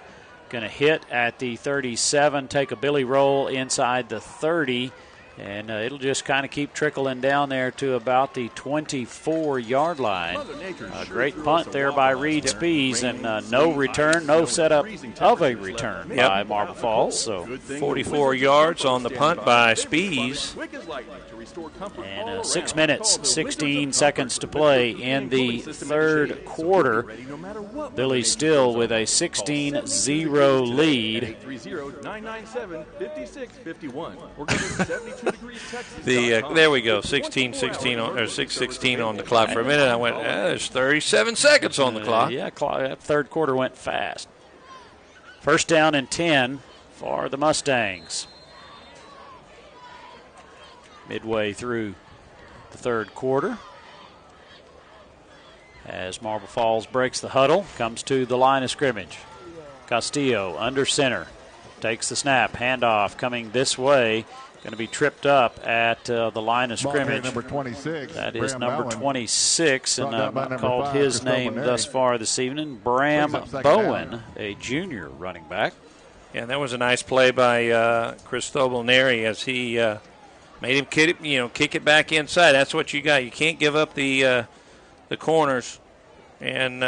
Going to hit at the 37, take a Billy roll inside the 30, and it'll just kind of keep trickling down there to about the 24-yard line. A great punt there by Reed Spees, and no return, no setup of a return by Marble Falls. So 44 yards on the punt by Spees. And 6 minutes, 16 seconds to play in the 3rd quarter. Billy still with a 16-0 lead. There we go, 16-16 or 6:16 on the clock. For a minute, I went, there's 37 seconds on the clock. Yeah, that 3rd quarter went fast. 1st down and 10 for the Mustangs. Midway through the 3rd quarter, as Marble Falls breaks the huddle, comes to the line of scrimmage. Castillo under center, takes the snap, handoff coming this way, going to be tripped up at the line of scrimmage. Number 26. That is Bram number Bowen. 26, and Number called 5, his Christopher name Neri. thus far this evening, Bram Bowen, a junior running back. Yeah, that was a nice play by Cristobal Neri as he made him kick it back inside. That's what you got. You can't give up the corners, and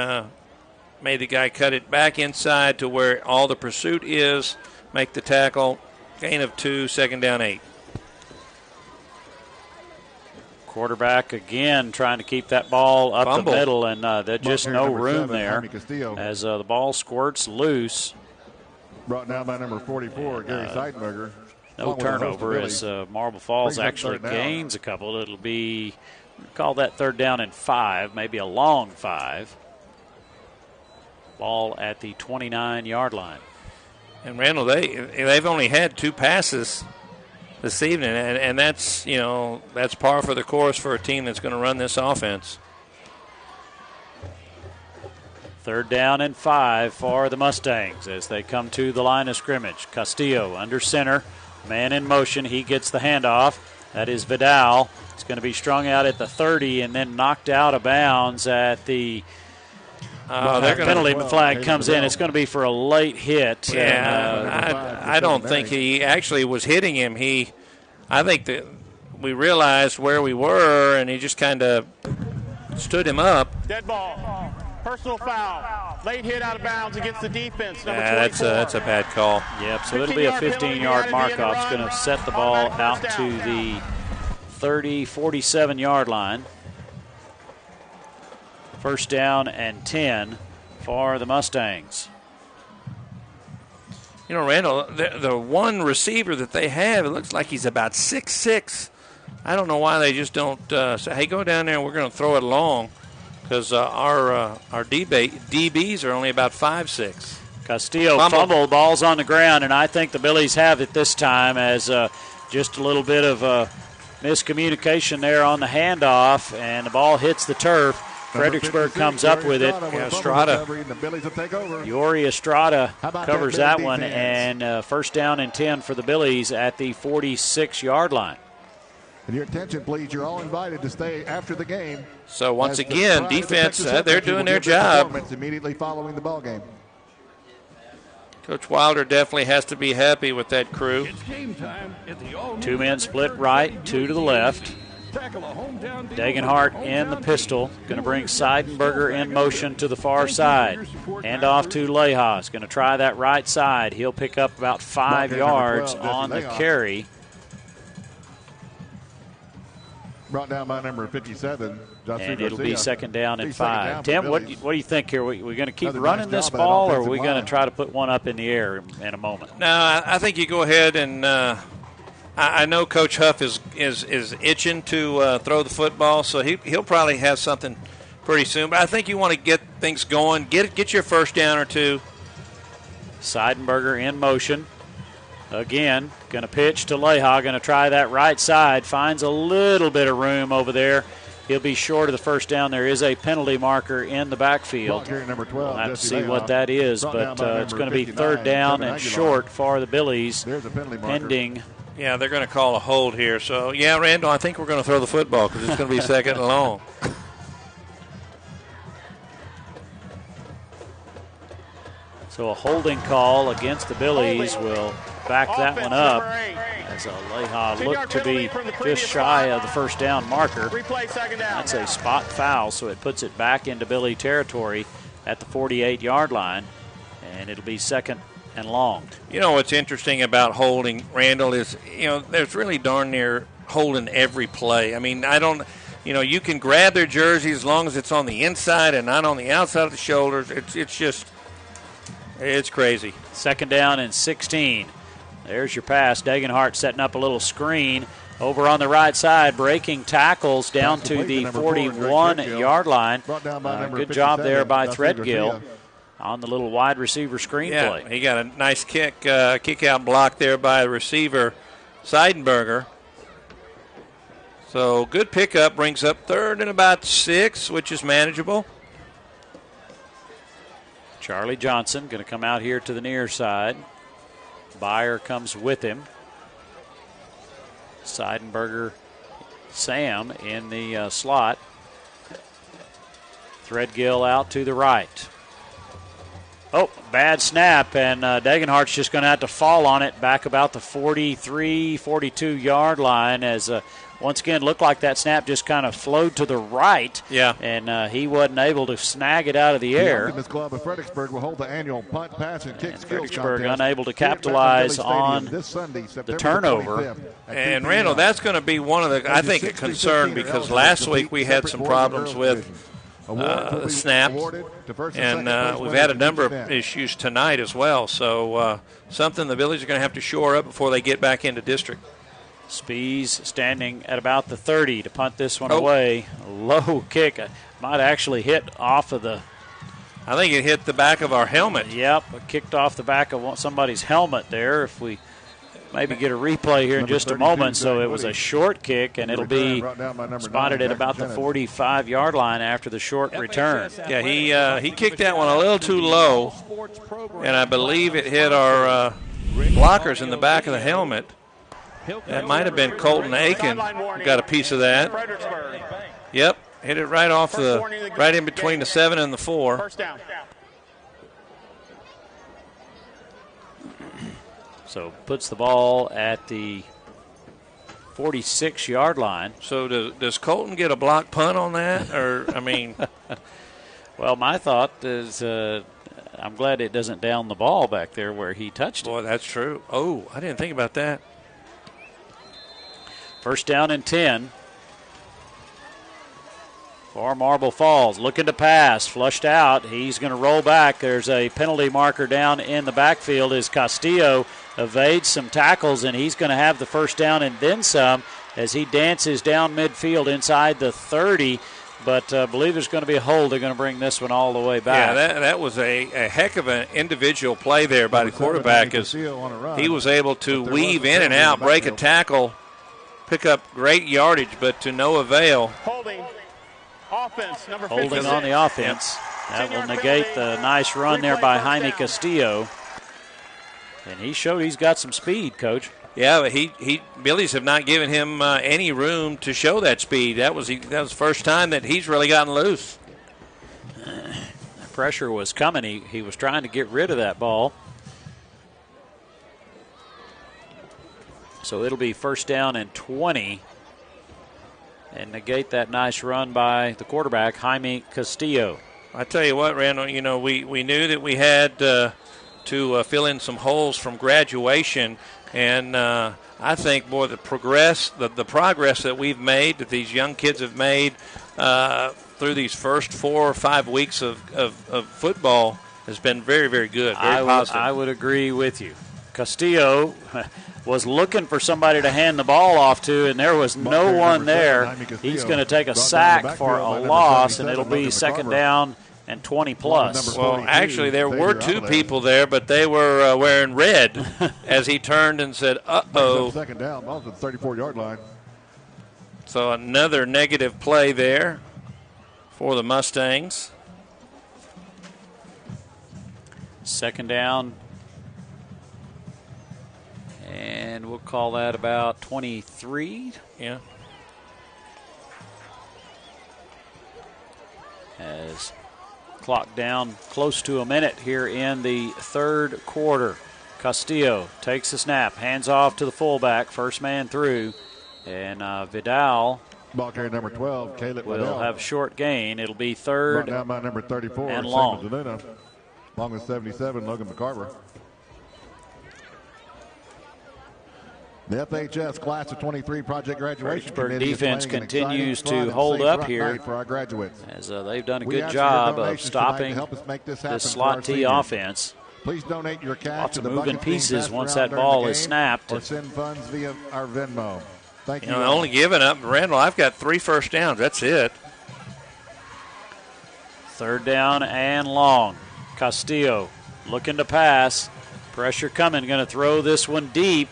made the guy cut it back inside to where all the pursuit is. Make the tackle. Gain of 2, 2nd down 8. Quarterback again trying to keep that ball up Fumble. the middle, and there's just no Number room 7, there Jaime Castillo. as the ball squirts loose. Brought down by number 44, Gary Seidenberger. No turnover as Marble Falls actually gains a couple. It'll be, call that 3rd down and 5, maybe a long 5. Ball at the 29-yard line. And Randall, they've only had 2 passes this evening, and that's, that's par for the course for a team that's going to run this offense. 3rd down and 5 for the Mustangs as they come to the line of scrimmage. Castillo under center, man in motion. He gets the handoff. That is Vidal. It's going to be strung out at the 30 and then knocked out of bounds at the penalty flag comes in. It's going to be for a late hit. Yeah, I don't think he actually was hitting him. I think that we realized where we were, and he just kind of stood him up. Dead ball. Personal foul. Late hit out of bounds against the defense. Number 24. That's a bad call. Yep, so it'll be a 15-yard mark-off. It's going to set the ball out to the 47-yard line. 1st down and 10 for the Mustangs. Randall, the one receiver that they have, it looks like he's about 6'6". I don't know why they just don't say, hey, go down there and we're going to throw it long, because our DBs are only about 5'6". Castillo fumbled, ball's on the ground, and I think the Billies have it this time as just a little bit of miscommunication there on the handoff, and the ball hits the turf. Fredericksburg comes up with it. Estrada. Yori Estrada covers that one, and 1st down and 10 for the Billies at the 46-yard line. And your attention, please. You're all invited to stay after the game. So once again, defense, they're doing their job. Immediately following the ball game. Coach Wilder definitely has to be happy with that crew. 2 men split right, 2 to the left. Degenhart in the pistol. Going to bring Seidenberger in motion to the far side. Hand off to Lejas. Going to try that right side. He'll pick up about 5 yards on the carry. Brought down by number 57. And it'll be 2nd down and 5. Tim, what do you think here? We're going to keep running this ball, or are we going to try to put one up in the air in a moment? No, I think you go ahead and I know Coach Huff is itching to throw the football, so he'll probably have something pretty soon. But I think you want to get things going, get your 1st down or 2. Seidenberger in motion. Again, going to pitch to Leha, going to try that right side, finds a little bit of room over there. He'll be short of the 1st down. There is a penalty marker in the backfield. Number 12, we'll have to see what that is, but it's going to be 3rd down and short for the Billies. There's a penalty marker. Pending. Yeah, they're going to call a hold here. So, yeah, Randall, I think we're going to throw the football because it's going to be 2nd and long. So a holding call against the Billies will back that one up as Leha looked to be just shy of the 1st down marker. That's a spot foul, so it puts it back into Billy territory at the 48-yard line, and it'll be 2nd and long. You know what's interesting about holding, Randall, is, there's really darn near holding every play. I mean, you can grab their jersey as long as it's on the inside and not on the outside of the shoulders. It's crazy. 2nd down and 16. There's your pass. Degenhart setting up a little screen over on the right side, breaking tackles down to the 41-yard line. Good job there by Threadgill on the little wide receiver screen play. He got a nice kick out block there by the receiver, Seidenberger. So good pickup, brings up 3rd and about 6, which is manageable. Charlie Johnson going to come out here to the near side. Byer comes with him. Seidenberger, Sam in the slot. Threadgill out to the right. Oh, bad snap, and Degenhart's just going to have to fall on it back about the 43, 42-yard line as once again, looked like that snap just kind of flowed to the right. Yeah. And he wasn't able to snag it out of the air. The Club of Fredericksburg will hold the annual punt, pass, and kick skills Fredericksburg contest unable to capitalize on this Sunday, the turnover. And, Randall, that's going to be one of the, I think, a concern because last week we had some problems with snaps. And we've had a number of issues tonight as well. So something the Billies are going to have to shore up before they get back into district. Spees standing at about the 30 to punt this one away. A low kick. Might actually hit off of the... I think it hit the back of our helmet. Yep, it kicked off the back of somebody's helmet there. If we maybe get a replay here in just a moment. So it was a short kick, and it'll be spotted at about the 45-yard line after the short return. Yeah, he kicked that one a little too low, and I believe it hit our blockers in the back of the helmet. That might have been Colton Aiken. Got a piece of that. Yep, hit it right off right in between the 7 and the 4. First down. So puts the ball at the 46-yard line. So does Colton get a block punt on that? Or, I mean. Well, my thought is I'm glad it doesn't down the ball back there where he touched it. Boy, that's true. Oh, I didn't think about that. First down and 10 for Marble Falls. Looking to pass, flushed out. He's going to roll back. There's a penalty marker down in the backfield as Castillo evades some tackles, and he's going to have the first down and then some as he dances down midfield inside the 30. But I believe there's going to be a hold. They're going to bring this one all the way back. Yeah, that was a heck of an individual play there by the quarterback as he was able to weave in and out, break a tackle, pick up great yardage, but to no avail. Holding. Offense, number 56. Holding on the offense. That will negate the nice run there by Jaime Castillo. And he showed he's got some speed, Coach. Yeah, but Billies have not given him any room to show that speed. That was the first time that he's really gotten loose. The pressure was coming. He was trying to get rid of that ball. So it'll be first down and 20. And negate that nice run by the quarterback, Jaime Castillo. I tell you what, Randall, we knew that we had to fill in some holes from graduation. And I think, boy, the progress that we've made, that these young kids have made through these first 4 or 5 weeks of football has been very, very good, very positive. I would agree with you. Castillo was looking for somebody to hand the ball off to, and there was no one there. He's going to take a sack for a loss, and it'll be second down and 20 plus. Well, actually, there were 2 people there, but they were wearing red as he turned and said, uh-oh. Second down, ball's at the 34-yard line. So another negative play there for the Mustangs. Second down. And we'll call that about 23. Yeah. As clock down close to a minute here in the third quarter. Castillo takes the snap, hands off to the fullback, first man through. And Vidal ball carrier number 12, Caleb will Vidal. have short gain. It'll be third down by number 34, and long. Long with 77, Logan McCarver. The FHS Class of 23 Project Graduation Committee defense continues to hold up here for our graduates. As they've done a good job of stopping this slot T offense. Please donate your cash Lots to of the moving buckets being pieces passed once around that during ball the is game, snapped. or send funds via our Venmo. Thank you. Only giving up, Randall, I've got 3 first downs. That's it. Third down and long. Castillo looking to pass. Pressure coming. Going to throw this one deep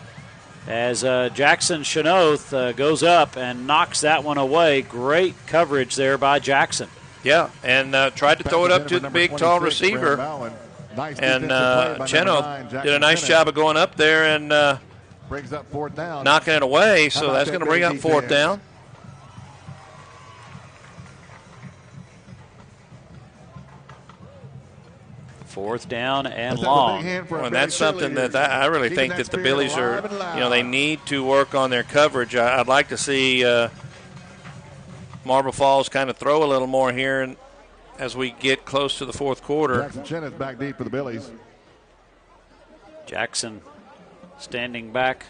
as Jackson Chenoth goes up and knocks that one away. Great coverage there by Jackson. Yeah, and tried to throw it up to the big, tall receiver. And Chenoth did a nice job of going up there and brings up fourth down, knocking it away. So that's going to bring up fourth down. Fourth down and long. Well, and that's something that I really think that the Billies are, they need to work on their coverage. I'd like to see Marble Falls kind of throw a little more here as we get close to the fourth quarter. Jackson Chen is back deep for the Billies. Jackson standing back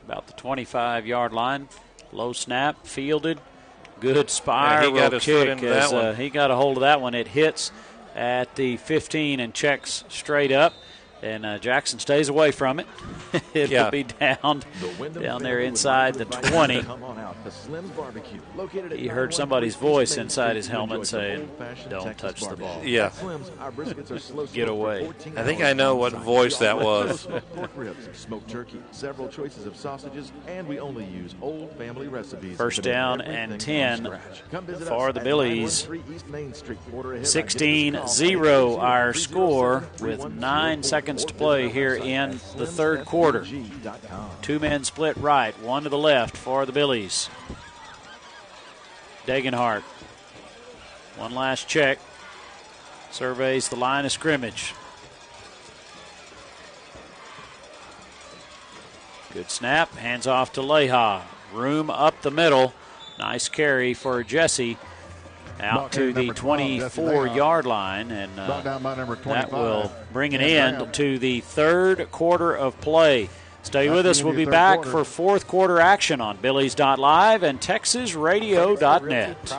about the 25-yard line. Low snap, fielded, good spiral he got his foot kick into that one. he got a hold of that one. It hits at the 15 and checks straight up. And Jackson stays away from it. It'll be down there inside the 20. He heard somebody's voice inside his helmet saying, "Don't touch the ball." Yeah. Get away. I think I know what voice that was. Pork ribs, smoked turkey, several choices of sausages, and we only use old family recipes. First down and 10 for the Billies. 16-0 our score with 9 seconds to play here in the third quarter. 2 men split right, 1 to the left for the Billies. Degenhart, one last check, surveys the line of scrimmage. Good snap, hands off to Leha. Room up the middle, nice carry for Jesse. Out to the 24-yard line, and that will bring an end to the third quarter of play. Stay with us. We'll be back for fourth quarter action on Billies.Live and TexasRadio.net.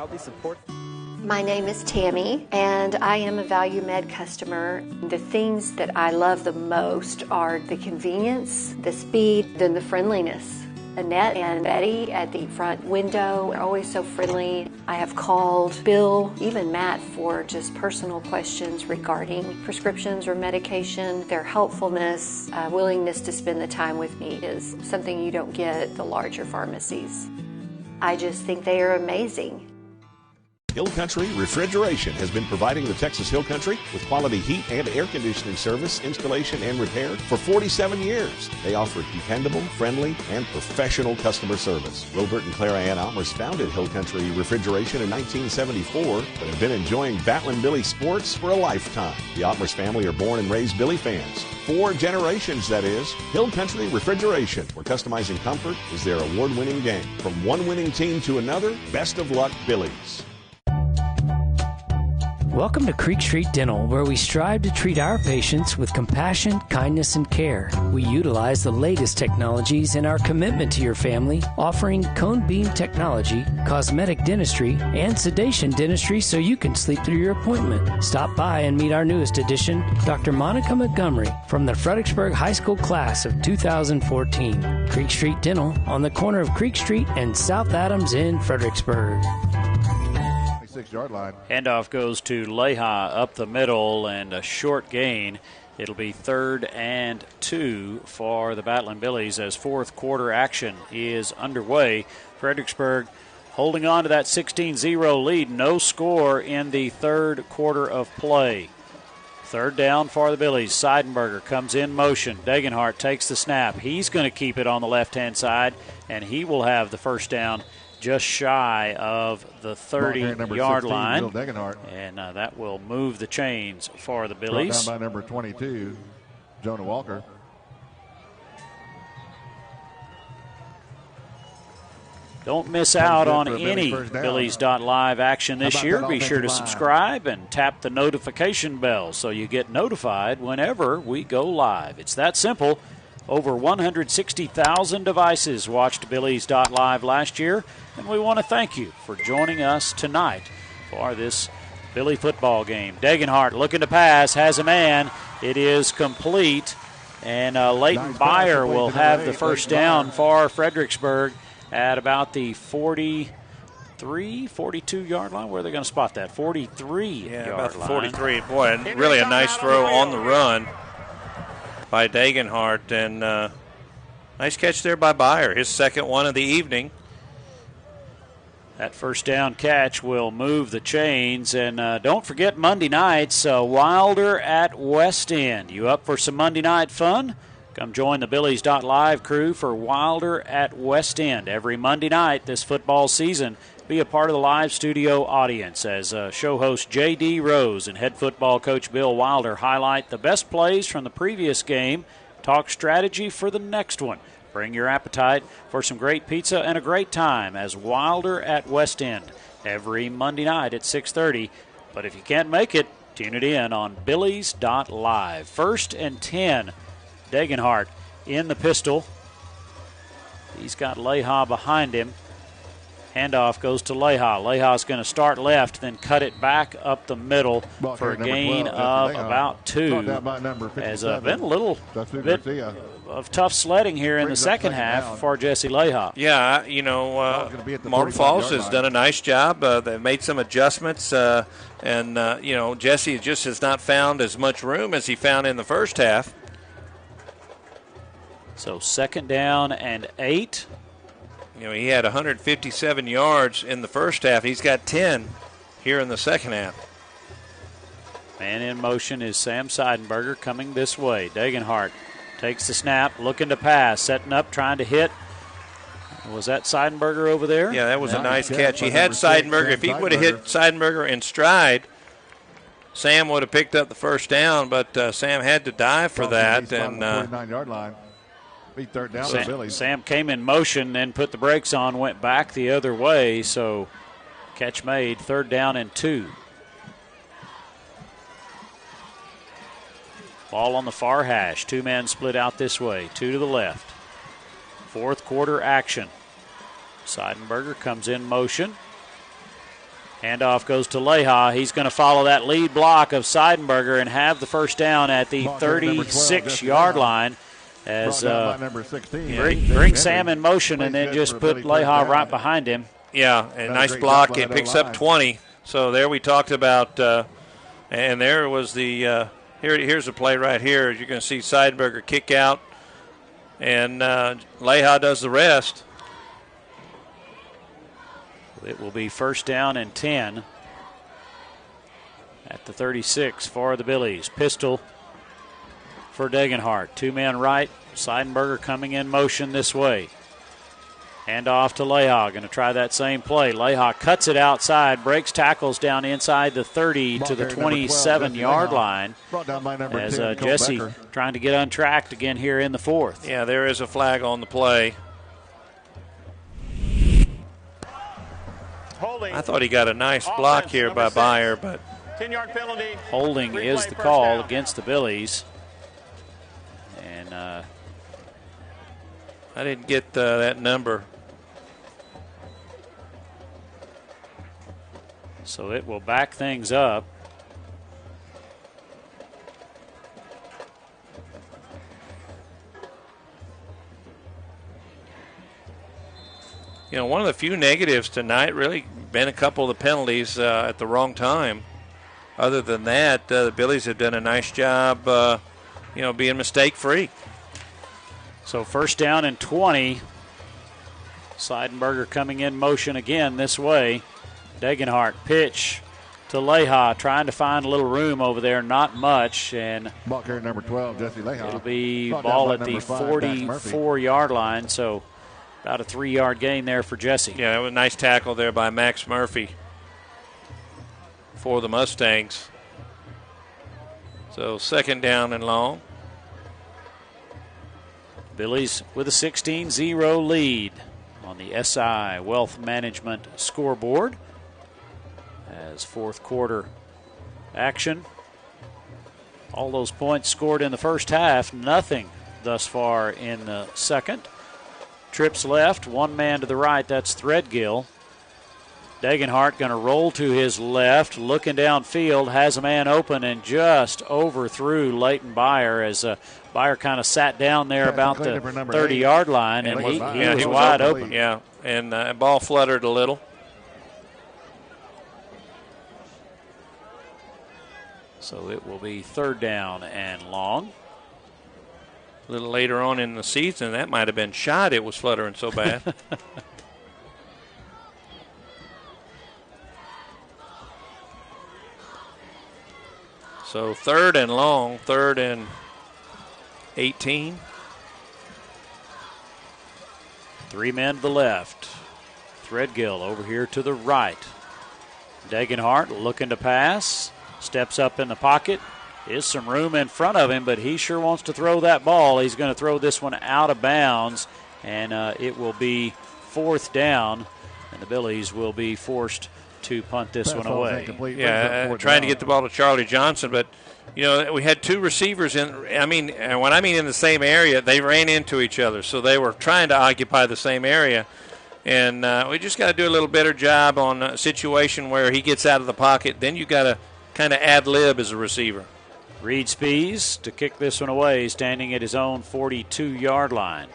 My name is Tammy, and I am a Value Med customer. The things that I love the most are the convenience, the speed, and the friendliness. Annette and Betty at the front window are always so friendly. I have called Bill, even Matt, for just personal questions regarding prescriptions or medication. Their helpfulness, willingness to spend the time with me is something you don't get at the larger pharmacies. I just think they are amazing. Hill Country Refrigeration has been providing the Texas Hill Country with quality heat and air conditioning service, installation, and repair for 47 years. They offer dependable, friendly, and professional customer service. Robert and Clara Ann Almers founded Hill Country Refrigeration in 1974, but have been enjoying Battling Billy sports for a lifetime. The Almers family are born and raised Billy fans. 4 generations, that is. Hill Country Refrigeration, where customizing comfort is their award-winning game. From one winning team to another, best of luck, Billies. Welcome to Creek Street Dental, where we strive to treat our patients with compassion, kindness, and care. We utilize the latest technologies in our commitment to your family, offering cone beam technology, cosmetic dentistry, and sedation dentistry so you can sleep through your appointment. Stop by and meet our newest addition, Dr. Monica Montgomery, from the Fredericksburg High School class of 2014. Creek Street Dental on the corner of Creek Street and South Adams in Fredericksburg. 6-yard line. Handoff goes to Leha up the middle and a short gain. It'll be 3rd and 2 for the Battling Billies as fourth quarter action is underway. Fredericksburg holding on to that 16-0 lead. No score in the third quarter of play. Third down for the Billies. Seidenberger comes in motion. Degenhart takes the snap. He's going to keep it on the left-hand side, and he will have the first down just shy of the 30-yard line. And that will move the chains for the Billies. Brought down by number 22, Jonah Walker. Don't miss out on any Billies.Live action this year. Be sure to subscribe and tap the notification bell so you get notified whenever we go live. It's that simple. Over 160,000 devices watched Billies.Live last year, and we want to thank you for joining us tonight for this Billy football game. Degenhart looking to pass, has a man. It is complete, and Leighton Byer will have the first down for Fredericksburg at about the 42-yard line. Where are they going to spot that? 43-yard about the line. 43. Boy, and really a nice throw on the run by Degenhart, and nice catch there by Byer, his second one of the evening. That first down catch will move the chains, and don't forget Monday nights, Wilder at West End. You up for some Monday night fun? Come join the Billies.Live crew for Wilder at West End every Monday night this football season. Be a part of the live studio audience as show host J.D. Rose and head football coach Bill Wilder highlight the best plays from the previous game, talk strategy for the next one. Bring your appetite for some great pizza and a great time as Wilder at West End every Monday night at 6:30. But if you can't make it, tune it in on Billies.Live. 1st and 10, Degenhart in the pistol. He's got Leha behind him. Handoff goes to Leha. Leha's going to start left, then cut it back up the middle for a gain of about 2. Has been a little bit of tough sledding here in the second half for Jesse Leha. Yeah, Marble Falls has done a nice job. They've made some adjustments, and Jesse just has not found as much room as he found in the first half. So 2nd down and 8. He had 157 yards in the first half. He's got 10 here in the second half. Man in motion is Sam Seidenberger coming this way. Degenhart takes the snap, looking to pass, setting up, trying to hit. Was that Seidenberger over there? Yeah, that was a nice catch. He had Seidenberger. If he would have hit Seidenberger in stride, Sam would have picked up the first down, but Sam had to dive for that. And 49-yard line. Be 3rd down to Billies. Sam came in motion, then put the brakes on, went back the other way, so catch made, 3rd down and 2. Ball on the far hash. 2 men split out this way, 2 to the left. 4th quarter action. Seidenberger comes in motion. Handoff goes to Leha. He's going to follow that lead block of Seidenberger and have the first down at the 36-yard line. As bring Sam in motion and then just put Leha right behind him. Yeah, and nice block. It picks up 20. So there we talked about, and there was the, here's the play right here. You're going to see Seidenberger kick out, and Leha does the rest. It will be 1st down and 10 at the 36 for the Billies. Pistol for Degenhart. 2 men right. Seidenberger coming in motion this way. Hand off to Leha. Going to try that same play. Leha cuts it outside, breaks tackles down inside the 30 to the 27-yard line. As Jesse trying to get untracked again here in the 4th. Yeah, there is a flag on the play. I thought he got a nice block here by Byer, but 10-yard penalty. Holding is the call against the Billies. And I didn't get that number. So it will back things up. One of the few negatives tonight really been a couple of the penalties at the wrong time. Other than that, the Billies have done a nice job, being mistake-free. So 1st down and 20. Seidenberger coming in motion again this way. Degenhart pitch to Leha, trying to find a little room over there, not much. And ball carrier number 12, Jesse Leha. It'll be ball at the 44-yard line, so about a 3-yard gain there for Jesse. Yeah, it was a nice tackle there by Max Murphy for the Mustangs. So 2nd down and long. Billies with a 16-0 lead on the SI Wealth Management scoreboard. As 4th quarter action. All those points scored in the first half, nothing thus far in the second. Trips left, 1 man to the right, that's Threadgill. Degenhart going to roll to his left, looking downfield, has a man open and just overthrew Leighton Byer as Byer kind of sat down there about the 30-yard line, and he was wide open. Yeah, and ball fluttered a little. So it will be 3rd down and long. A little later on in the season, that might have been shot. It was fluttering so bad. So 3rd and long, 3rd and 18. 3 men to the left. Threadgill over here to the right. Degenhart looking to pass. Steps up in the pocket. Is some room in front of him, but he sure wants to throw that ball. He's going to throw this one out of bounds, and it will be 4th down, and the Billies will be forced to punt this one away. Yeah, trying to get the ball to Charlie Johnson, but we had 2 receivers in. When I mean in the same area, they ran into each other, so they were trying to occupy the same area. And we just got to do a little better job on a situation where he gets out of the pocket. Then you got to kind of ad-lib as a receiver. Reed Spees to kick this one away, standing at his own 42-yard line.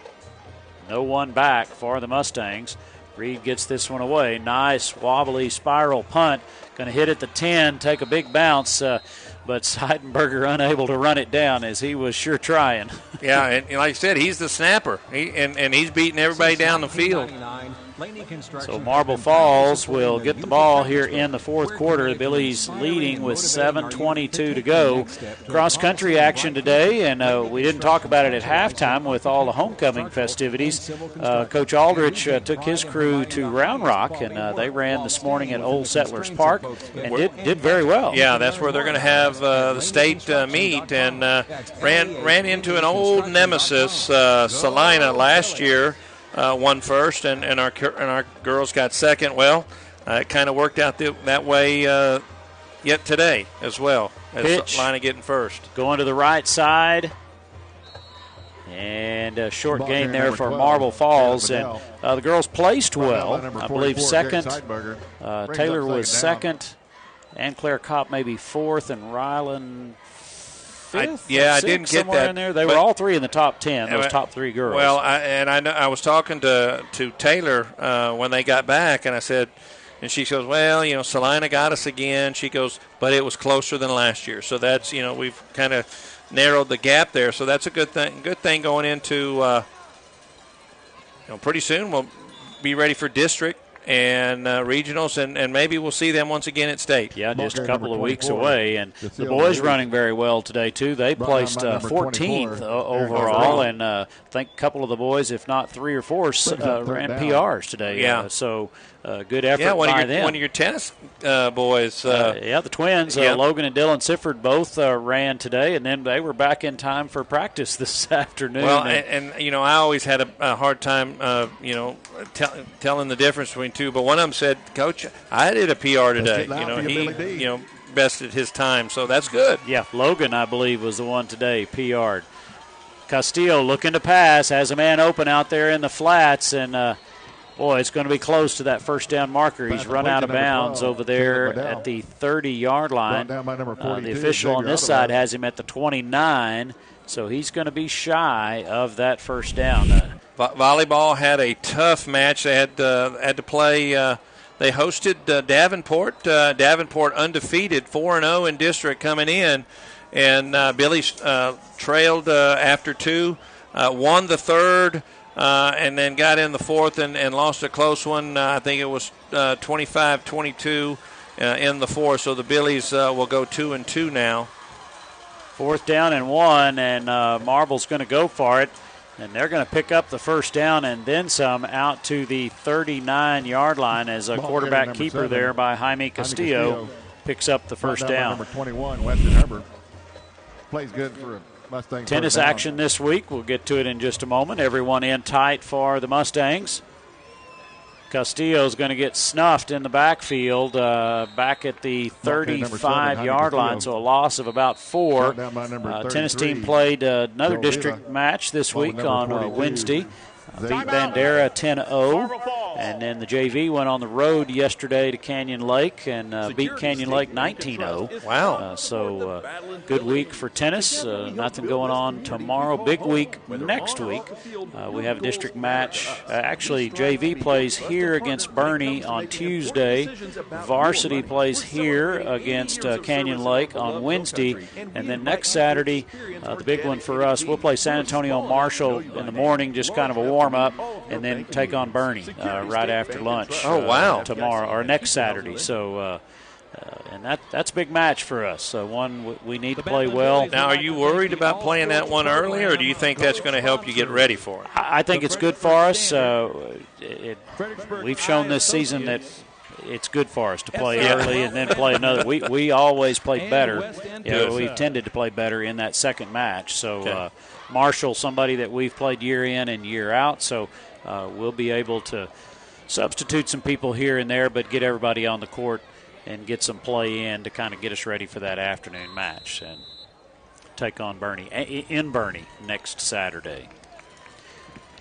No one back for the Mustangs. Reed gets this one away. Nice wobbly spiral punt. Going to hit at the 10, take a big bounce, but Seidenberger unable to run it down as he was sure trying. Yeah, and like I said, he's the snapper, and he's beating everybody down the field. So Marble Falls will get the ball here in the fourth quarter. The Billies leading with 7:22 to go. Cross-country action today, and we didn't talk about it at halftime with all the homecoming festivities. Coach Aldrich took his crew to Round Rock, and they ran this morning at Old Settlers Park and did very well. Yeah, that's where they're going to have the state meet, and ran into an old nemesis, Salina, last year. Won first, and our girls got second. Well, it kind of worked out that way yet today as well. Pitch. Salina getting first. Going to the right side. And a short gain there for Marble Falls. And the girls placed well. I believe second. Taylor was second. And Claire Kopp maybe fourth, and Ryland fifth. I didn't get that. In there. They were all three in the top 10, those top three girls. Well, I was talking to Taylor when they got back, and I said, and she goes, well, Salina got us again. She goes, but it was closer than last year. So that's, we've kind of narrowed the gap there. So that's a good thing. Good thing going into, pretty soon we'll be ready for district and regionals, and maybe we'll see them once again at state. Yeah, just a couple of weeks away. And the boys running very well today, too. They placed 14th overall, and I think a couple of the boys, if not 3 or 4, ran PRs today. Yeah. So good effort by them. One of your tennis boys. The twins, Logan and Dylan Sifford, both ran today, and then they were back in time for practice this afternoon. Well, and I always had a hard time, telling the difference between two. But one of them said, Coach, I did a PR today. He bested his time, so that's good. Yeah, Logan, I believe, was the one today, PR'd. Castillo looking to pass, has a man open out there in the flats, and it's going to be close to that first down marker. He's run out of bounds over there at the 30-yard line. The official on this side has him at the 29, so he's going to be shy of that first down. Volleyball had a tough match. They had to play. They hosted Davenport. Davenport undefeated, 4-0 in district coming in, and Billy's trailed after 2, won the third, and then got in the fourth and lost a close one. I think it was 25-22 in the fourth. So the Billies will go 2-2 now. 4th down and 1, and Marble's going to go for it. And they're going to pick up the first down and then some out to the 39-yard line as a quarterback keeper there by Jaime Castillo picks up the first down. Number 21, Weston Herbert. Plays good for a Mustang. Tennis action this week. We'll get to it in just a moment. Everyone in tight for the Mustangs. Castillo's going to get snuffed in the backfield back at the 35-yard line, so a loss of about 4. Tennis team played another district match this week on Wednesday. Beat Bandera 10-0, and then the JV went on the road yesterday to Canyon Lake and beat Canyon Lake 19-0. Wow. So good week for tennis. Nothing going on tomorrow. Big week next week. We have a district match. Actually, JV plays here against Bernie on Tuesday. Varsity plays here against Canyon Lake on Wednesday. And then next Saturday, the big one for us, we'll play San Antonio Marshall in the morning, just kind of a warm-up, and then take on Bernie right after lunch. Oh, wow. Tomorrow or next Saturday. So, and that's a big match for us. One we need to play well. Now, are you worried about playing that one early, or do you think that's going to help you get ready for it? I think it's good for us. We've shown this season that it's good for us to play early and then play another. We always play better. We've tended to play better in that second match. So Marshall, somebody that we've played year in and year out, so we'll be able to substitute some people here and there, but get everybody on the court and get some play in to kind of get us ready for that afternoon match and take on Bernie in Bernie next Saturday.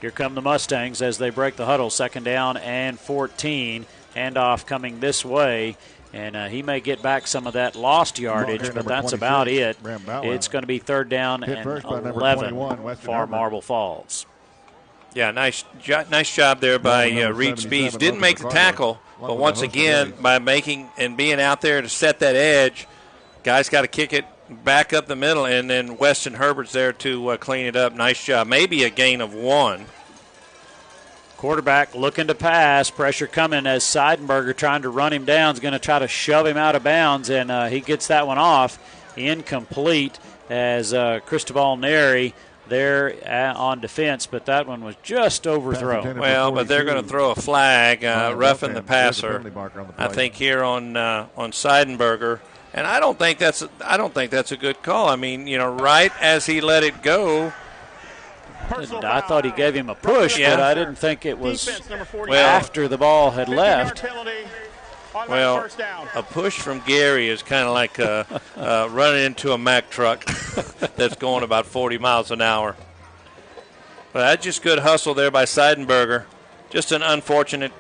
Here come the Mustangs as they break the huddle. 2nd down and 14. Handoff coming this way. And he may get back some of that lost yardage, but that's about it. It's going to be 3rd down and 11 for Marble Falls. Yeah, nice job there by Reed Speeds. Didn't make the tackle, but once again, by making and being out there to set that edge, guys got to kick it back up the middle, and then Weston Herbert's there to clean it up. Nice job. Maybe a gain of 1. Quarterback looking to pass. Pressure coming as Seidenberger trying to run him down. Is going to try to shove him out of bounds, and he gets that one off. Incomplete as Cristobal Neri there on defense, but that one was just overthrown. Well, but they're going to throw a flag, roughing the passer, I think, here on Seidenberger. And I don't think that's a good call. I mean, right as he let it go. I thought he gave him a push, but I didn't think it was after the ball had left. Well, a push from Gary is kind of like running into a Mack truck that's going about 40 miles an hour. But that's just good hustle there by Seidenberger. Just an unfortunate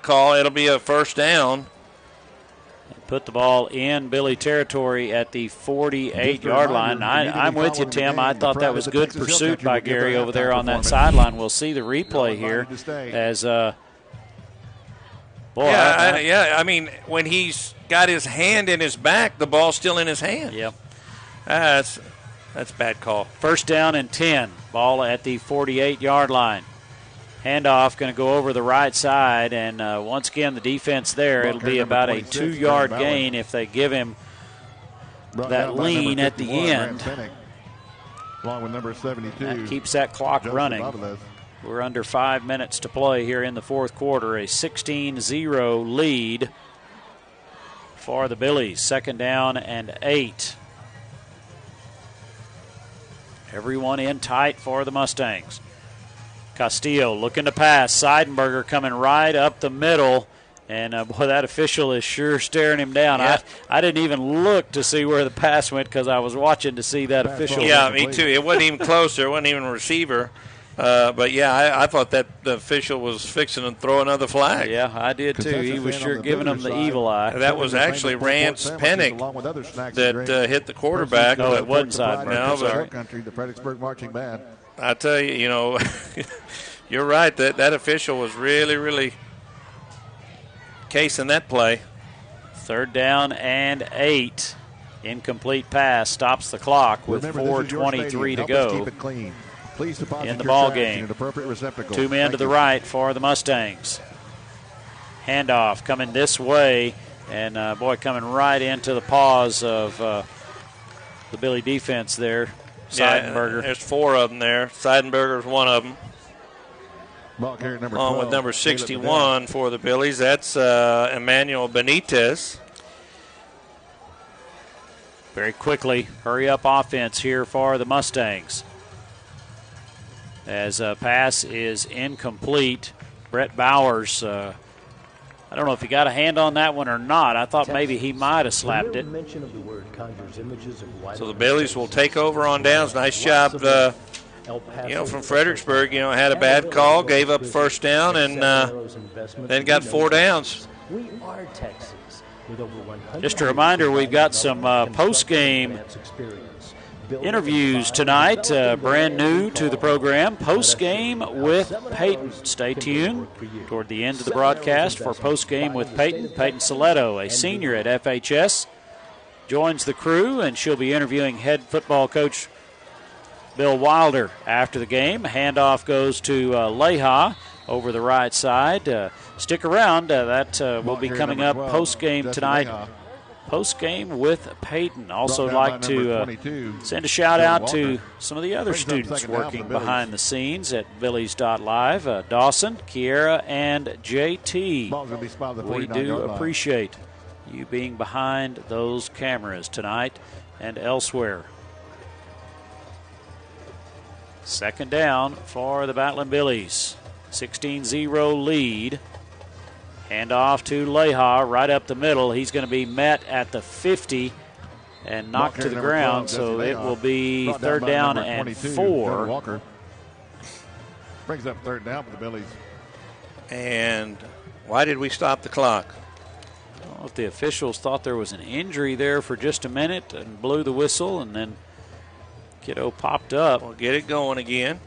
call. It'll be a 1st down. Put the ball in Billy territory at the 48-yard line. I'm with you, Tim. I thought that was good pursuit by Gary over there on that sideline. We'll see the replay here as I mean, when he's got his hand in his back, the ball's still in his hand. Yep. That's a bad call. 1st down and 10. Ball at the 48-yard line. Handoff going to go over the right side, and once again the defense there. It'll be about a 2-yard gain if they give him that lean at the end. Along with number 72. That keeps that clock running. We're under 5 minutes to play here in the 4th quarter. A 16-0 lead for the Billies. 2nd down and 8. Everyone in tight for the Mustangs. Castillo looking to pass. Seidenberger coming right up the middle. And, boy, that official is sure staring him down. Yeah. I didn't even look to see where the pass went because I was watching to see that official. Yeah, me too. It wasn't even close. There wasn't even a receiver. But, yeah, I thought that the official was fixing to throw another flag. Yeah, I did too. He was sure giving him the evil eye. That was actually Rance Pennick that hit the quarterback. No, it wasn't Seidenberger. No, but country, the Fredericksburg marching band. I tell you, you're right. That official was really, really casing that play. 3rd down and 8. Incomplete pass stops the clock with 4:23 to go in the ball game. 2 men to the right for the Mustangs. Handoff coming this way, and coming right into the paws of the Billy defense there. Seidenberger. Yeah, there's 4 of them there. Seidenberger's one of them. Along with number 61 for the Billies. That's Emmanuel Benitez. Very quickly, hurry-up offense here for the Mustangs. As a pass is incomplete. Brett Bowers, I don't know if he got a hand on that one or not. I thought maybe he might have slapped it. So the Billies will take over on downs. Nice job, from Fredericksburg. Had a bad call, gave up 1st down, and then got 4 downs. We are Texas. Just a reminder, we've got some post-game interviews tonight, brand new to the program. Post-game with Peyton. Stay tuned toward the end of the broadcast for post-game with Peyton. Peyton Saletto, a senior at FHS, joins the crew, and she'll be interviewing head football coach Bill Wilder after the game. Handoff goes to Leha over the right side. Stick around. That will be coming up post-game tonight. Post-game with Peyton. Also like to send a shout-out to some of the other students working behind the scenes at Billies.Live. Dawson, Kiera, and JT. We do appreciate you being behind those cameras tonight and elsewhere. 2nd down for the Battling Billies. 16-0 lead. Hand off to Leha right up the middle. He's going to be met at the 50 and knocked to the ground, so it will be third down and 4. Walker brings up third down for the Billies. And why did we stop the clock? I don't know if the officials thought there was an injury there for just a minute and blew the whistle, and then Kiddo popped up. We'll get it going again.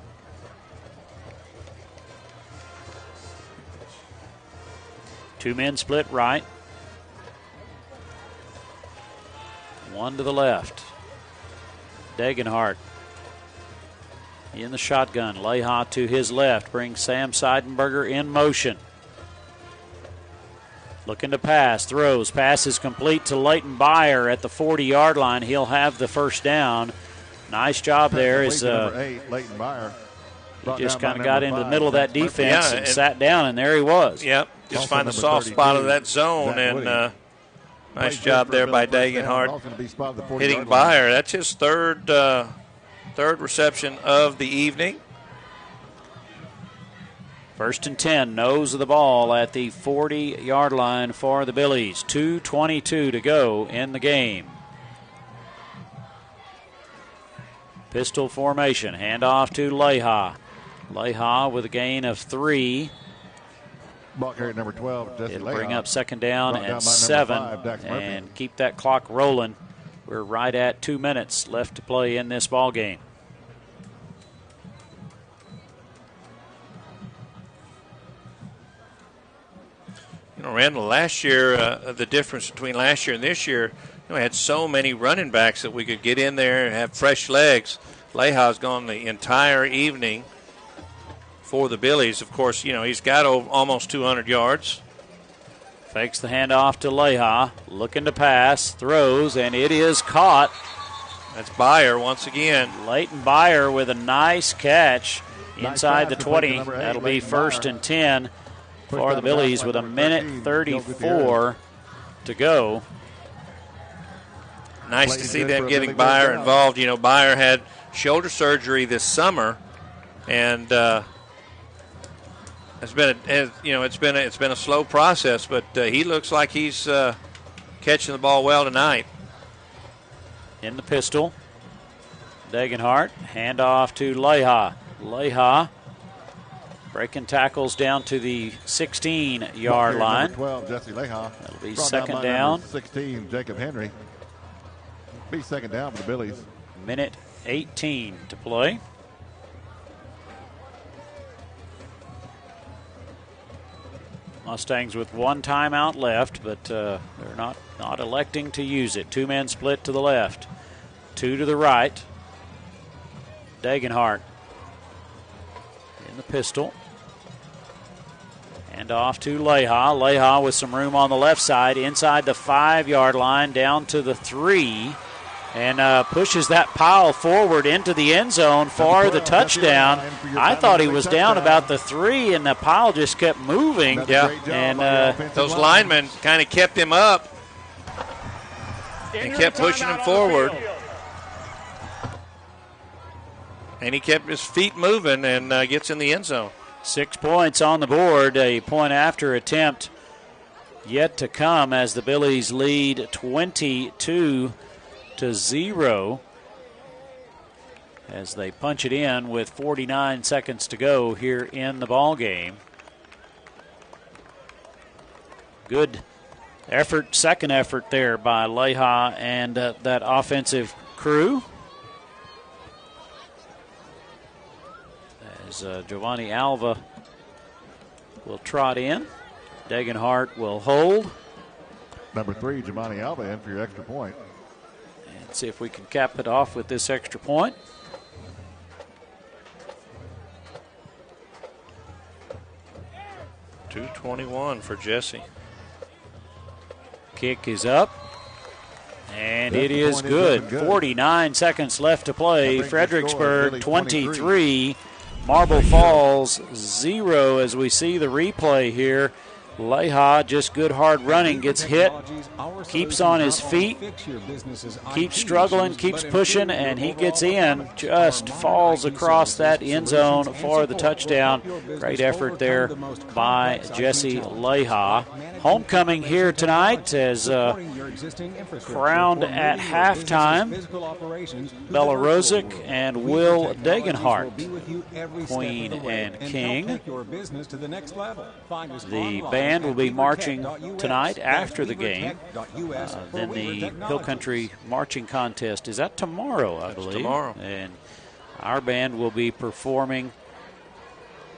Two men split right. One to the left. Degenhart in the shotgun. Leha to his left. Brings Sam Seidenberger in motion. Looking to pass. Throws. Pass is complete to Leighton Byer at the 40-yard line. He'll have the first down. Nice job there. Number 8, Leighton Byer. He just kind of got into the middle of that defense and sat down, and there he was. Yep. Just find the soft spot of that zone, and nice job there by Degenhart hitting Byer. That's his third reception of the evening. First and 10, nose of the ball at the 40-yard line for the Billies. 2:22 to go in the game. Pistol formation, handoff to Leha. Leha with a gain of 3. Ball carrier number 12, Jesse It'll Leha. bring up second down and 7 and keep that clock rolling. We're right at 2 minutes left to play in this ball game. You know, Randall, last year, the difference between last year and this year, we had so many running backs that we could get in there and have fresh legs. Leha's gone the entire evening for the Billies. Of course, he's got almost 200 yards. Fakes the handoff to Leha. Looking to pass. Throws, and it is caught. That's Byer once again. Leighton Byer with a nice catch inside the 20. That'll be first and 10 for the Billies with 1:34 to go. Nice to see them getting Byer involved. Byer had shoulder surgery this summer, and it's been a slow process, but he looks like he's catching the ball well tonight. In the pistol, Degenhart, handoff to Leha. Leha breaking tackles down to the 16-yard line. 12, Jesse Leha. That'll be second down. 16, Jacob Henry. Be second down for the Billies. 1:18 to play. Mustangs with one timeout left, but they're not electing to use it. Two men split to the left, two to the right. Degenhart in the pistol. And off to Leha. Leha with some room on the left side, inside the 5-yard line, down to the 3. And pushes that pile forward into the end zone for the touchdown. I thought he was down about the 3, and the pile just kept moving. Yeah, and those linemen kind of kept him up and kept pushing him forward. And he kept his feet moving and gets in the end zone. 6 points on the board, a point after attempt yet to come as the Billies lead 22-0 as they punch it in with 49 seconds to go here in the ball game. Good effort, second effort there by Leha and that offensive crew. As Giovanni Alva will trot in. Degenhart will hold. Number 3, Giovanni Alva in for your extra point. And see if we can cap it off with this extra point. .221 for Jesse. Kick is up. And it is good. 49 seconds left to play. Fredericksburg 23. Marble Falls 0 as we see the replay here. Leha, just good hard running, gets hit, keeps on his feet, keeps struggling, keeps pushing, and he gets in, just falls across that end zone for the touchdown. Great effort there by Jesse Leha. Homecoming here tonight as crowned at halftime. Bella Rosick and Will Degenhart, Queen and King. The band will be marching tonight after the game. Then the Hill Country Marching Contest is that tomorrow, I believe. Tomorrow. And our band will be performing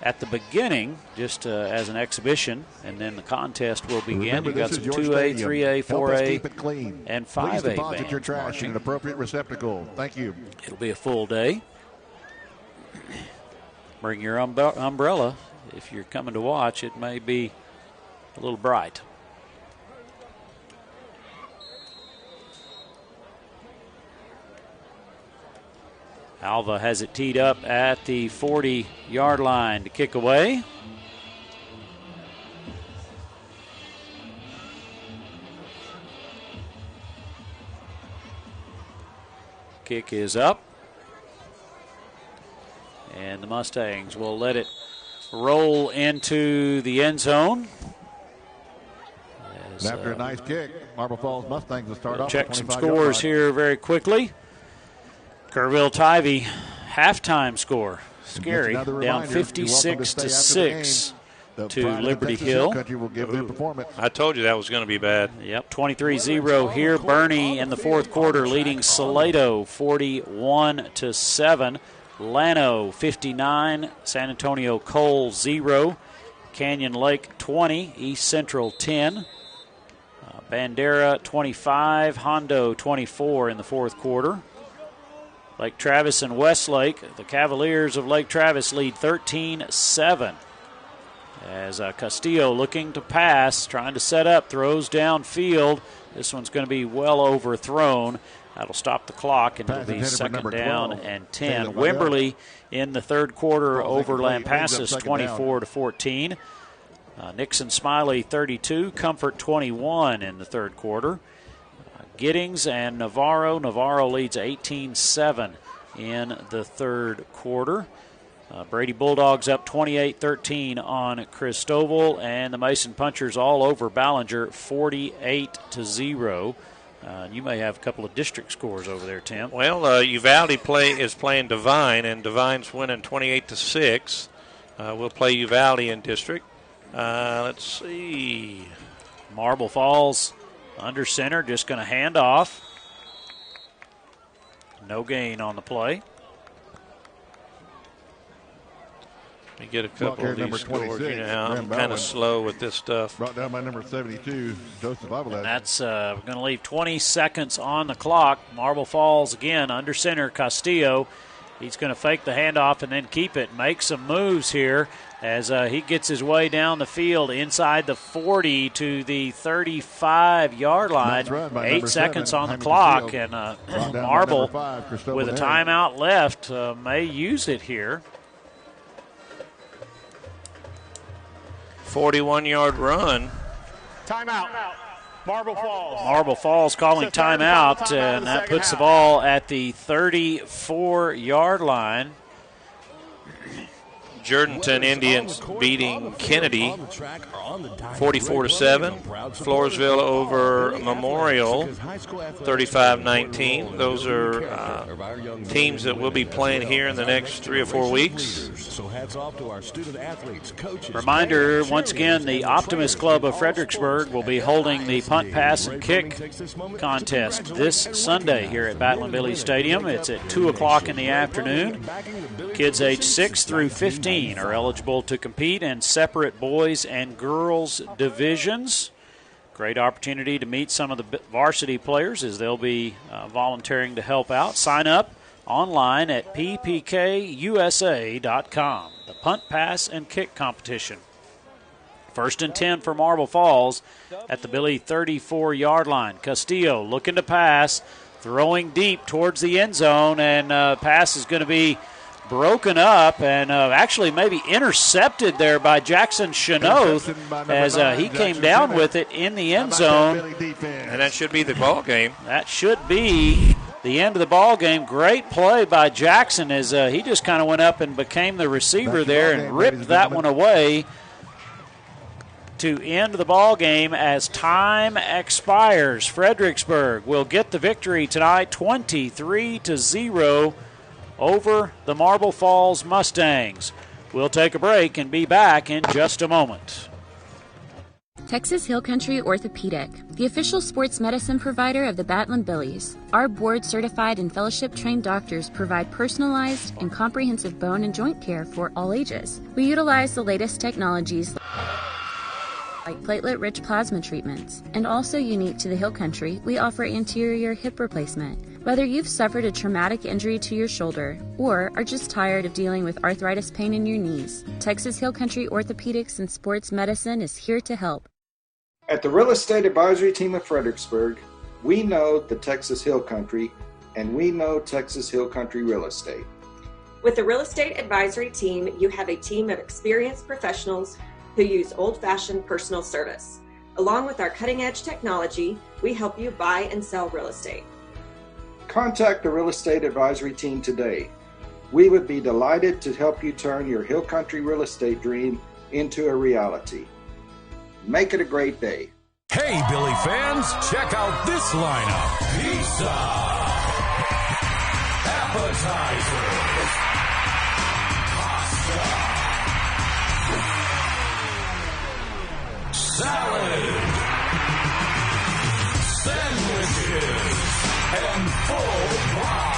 at the beginning, just as an exhibition, and then the contest will begin. You've got some 2A, 3A, 4A, and 5A Please deposit your bands trash marching. in an appropriate receptacle. Thank you. It'll be a full day. Bring your umbrella. If you're coming to watch, it may be a little bright. Alva has it teed up at the 40-yard line to kick away. Kick is up. And the Mustangs will let it roll into the end zone. And after a nice kick, Marble Falls Mustangs will start off. Check some scores here very quickly. Kerrville-Tivy halftime score. Scary. Down 56-6 to Liberty Hill. I told you that was going to be bad. Yep, 23-0 here. Bernie in the fourth quarter leading Salado 41-7. Llano 59, San Antonio Cole 0, Canyon Lake 20, East Central 10, Bandera 25, Hondo 24 in the fourth quarter. Lake Travis and Westlake, the Cavaliers of Lake Travis lead 13-7. As Castillo looking to pass, trying to set up, throws downfield. This one's going to be well overthrown. That'll stop the clock, and it'll be second down and 10. Wimberley in the third quarter over Lampasas 24-14. Nixon Smiley 32, Comfort 21 in the third quarter. Giddings and Navarro. Navarro leads 18-7 in the third quarter. Brady Bulldogs up 28-13 on Cristobal, and the Mason Punchers all over Ballinger 48-0. You may have a couple of district scores over there, Tim. Well, Uvalde is playing Devine, and Devine's winning 28-6. We'll play Uvalde in district. Let's see. Marble Falls under center, just going to hand off. No gain on the play. Let me get a couple of these scores. You know, I'm kind of slow with this stuff. Brought down by number 72, Joseph Avalez. That's going to leave 20 seconds on the clock. Marble Falls again under center. Castillo, he's going to fake the handoff and then keep it. Make some moves here as he gets his way down the field inside the 40 to the 35-yard line. 8 seconds on the clock, and Marble with a timeout left may use it here. 41-yard run. Timeout. Marble Falls. Marble Falls calling timeout, and that puts the ball at the 34-yard line. Jourdanton Indians beating Kennedy 44-7. Floresville over Memorial 35-19. Those are teams that we'll be playing here in the next 3 or 4 weeks. Reminder, once again, the Optimist Club of Fredericksburg will be holding the punt, pass, and kick contest this Sunday here at Battle Billy Stadium. It's at 2 o'clock in the afternoon. Kids age 6 through 15 are eligible to compete in separate boys and girls divisions. Great opportunity to meet some of the varsity players as they'll be volunteering to help out. Sign up online at ppkusa.com. The punt, pass, and kick competition. First and 10 for Marble Falls at the Billy 34-yard line. Castillo looking to pass, throwing deep towards the end zone, and pass is going to be broken up and actually maybe intercepted there by Jackson Chenoth as he came down with it in the end zone. And that should be the ball game. That should be the end of the ball game. Great play by Jackson as he just kind of went up and became the receiver there and ripped that one away to end the ball game as time expires. Fredericksburg will get the victory tonight, 23-0 over the Marble Falls Mustangs. We'll take a break and be back in just a moment. Texas Hill Country Orthopedic, the official sports medicine provider of the Battling Billies. Our board-certified and fellowship-trained doctors provide personalized and comprehensive bone and joint care for all ages. We utilize the latest technologies like platelet-rich plasma treatments. And also unique to the Hill Country, we offer anterior hip replacement. Whether you've suffered a traumatic injury to your shoulder or are just tired of dealing with arthritis pain in your knees, Texas Hill Country Orthopedics and Sports Medicine is here to help. At the Real Estate Advisory Team of Fredericksburg, we know the Texas Hill Country, and we know Texas Hill Country Real Estate. With the Real Estate Advisory Team, you have a team of experienced professionals who use old-fashioned personal service. Along with our cutting-edge technology, we help you buy and sell real estate. Contact the Real Estate Advisory Team today. We would be delighted to help you turn your Hill Country real estate dream into a reality. Make it a great day. Hey, Billy fans, check out this lineup. Pizza, appetizers, pasta, salad, sandwiches, and full pie.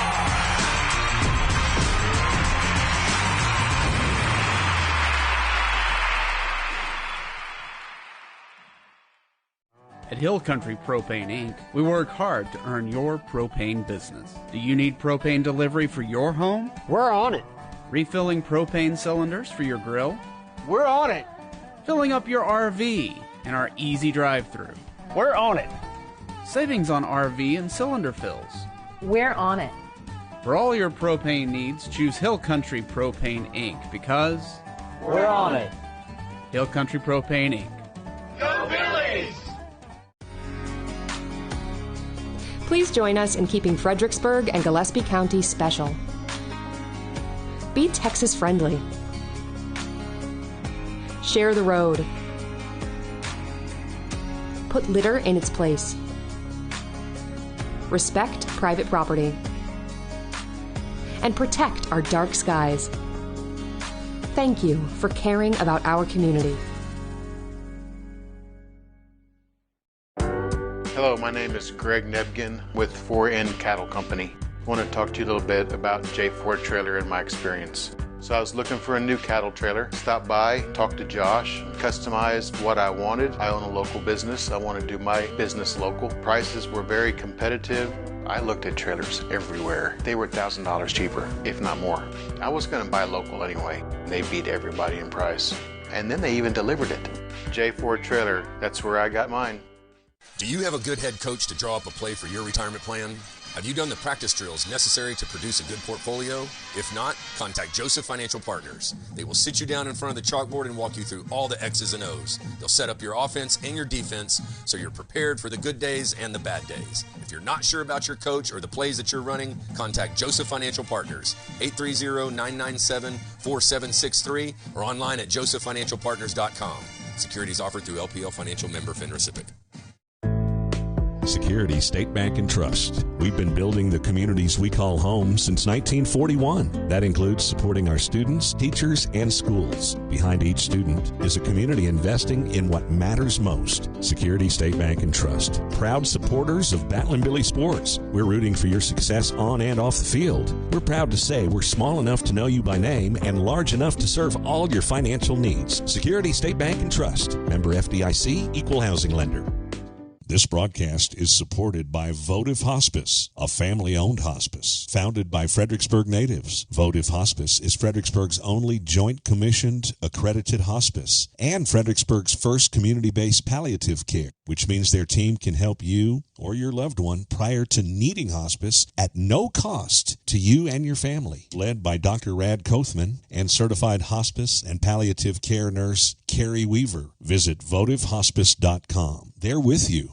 At Hill Country Propane Inc., we work hard to earn your propane business. Do you need propane delivery for your home? We're on it. Refilling propane cylinders for your grill? We're on it. Filling up your RV in our easy drive-thru? We're on it. Savings on RV and cylinder fills? We're on it. For all your propane needs, choose Hill Country Propane Inc. because we're on it. Hill Country Propane Inc. Go Billies! Please join us in keeping Fredericksburg and Gillespie County special. Be Texas friendly. Share the road. Put litter in its place. Respect private property. And protect our dark skies. Thank you for caring about our community. Hello, my name is Greg Nebgen with 4N Cattle Company. I want to talk to you a little bit about J4 Trailer and my experience. So I was looking for a new cattle trailer, stopped by, talked to Josh, customized what I wanted. I own a local business. I want to do my business local. Prices were very competitive. I looked at trailers everywhere. They were $1,000 cheaper, if not more. I was going to buy local anyway. They beat everybody in price. And then they even delivered it. J4 Trailer, that's where I got mine. Do you have a good head coach to draw up a play for your retirement plan? Have you done the practice drills necessary to produce a good portfolio? If not, contact Joseph Financial Partners. They will sit you down in front of the chalkboard and walk you through all the X's and O's. They'll set up your offense and your defense so you're prepared for the good days and the bad days. If you're not sure about your coach or the plays that you're running, contact Joseph Financial Partners, 830-997-4763 or online at josephfinancialpartners.com. Securities offered through LPL Financial member FINRA. Security State Bank and Trust. We've been building the communities we call home since 1941. That includes supporting our students, teachers, and schools. Behind each student is a community investing in what matters most. Security State Bank and Trust. Proud supporters of Battling Billy Sports. We're rooting for your success on and off the field. We're proud to say we're small enough to know you by name and large enough to serve all your financial needs. Security State Bank and Trust. Member FDIC, Equal Housing Lender. This broadcast is supported by Votive Hospice, a family-owned hospice founded by Fredericksburg natives. Votive Hospice is Fredericksburg's only joint commissioned accredited hospice and Fredericksburg's first community-based palliative care, which means their team can help you or your loved one prior to needing hospice at no cost to you and your family. Led by Dr. Rad Kothman and certified hospice and palliative care nurse Carrie Weaver. Visit votivehospice.com. They're with you.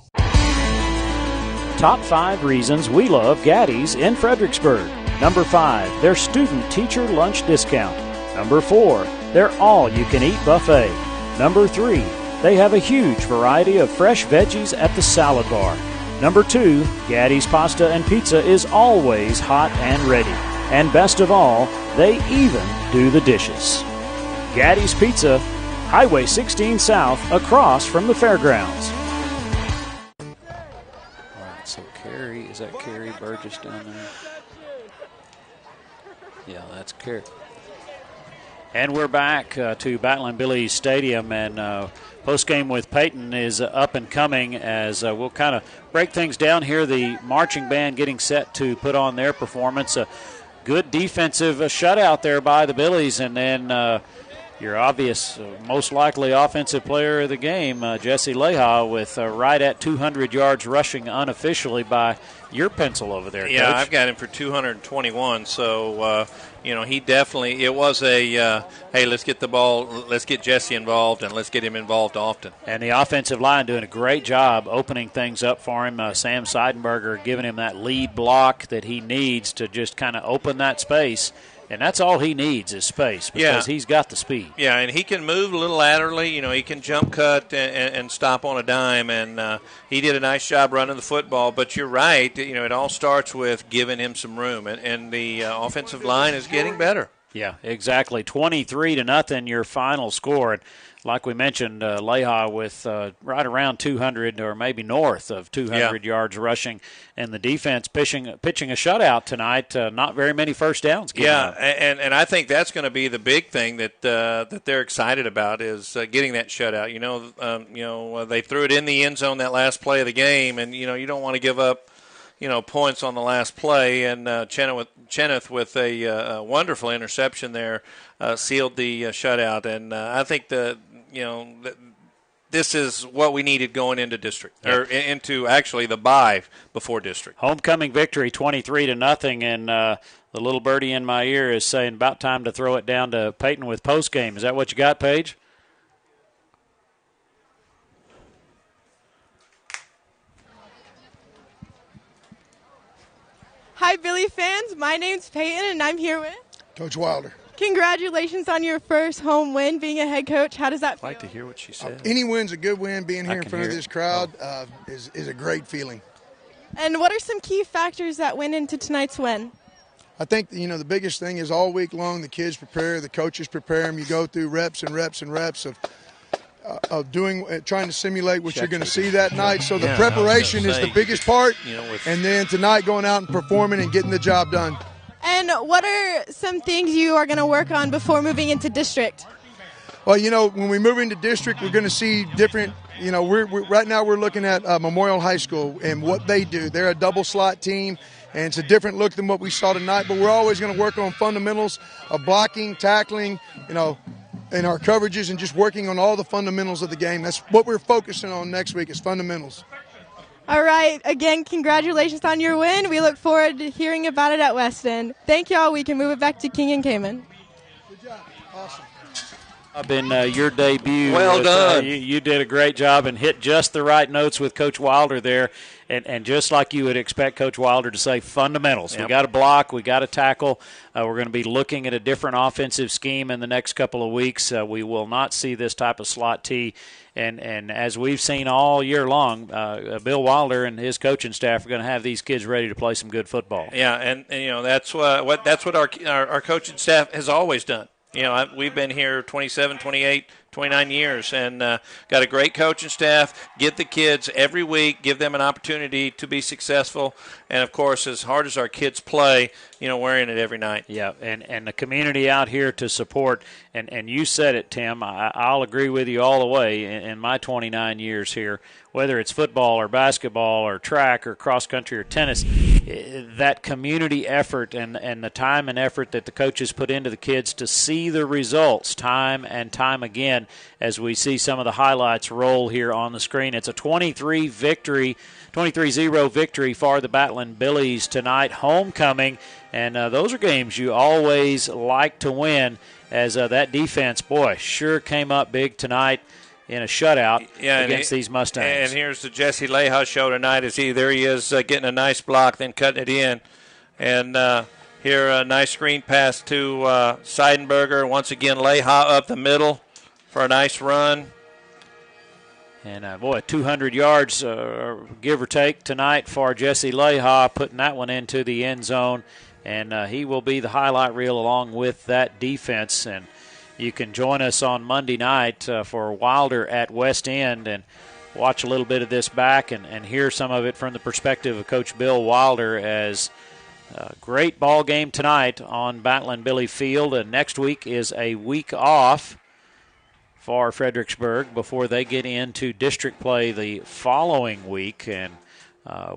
Top 5 reasons we love Gaddy's in Fredericksburg. Number 5, their student-teacher lunch discount. Number 4, their all-you-can-eat buffet. Number 3, they have a huge variety of fresh veggies at the salad bar. Number 2, Gaddy's pasta and pizza is always hot and ready. And best of all, they even do the dishes. Gaddy's Pizza, Highway 16 South, across from the fairgrounds. So Carrie, is that Carrie Burgess down there? Yeah, that's Carrie. And we're back to Battling Billies Stadium, and post-game with Peyton is up and coming as we'll kind of break things down here. The marching band getting set to put on their performance. A good defensive shutout there by the Billies, and then your obvious, most likely offensive player of the game, Jesse Leha, with right at 200 yards rushing unofficially by your pencil over there, Yeah, Coach. I've got him for 221, so, he definitely, it was a, hey, let's get the ball, let's get Jesse involved, and let's get him involved often. And the offensive line doing a great job opening things up for him. Sam Seidenberger giving him that lead block that he needs to just kind of open that space. And that's all he needs is space because he's got the speed. Yeah, and he can move a little laterally. He can jump cut and stop on a dime. And he did a nice job running the football. But you're right. It all starts with giving him some room. And the offensive line is getting better. Yeah, exactly. 23-0, your final score. And like we mentioned, Leha with right around 200 or maybe north of 200 yards rushing, and the defense pitching a shutout tonight. Not very many first downs given up. And I think that's going to be the big thing that they're excited about is getting that shutout. They threw it in the end zone that last play of the game, and you don't want to give up points on the last play. And Cheneth with a wonderful interception there sealed the shutout. And I think this is what we needed going into district, or into actually the bye before district. Homecoming victory, 23-0, and the little birdie in my ear is saying about time to throw it down to Peyton with postgame. Is that what you got, Paige? Hi, Billy fans. My name's Peyton, and I'm here with Coach Wilder. Congratulations on your first home win being a head coach. How does that feel? I'd like to hear what she said. Any win's a good win. Being here in front of this crowd is a great feeling. And what are some key factors that went into tonight's win? I think, the biggest thing is all week long the kids prepare, the coaches prepare them. You go through reps and reps and reps of trying to simulate what you're going to see that night. So the preparation is the biggest part, and then tonight going out and performing and getting the job done. And what are some things you are going to work on before moving into district? Well, when we move into district, we're going to see different. Right now we're looking at Memorial High School and what they do. They're a double slot team, and it's a different look than what we saw tonight. But we're always going to work on fundamentals of blocking, tackling, and our coverages, and just working on all the fundamentals of the game. That's what we're focusing on next week is fundamentals. All right. Again, congratulations on your win. We look forward to hearing about it at Weston. Thank y'all. We can move it back to King and Kaman. Good job. Awesome. Been your debut. Well done. You did a great job and hit just the right notes with Coach Wilder there. And just like you would expect Coach Wilder to say, fundamentals. Yep. We got to block. We got to tackle. We're going to be looking at a different offensive scheme in the next couple of weeks. We will not see this type of slot T. And as we've seen all year long, Bill Wilder and his coaching staff are going to have these kids ready to play some good football. Yeah, and that's what our coaching staff has always done. We've been here 27, 28, 29 years, and got a great coaching staff. Get the kids every week, give them an opportunity to be successful, and of course, as hard as our kids play, we're in it every night. Yeah, and the community out here to support, and you said it, Tim. I'll agree with you all the way. In my 29 years here, whether it's football or basketball or track or cross country or tennis, that community effort and the time and effort that the coaches put into the kids to see the results time and time again, as we see some of the highlights roll here on the screen. It's a 23-0 victory for the Battling Billies tonight, homecoming, and those are games you always like to win, as that defense, boy, sure came up big tonight in a shutout against these Mustangs. And here's the Jesse Leha show tonight. There he is getting a nice block, then cutting it in. And here a nice screen pass to Seidenberger. Once again, Leha up the middle for a nice run. And, 200 yards, give or take, tonight for Jesse Leha, putting that one into the end zone. And he will be the highlight reel along with that defense. And you can join us on Monday night for Wilder at West End and watch a little bit of this back and hear some of it from the perspective of Coach Bill Wilder, as a great ball game tonight on Battling Billy Field. And next week is a week off for Fredericksburg before they get into district play the following week. And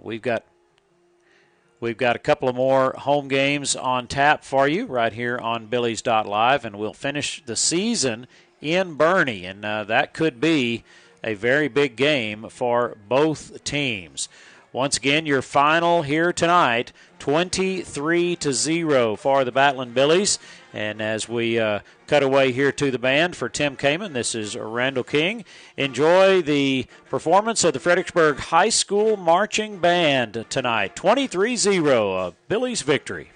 we've got a couple of more home games on tap for you right here on Billies.Live, and we'll finish the season in Bernie, and that could be a very big game for both teams. Once again, your final here tonight, 23-0 for the Battling Billies. And as we cut away here to the band for Tim Kaman, this is Randall King. Enjoy the performance of the Fredericksburg High School Marching Band tonight. 23-0, a Billies victory.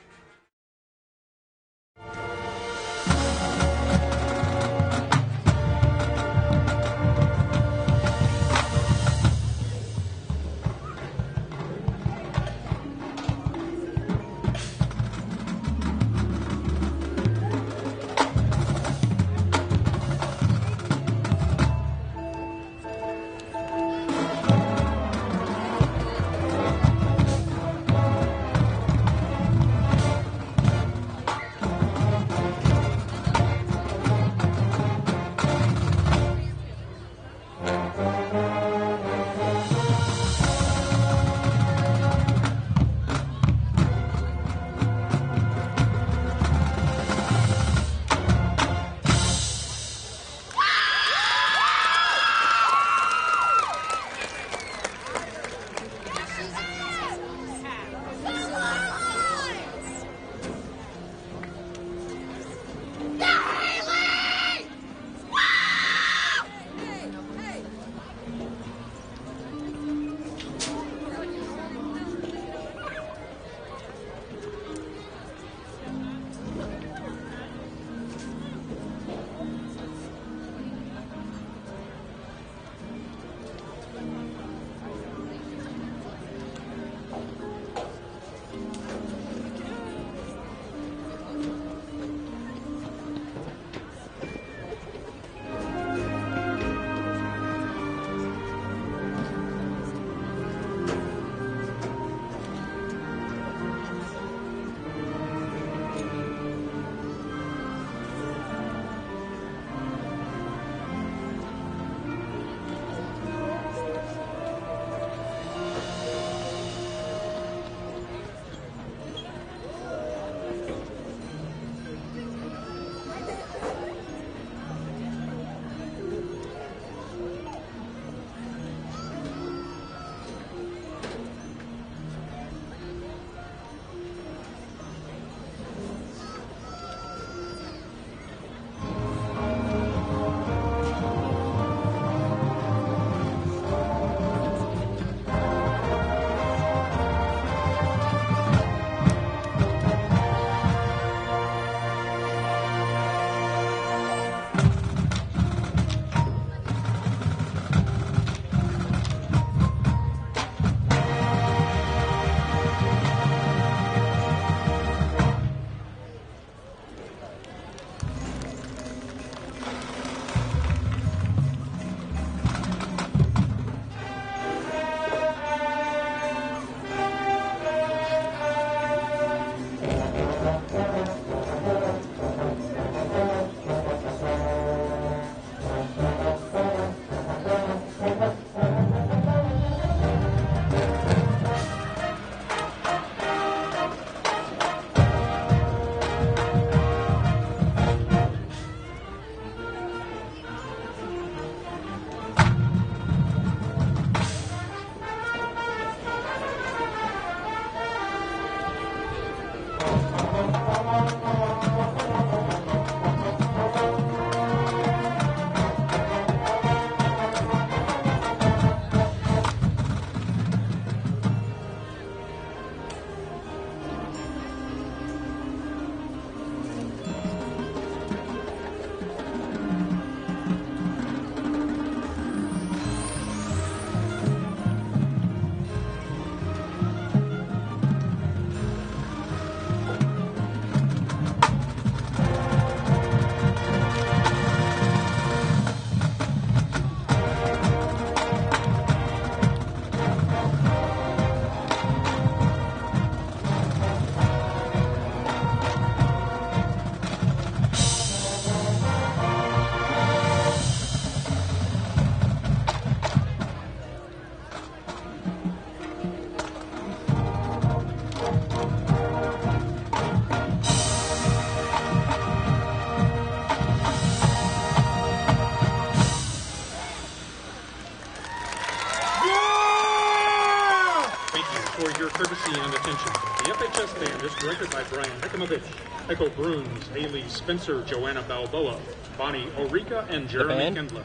courtesy and attention. The FHS Band is directed by Brian Hekamovich, Echo Bruns, Haley Spencer, Joanna Balboa, Bonnie Orica, and Jeremy Kendler.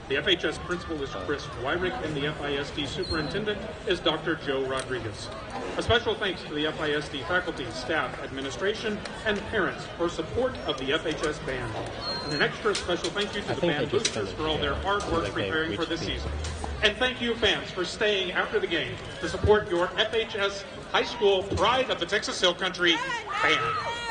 The FHS principal is Chris Wyrick, and the FISD superintendent is Dr. Joe Rodriguez. A special thanks to the FISD faculty, staff, administration, and parents for support of the FHS Band. And an extra special thank you to the band boosters for all their hard work preparing for this season. And thank you, fans, for staying after the game to support your FHS High School Pride of the Texas Hill Country band.